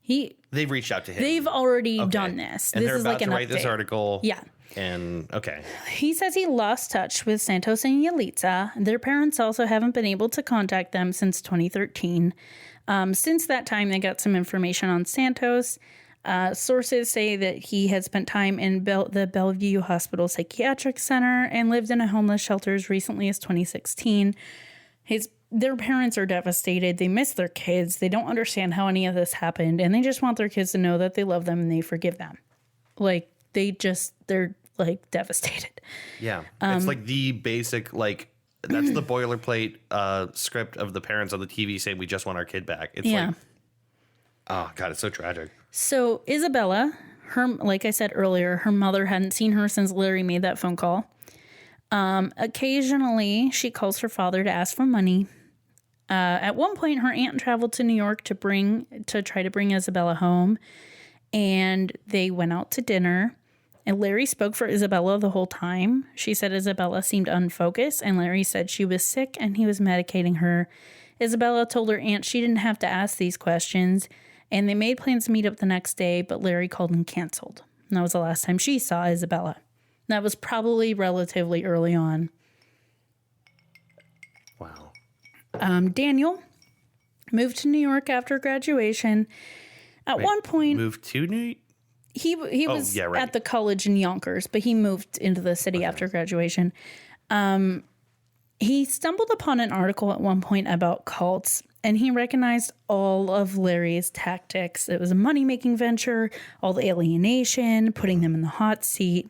They've reached out to him.
They've already done this.
And
this
they're
is
about
like
to
an
write
update.
this article.
Yeah.
And okay.
He says he lost touch with Santos and Yalitza. Their parents also haven't been able to contact them since 2013. Since that time, they got some information on Santos. Sources say that he had spent time in the Bellevue Hospital Psychiatric Center and lived in a homeless shelter as recently as 2016. Their parents are devastated. They miss their kids. They don't understand how any of this happened. And they just want their kids to know that they love them and they forgive them. Like, they're like devastated.
Yeah. It's like the basic, like, that's the boilerplate script of the parents on the TV saying, "We just want our kid back." It's like, oh, God, it's so tragic.
So Isabella, like I said earlier, her mother hadn't seen her since Larry made that phone call. Occasionally, she calls her father to ask for money. At one point, her aunt traveled to New York to try to bring Isabella home, and they went out to dinner. And Larry spoke for Isabella the whole time. She said Isabella seemed unfocused, and Larry said she was sick and he was medicating her. Isabella told her aunt she didn't have to ask these questions, and they made plans to meet up the next day, but Larry called and canceled. And that was the last time she saw Isabella. That was probably relatively early on.
Wow.
Daniel moved to New York after graduation. At one point,
Moved to New
he was
yeah, right.
at the college in Yonkers, but he moved into the city after graduation. He stumbled upon an article at one point about cults, and he recognized all of Larry's tactics. It was a money-making venture, all the alienation, putting them in the hot seat.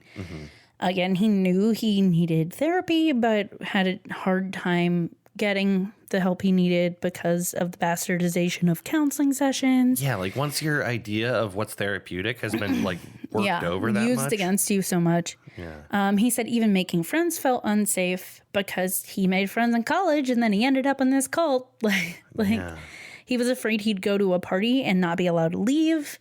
Again, he knew he needed therapy, but had a hard time getting the help he needed because of the bastardization of counseling sessions.
Yeah, like once your idea of what's therapeutic has been like worked over that
used
much.
against you so much.
Yeah.
He said even making friends felt unsafe because he made friends in college and then he ended up in this cult.
Yeah.
He was afraid he'd go to a party and not be allowed to leave.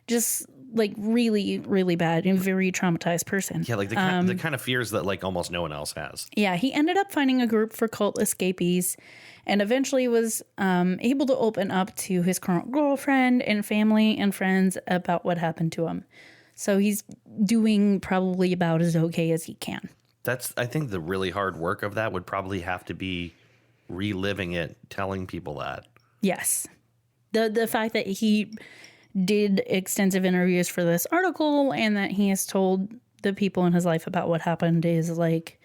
Just like really, really bad and very traumatized person.
Yeah, like the kind of fears that like almost no one else has.
Yeah, he ended up finding a group for cult escapees and eventually was able to open up to his current girlfriend and family and friends about what happened to him. So he's doing probably about as okay as he can.
I think the really hard work of that would probably have to be reliving it, telling people that.
Yes. The fact that he did extensive interviews for this article and that he has told the people in his life about what happened is like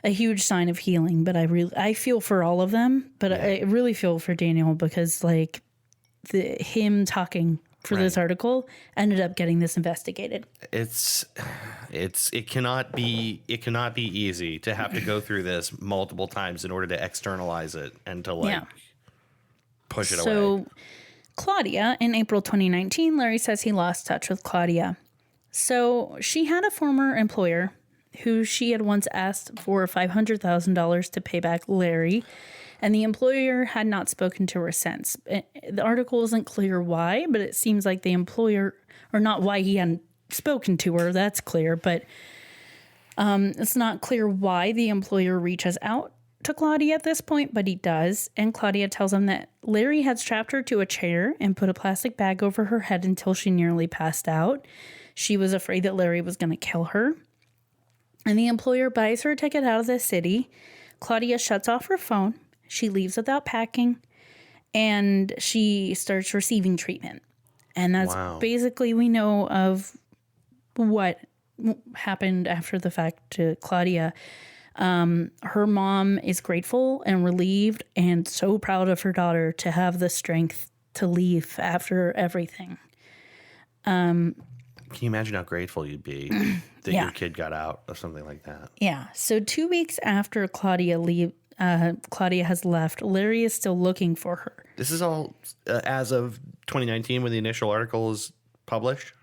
a huge sign of healing. But I feel for all of them, but I really feel for Daniel because like him talking for this article ended up getting this investigated.
It cannot be easy to have to go through this multiple times in order to externalize it and to like push it away.
So Claudia, in April 2019, Larry says he lost touch with Claudia. So she had a former employer who she had once asked for $500,000 to pay back Larry, and the employer had not spoken to her since. The article isn't clear why, but it seems like the employer, or not why he hadn't spoken to her, that's clear, but it's not clear why the employer reaches out to Claudia at this point, but he does. And Claudia tells him that Larry had strapped her to a chair and put a plastic bag over her head until she nearly passed out. She was afraid that Larry was going to kill her. And the employer buys her a ticket out of the city. Claudia shuts off her phone. She leaves without packing. And she starts receiving treatment. And that's basically we know of what happened after the fact to Claudia. Her mom is grateful and relieved and so proud of her daughter to have the strength to leave after everything.
Can you imagine how grateful you'd be that your kid got out or something like that?
Yeah. So 2 weeks after Claudia has left, Larry is still looking for her.
This is all as of 2019 when the initial article is published?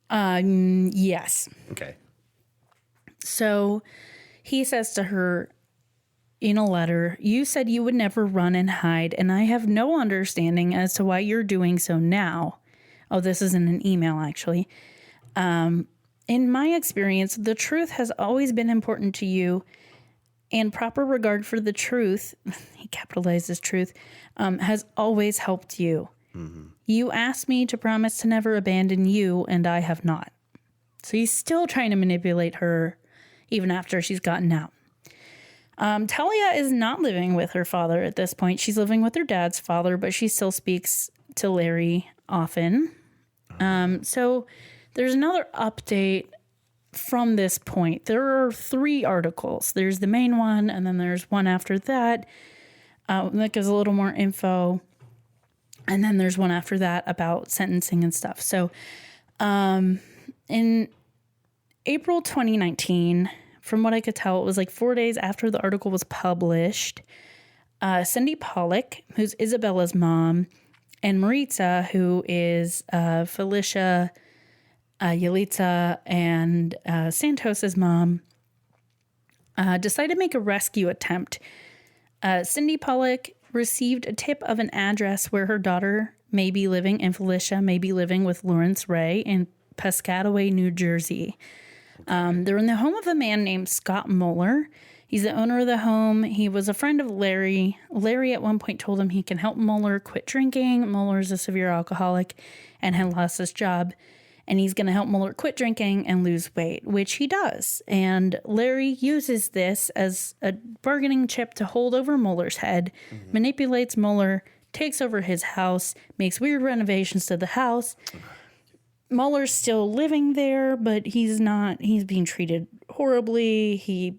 Yes.
Okay.
So he says to her in a letter, "You said you would never run and hide, and I have no understanding as to why you're doing so now." Oh, this is in an email, actually. In my experience, the truth has always been important to you, and proper regard for the truth, he capitalizes truth, has always helped you. Mm-hmm. You asked me to promise to never abandon you, and I have not. So he's still trying to manipulate her even after she's gotten out. Talia is not living with her father at this point. She's living with her dad's father, but she still speaks to Larry often. So there's another update from this point. There are 3 articles. There's the main one, and then there's one after that that gives a little more info. And then there's one after that about sentencing and stuff. So in April 2019, from what I could tell, it was like 4 days after the article was published, Cindy Pollock, who's Isabella's mom, and Maritza, who is Felicia, Yalitza, and Santos's mom, decided to make a rescue attempt. Cindy Pollock received a tip of an address where her daughter may be living and Felicia may be living with Lawrence Ray in Piscataway, New Jersey. They're in the home of a man named Scott Muller. He's the owner of the home. He was a friend of Larry. Larry at one point told him he can help Muller quit drinking. Muller is a severe alcoholic and had lost his job. And he's going to help Muller quit drinking and lose weight, which he does. And Larry uses this as a bargaining chip to hold over Muller's head, manipulates Muller, takes over his house, makes weird renovations to the house. Muller's still living there, but he's being treated horribly.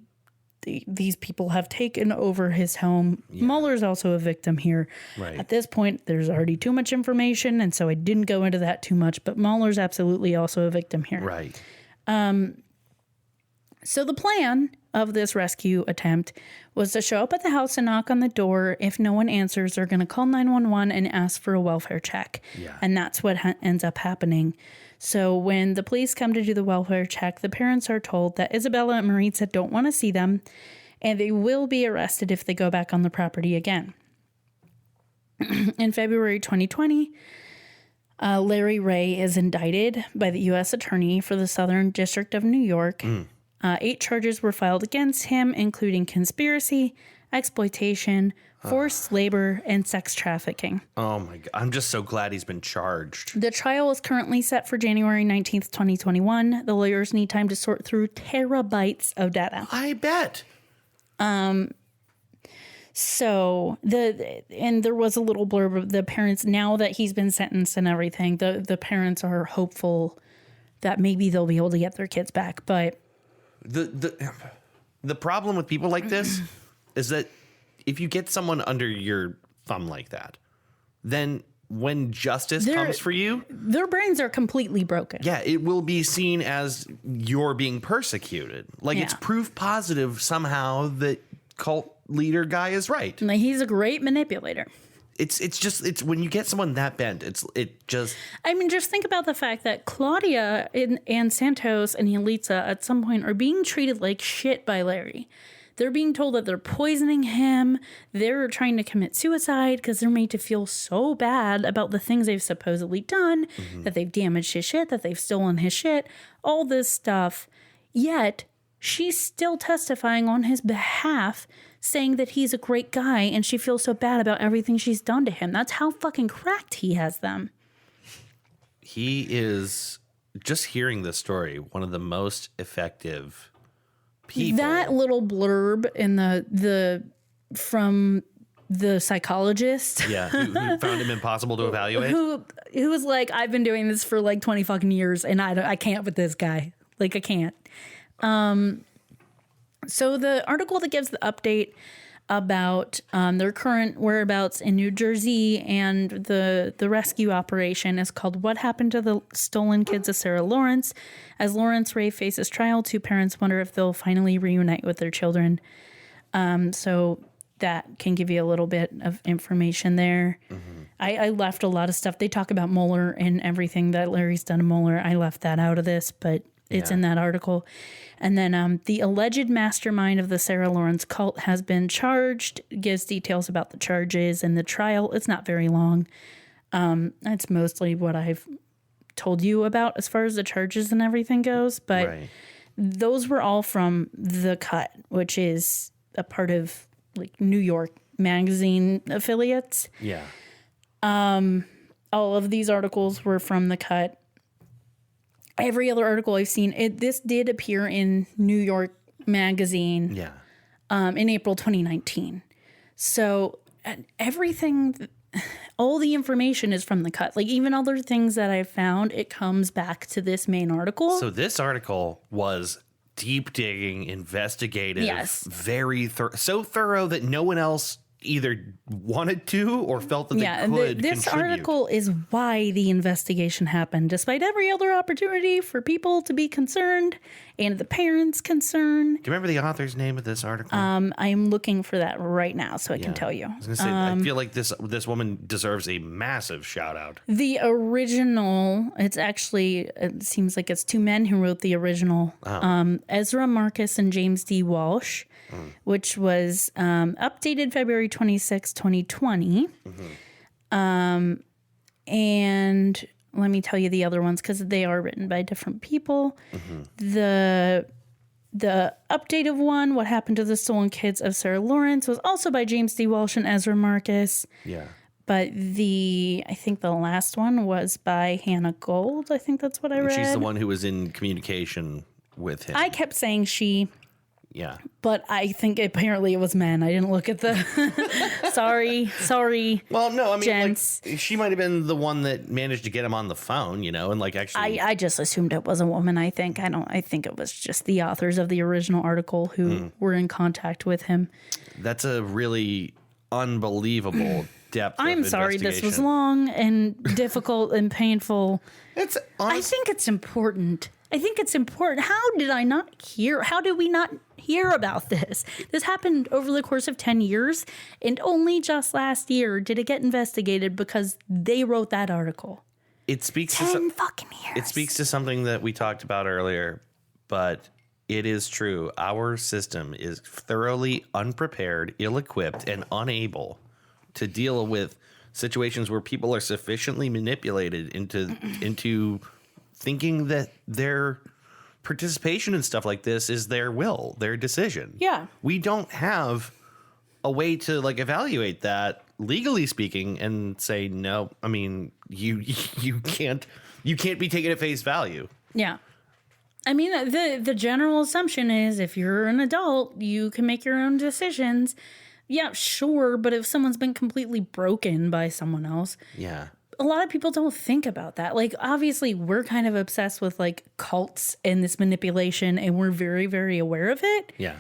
These people have taken over his home. Yeah. Muller's also a victim here.
Right.
At this point, there's already too much information, and so I didn't go into that too much, but Muller's absolutely also a victim here.
Right.
So the plan of this rescue attempt was to show up at the house and knock on the door. If no one answers, they're going to call 911 and ask for a welfare check.
Yeah.
And that's what ends up happening. So when the police come to do the welfare check, the parents are told that Isabella and Maritza don't want to see them, and they will be arrested if they go back on the property again. In February 2020, Larry Ray is indicted by the U.S. Attorney for the Southern District of New York. 8 charges were filed against him, including conspiracy, exploitation, forced labor, and sex trafficking.
Oh my God. I'm just so glad he's been charged.
The trial is currently set for January 19th, 2021. The lawyers need time to sort through terabytes of data.
I bet.
So there was a little blurb of the parents, now that he's been sentenced and everything, the parents are hopeful that maybe they'll be able to get their kids back. But
the problem with people like this is that if you get someone under your thumb like that, then when justice comes for you,
their brains are completely broken.
Yeah, it will be seen as you're being persecuted. Like it's proof positive somehow that cult leader guy is right.
He's a great manipulator.
It's when you get someone that bent,
I mean, just think about the fact that Claudia and Santos and Yalitza at some point are being treated like shit by Larry. They're being told that they're poisoning him. They're trying to commit suicide because they're made to feel so bad about the things they've supposedly done, that they've damaged his shit, that they've stolen his shit, all this stuff. Yet she's still testifying on his behalf, saying that he's a great guy, and she feels so bad about everything she's done to him. That's how fucking cracked he has them.
He is, just hearing this story, one of the most effective people.
That little blurb in the from the psychologist,
who found him impossible to evaluate,
who was like, I've been doing this for like 20 fucking years, and I can't with this guy. Like, I can't. So the article that gives the update about their current whereabouts in New Jersey and the rescue operation is called "What Happened to the Stolen Kids of Sarah Lawrence?" As Lawrence Ray faces trial, 2 parents wonder if they'll finally reunite with their children. So that can give you a little bit of information there. I left a lot of stuff. They talk about Mueller and everything that Larry's done to Mueller. I left that out of this, but it's in that article. And then the alleged mastermind of the Sarah Lawrence cult has been charged, gives details about the charges and the trial. It's not very long. That's mostly what I've told you about as far as the charges and everything goes. But those were all from The Cut, which is a part of like New York Magazine affiliates.
Yeah.
All of these articles were from The Cut. Every other article I've seen, this did appear in New York Magazine in April 2019. So everything, all the information is from The Cut. Like even other things that I've found, it comes back to this main article.
So this article was deep digging, investigative, very so thorough that no one else either wanted to or felt that they could
this
contribute.
article is why the investigation happened, despite every other opportunity for people to be concerned and the parents concerned.
Do you remember the author's name of this article?
I'm looking for that right now so I can tell you.
I was gonna say, I feel like this woman deserves a massive shout out.
The original, it seems like it's 2 men who wrote the original. Ezra Marcus and James D. Walsh, which was updated February 26, 2020. And let me tell you the other ones because they are written by different people. The updated one, What Happened to the Stolen Kids of Sarah Lawrence, was also by James D. Walsh and Ezra Marcus.
Yeah.
But I think the last one was by Hannah Gold. I think that's what I read.
She's the one who was in communication with him.
I kept saying she,
yeah.
but I think apparently it was men. I didn't look at the. sorry.
Well, no, I mean,
gents.
like, she might have been the one that managed to get him on the phone, and like actually.
I just assumed it was a woman. I think it was just the authors of the original article who were in contact with him.
That's a really unbelievable depth.
I'm sorry this was long and difficult and painful.
It's
I think it's important. How did we not hear about this? This happened over the course of 10 years, and only just last year did it get investigated because they wrote that article.
It speaks
10 fucking years.
It speaks to something that we talked about earlier, but it is true. Our system is thoroughly unprepared, ill-equipped, and unable to deal with situations where people are sufficiently manipulated into thinking that their participation in stuff like this is their will, their decision.
Yeah.
We don't have a way to like evaluate that legally speaking and say, no, I mean, you can't be taken at face value.
Yeah. I mean, the general assumption is if you're an adult, you can make your own decisions. Yeah, sure. But if someone's been completely broken by someone else,
Yeah.
a lot of people don't think about that. Like, obviously, we're kind of obsessed with like cults and this manipulation, and we're very, very aware of it.
Yeah.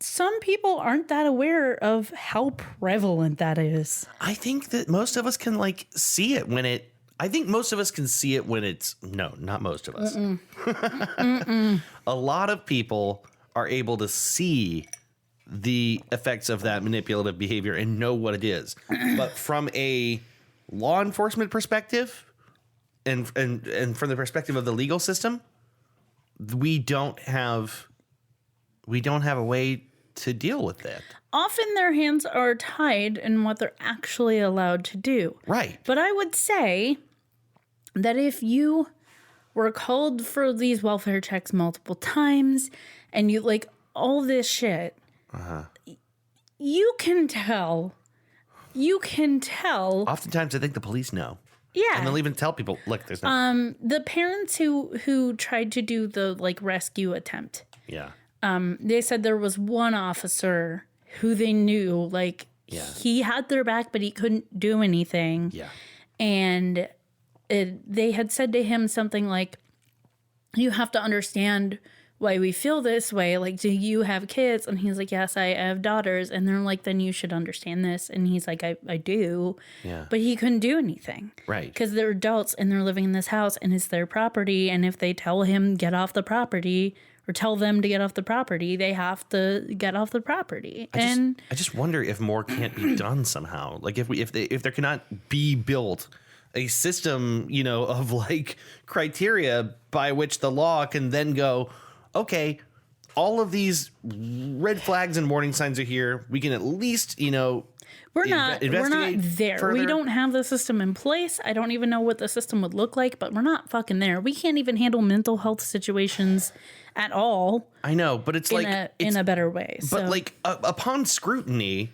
Some people aren't that aware of how prevalent that is.
I think that most of us can like see it when it. I think most of us can see it when it's. No, not most of us. A lot of people are able to see the effects of that manipulative behavior and know what it is. But from a law enforcement perspective and from the perspective of the legal system, we don't have a way to deal with that.
Often their hands are tied in what they're actually allowed to do.
Right.
But I would say that if you were called for these welfare checks multiple times and you like all this shit, you can tell.
Oftentimes I think the police know.
Yeah.
And they'll even tell people, look, there's no.
The parents who tried to do the like rescue attempt,
Yeah.
they said there was one officer who they knew like he had their back, but he couldn't do anything.
Yeah.
And they had said to him something like, you have to understand why we feel this way. Like, do you have kids? And he's like, yes, I have daughters. And they're like, then you should understand this. And he's like, I do.
Yeah.
But he couldn't do anything.
Right.
Because they're adults and they're living in this house and it's their property. And if they tell him get off the property or tell them to get off the property, they have to get off the property.
I just wonder if more can't be done somehow. Like if there cannot be built a system, of like criteria by which the law can then go, okay, all of these red flags and warning signs are here. We can at least,
we're not there.
further.
We don't have the system in place. I don't even know what the system would look like, but we're not fucking there. We can't even handle mental health situations at all.
I know, but it's
in a better way.
But upon scrutiny,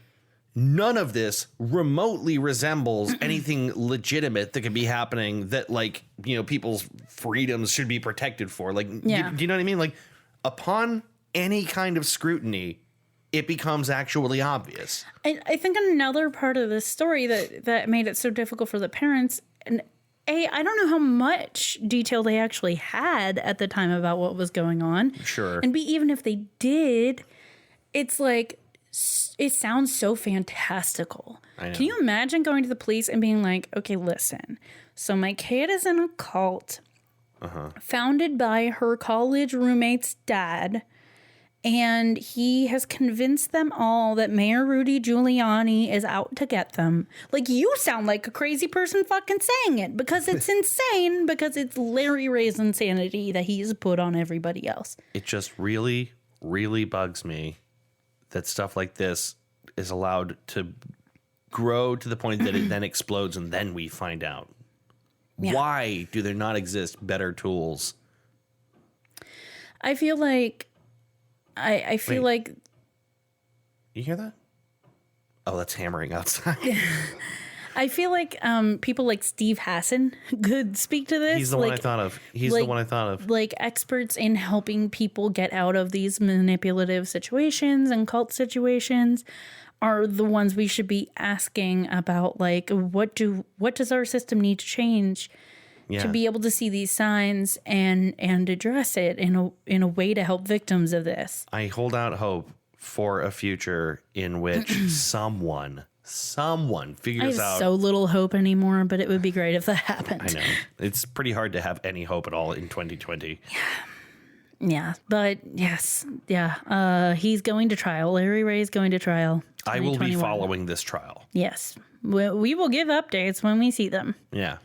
none of this remotely resembles anything legitimate that could be happening that people's freedoms should be protected for. Do you know what I mean? Like upon any kind of scrutiny, it becomes actually obvious.
I think another part of this story that made it so difficult for the parents, and I don't know how much detail they actually had at the time about what was going on.
Sure.
And B, even if they did, it's like, it sounds so fantastical.
I know.
Can you imagine going to the police and being like, okay, listen, so my kid is in a cult founded by her college roommate's dad, and he has convinced them all that Mayor Rudy Giuliani is out to get them. Like, you sound like a crazy person fucking saying it because it's insane, because it's Larry Ray's insanity that he's put on everybody else.
It just really, really bugs me that stuff like this is allowed to grow to the point that it then explodes and then we find out.
Yeah.
Why do there not exist better tools?
I feel like I feel
Wait.
like
You hear that? Oh, that's hammering outside.
I feel like people like Steve Hassan could speak to this.
He's the one I thought of. He's the one I thought of.
Like experts in helping people get out of these manipulative situations and cult situations are the ones we should be asking about. Like, what does our system need to change
Yeah.
to be able to see these signs and address it in a way to help victims of this?
I hold out hope for a future in which someone
I
figures
have
out.
so little hope anymore, but it would be great if that happened.
I know. It's pretty hard to have any hope at all in 2020.
Yeah, but yes, yeah. He's going to trial. Larry Ray is going to trial.
I will be
2021.
following this trial.
Yes, we will give updates when we see them.
Yeah.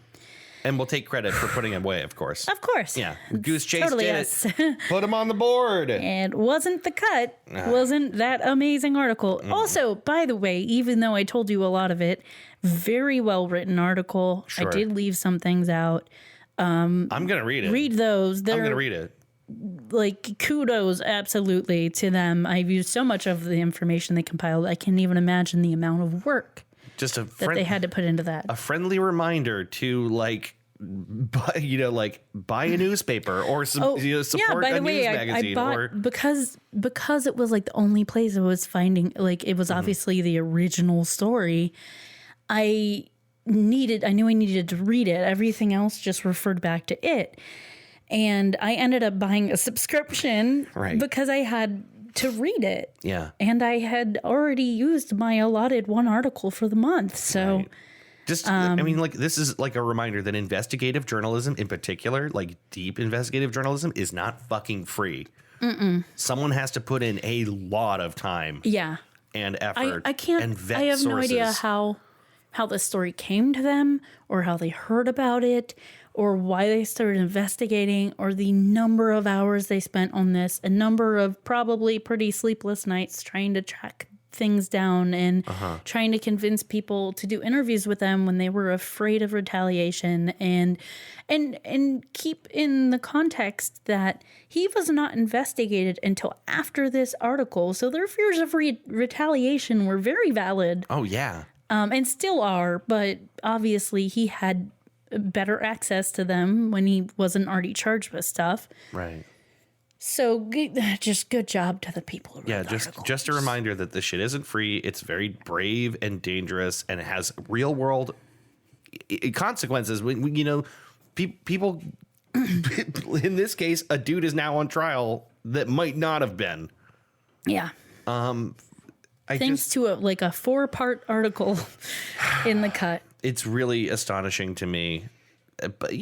And we'll take credit for putting him away, of course.
Of course.
Yeah. Goose Chase
Totally
did
us.
it. Put him on the board.
And wasn't the cut, wasn't that amazing article. Also, by the way, even though I told you a lot of it, very well written article.
Sure.
I did leave some things out.
I'm going to read it.
Read those.
I'm going to
They're
read it.
like kudos absolutely to them. I've used so much of the information they compiled. I can't even imagine the amount of work
Just a
that they had to put into that.
a friendly reminder to buy a newspaper or support
by
a
the way,
news
I
magazine
bought
or
because it was like the only place I was finding, like it was obviously the original story. I knew I needed to read it. Everything else just referred back to it. And I ended up buying a subscription
Right.
because I had to read it.
yeah.
And I had already used my allotted one article for the month. So
Right. Just, I mean, this is like a reminder that investigative journalism in particular, like deep investigative journalism, is not fucking free. Someone has to put in a lot of time
yeah.
and effort.
I can't.
And vet
I have no idea
sources.
how the story came to them, or how they heard about it, or why they started investigating, or the number of hours they spent on this. A number of probably pretty sleepless nights trying to track things down and trying to convince people to do interviews with them when they were afraid of retaliation, and keep in the context that he was not investigated until after this article, so their fears of retaliation were very valid,
Oh, yeah.
and still are, but obviously he had better access to them when he wasn't already charged with stuff.
Right.
So just good job to the people who wrote
Yeah,
the
just
article.
just a reminder that this shit isn't free. It's very brave and dangerous, and it has real world consequences. People. In this case, a dude is now on trial that might not have been.
Yeah.
I
Thanks
just,
to a 4-part article in the cut.
it's really astonishing to me. But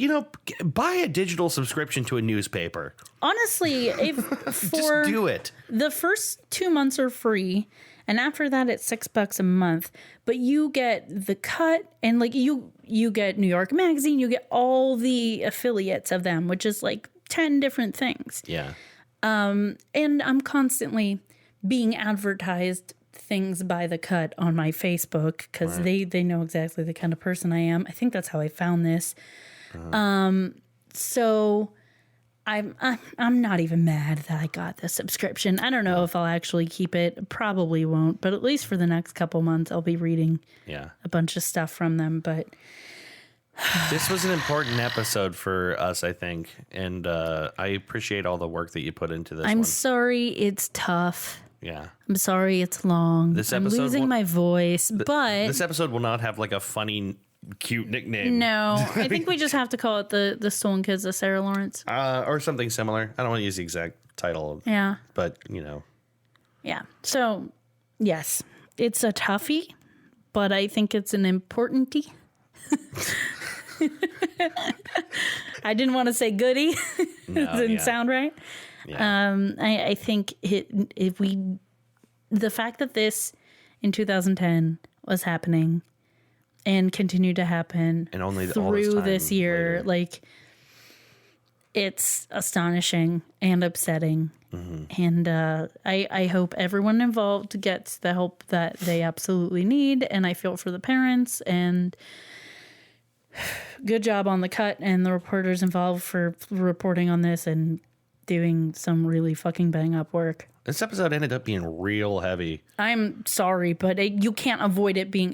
buy a digital subscription to a newspaper.
Honestly, if
Just
for
do it.
the first 2 months are free, and after that it's $6 a month, but you get the cut, and you get New York Magazine, you get all the affiliates of them, which is 10 different things.
Yeah.
And I'm constantly being advertised things by the cut on my Facebook because they know exactly the kind of person I am. I think that's how I found this. So I'm not even mad that I got the subscription. I don't know if I'll actually keep it. Probably won't, but at least for the next couple months I'll be reading
Yeah.
a bunch of stuff from them. But
This was an important episode for us, I think. And I appreciate all the work that you put into this
I'm
one.
sorry it's tough.
Yeah.
I'm sorry it's long.
This
I'm
episode
losing
won't-
my voice, but
This episode will not have a funny, cute nickname.
no, I think we just have to call it the Stolen Kids of Sarah Lawrence.
Or something similar. I don't want to use the exact title,
Yeah.
but
Yeah. So, yes, it's a toughie, but I think it's an importanty. I didn't want to say goodie.
No,
It didn't
yeah.
sound right.
Yeah.
I think the fact that this in 2010 was happening and continued to happen
And only all this
through
time
this year,
later.
it's astonishing and upsetting.
Mm-hmm.
And I hope everyone involved gets the help that they absolutely need. And I feel for the parents. And good job on the cut and the reporters involved for reporting on this and doing some really fucking bang up work.
This episode ended up being real heavy.
I'm sorry, but you can't avoid it being.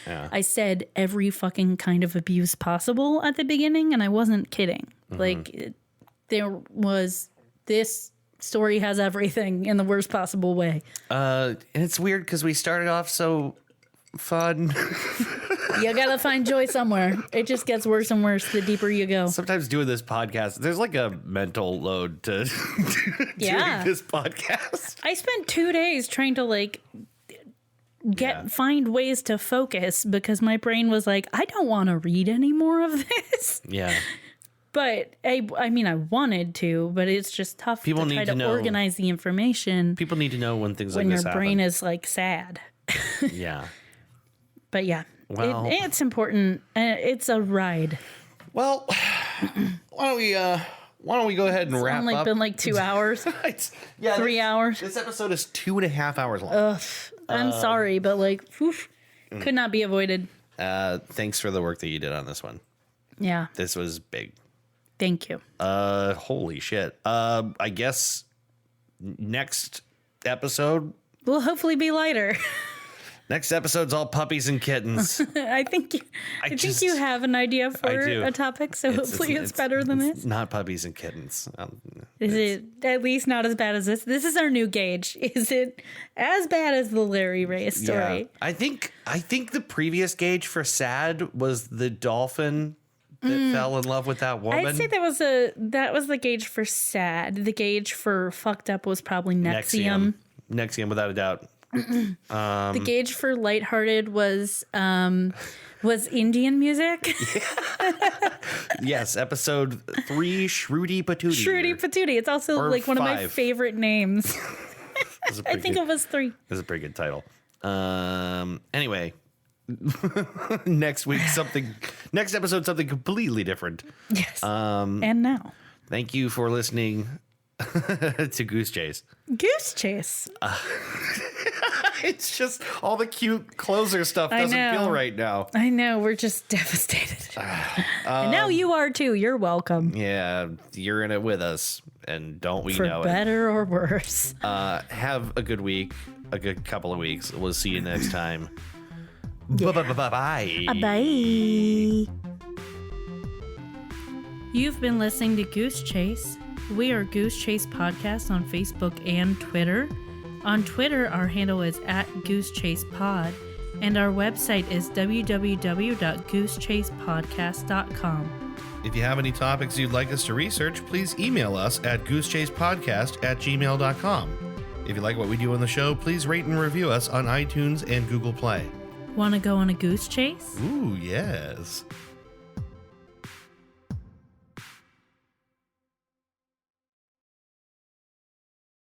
Yeah.
I said every fucking kind of abuse possible at the beginning, and I wasn't kidding. There was this story has everything in the worst possible way.
And it's weird because we started off so fun.
You gotta find joy somewhere. It just gets worse and worse the deeper you go.
Sometimes doing this podcast, there's like a mental load to
Yeah.
doing this podcast.
I spent 2 days trying to find ways to focus because my brain was like, I don't want to read any more of this.
Yeah.
But I mean, I wanted to, but it's just tough
People
to try
need
to
to know.
organize the information
People need to know when things
when
like
your
this
brain
happen.
is like sad.
Yeah.
But yeah,
Well-
it's important. It's a ride.
Well, why don't we go ahead and
It's
wrap
only
up?
been like 2 hours.
Yeah,
3 hours.
This episode is 2.5 hours long.
Ugh, I'm sorry, but could not be avoided.
Thanks for the work that you did on this one.
Yeah,
This was big.
thank you.
Holy shit. I guess next episode.
We'll hopefully be lighter.
Next episode's all puppies and kittens.
I think you have an idea for
do.
a topic, so hopefully it's better than
it's
this.
not puppies and kittens.
Is it at least not as bad as this? This is our new gauge. Is it as bad as the Larry Ray story?
Yeah. I think the previous gauge for sad was the dolphin that fell in love with that woman.
I'd say that was the gauge for sad. The gauge for fucked up was probably Nexium.
Nexium, without a doubt.
The gauge for lighthearted was Indian music.
Yes, episode 3, Shruti Patootie.
Shruti Patootie. It's also
Or
like one of my
5.
favorite names. I think it was 3.
That's a pretty good title. Anyway, next episode, something completely different.
Yes. And now,
Thank you for listening to Goose Chase.
Goose Chase.
It's just all the cute closer stuff doesn't
know.
feel right now.
I know, we're just devastated. And now you are too. You're welcome.
Yeah, you're in it with us, and don't we
For
know
better or worse.
it? Have a good week, a good couple of weeks. We'll see you next time. Bye.
Bye. You've been listening to Goose Chase. We are Goose Chase Podcast on Facebook and Twitter. On Twitter, our handle is @GooseChasePod, and our website is www.goosechasepodcast.com.
If you have any topics you'd like us to research, please email us at goosechasepodcast@gmail.com. If you like what we do on the show, please rate and review us on iTunes and Google Play.
Want to go on a goose chase?
Ooh, yes.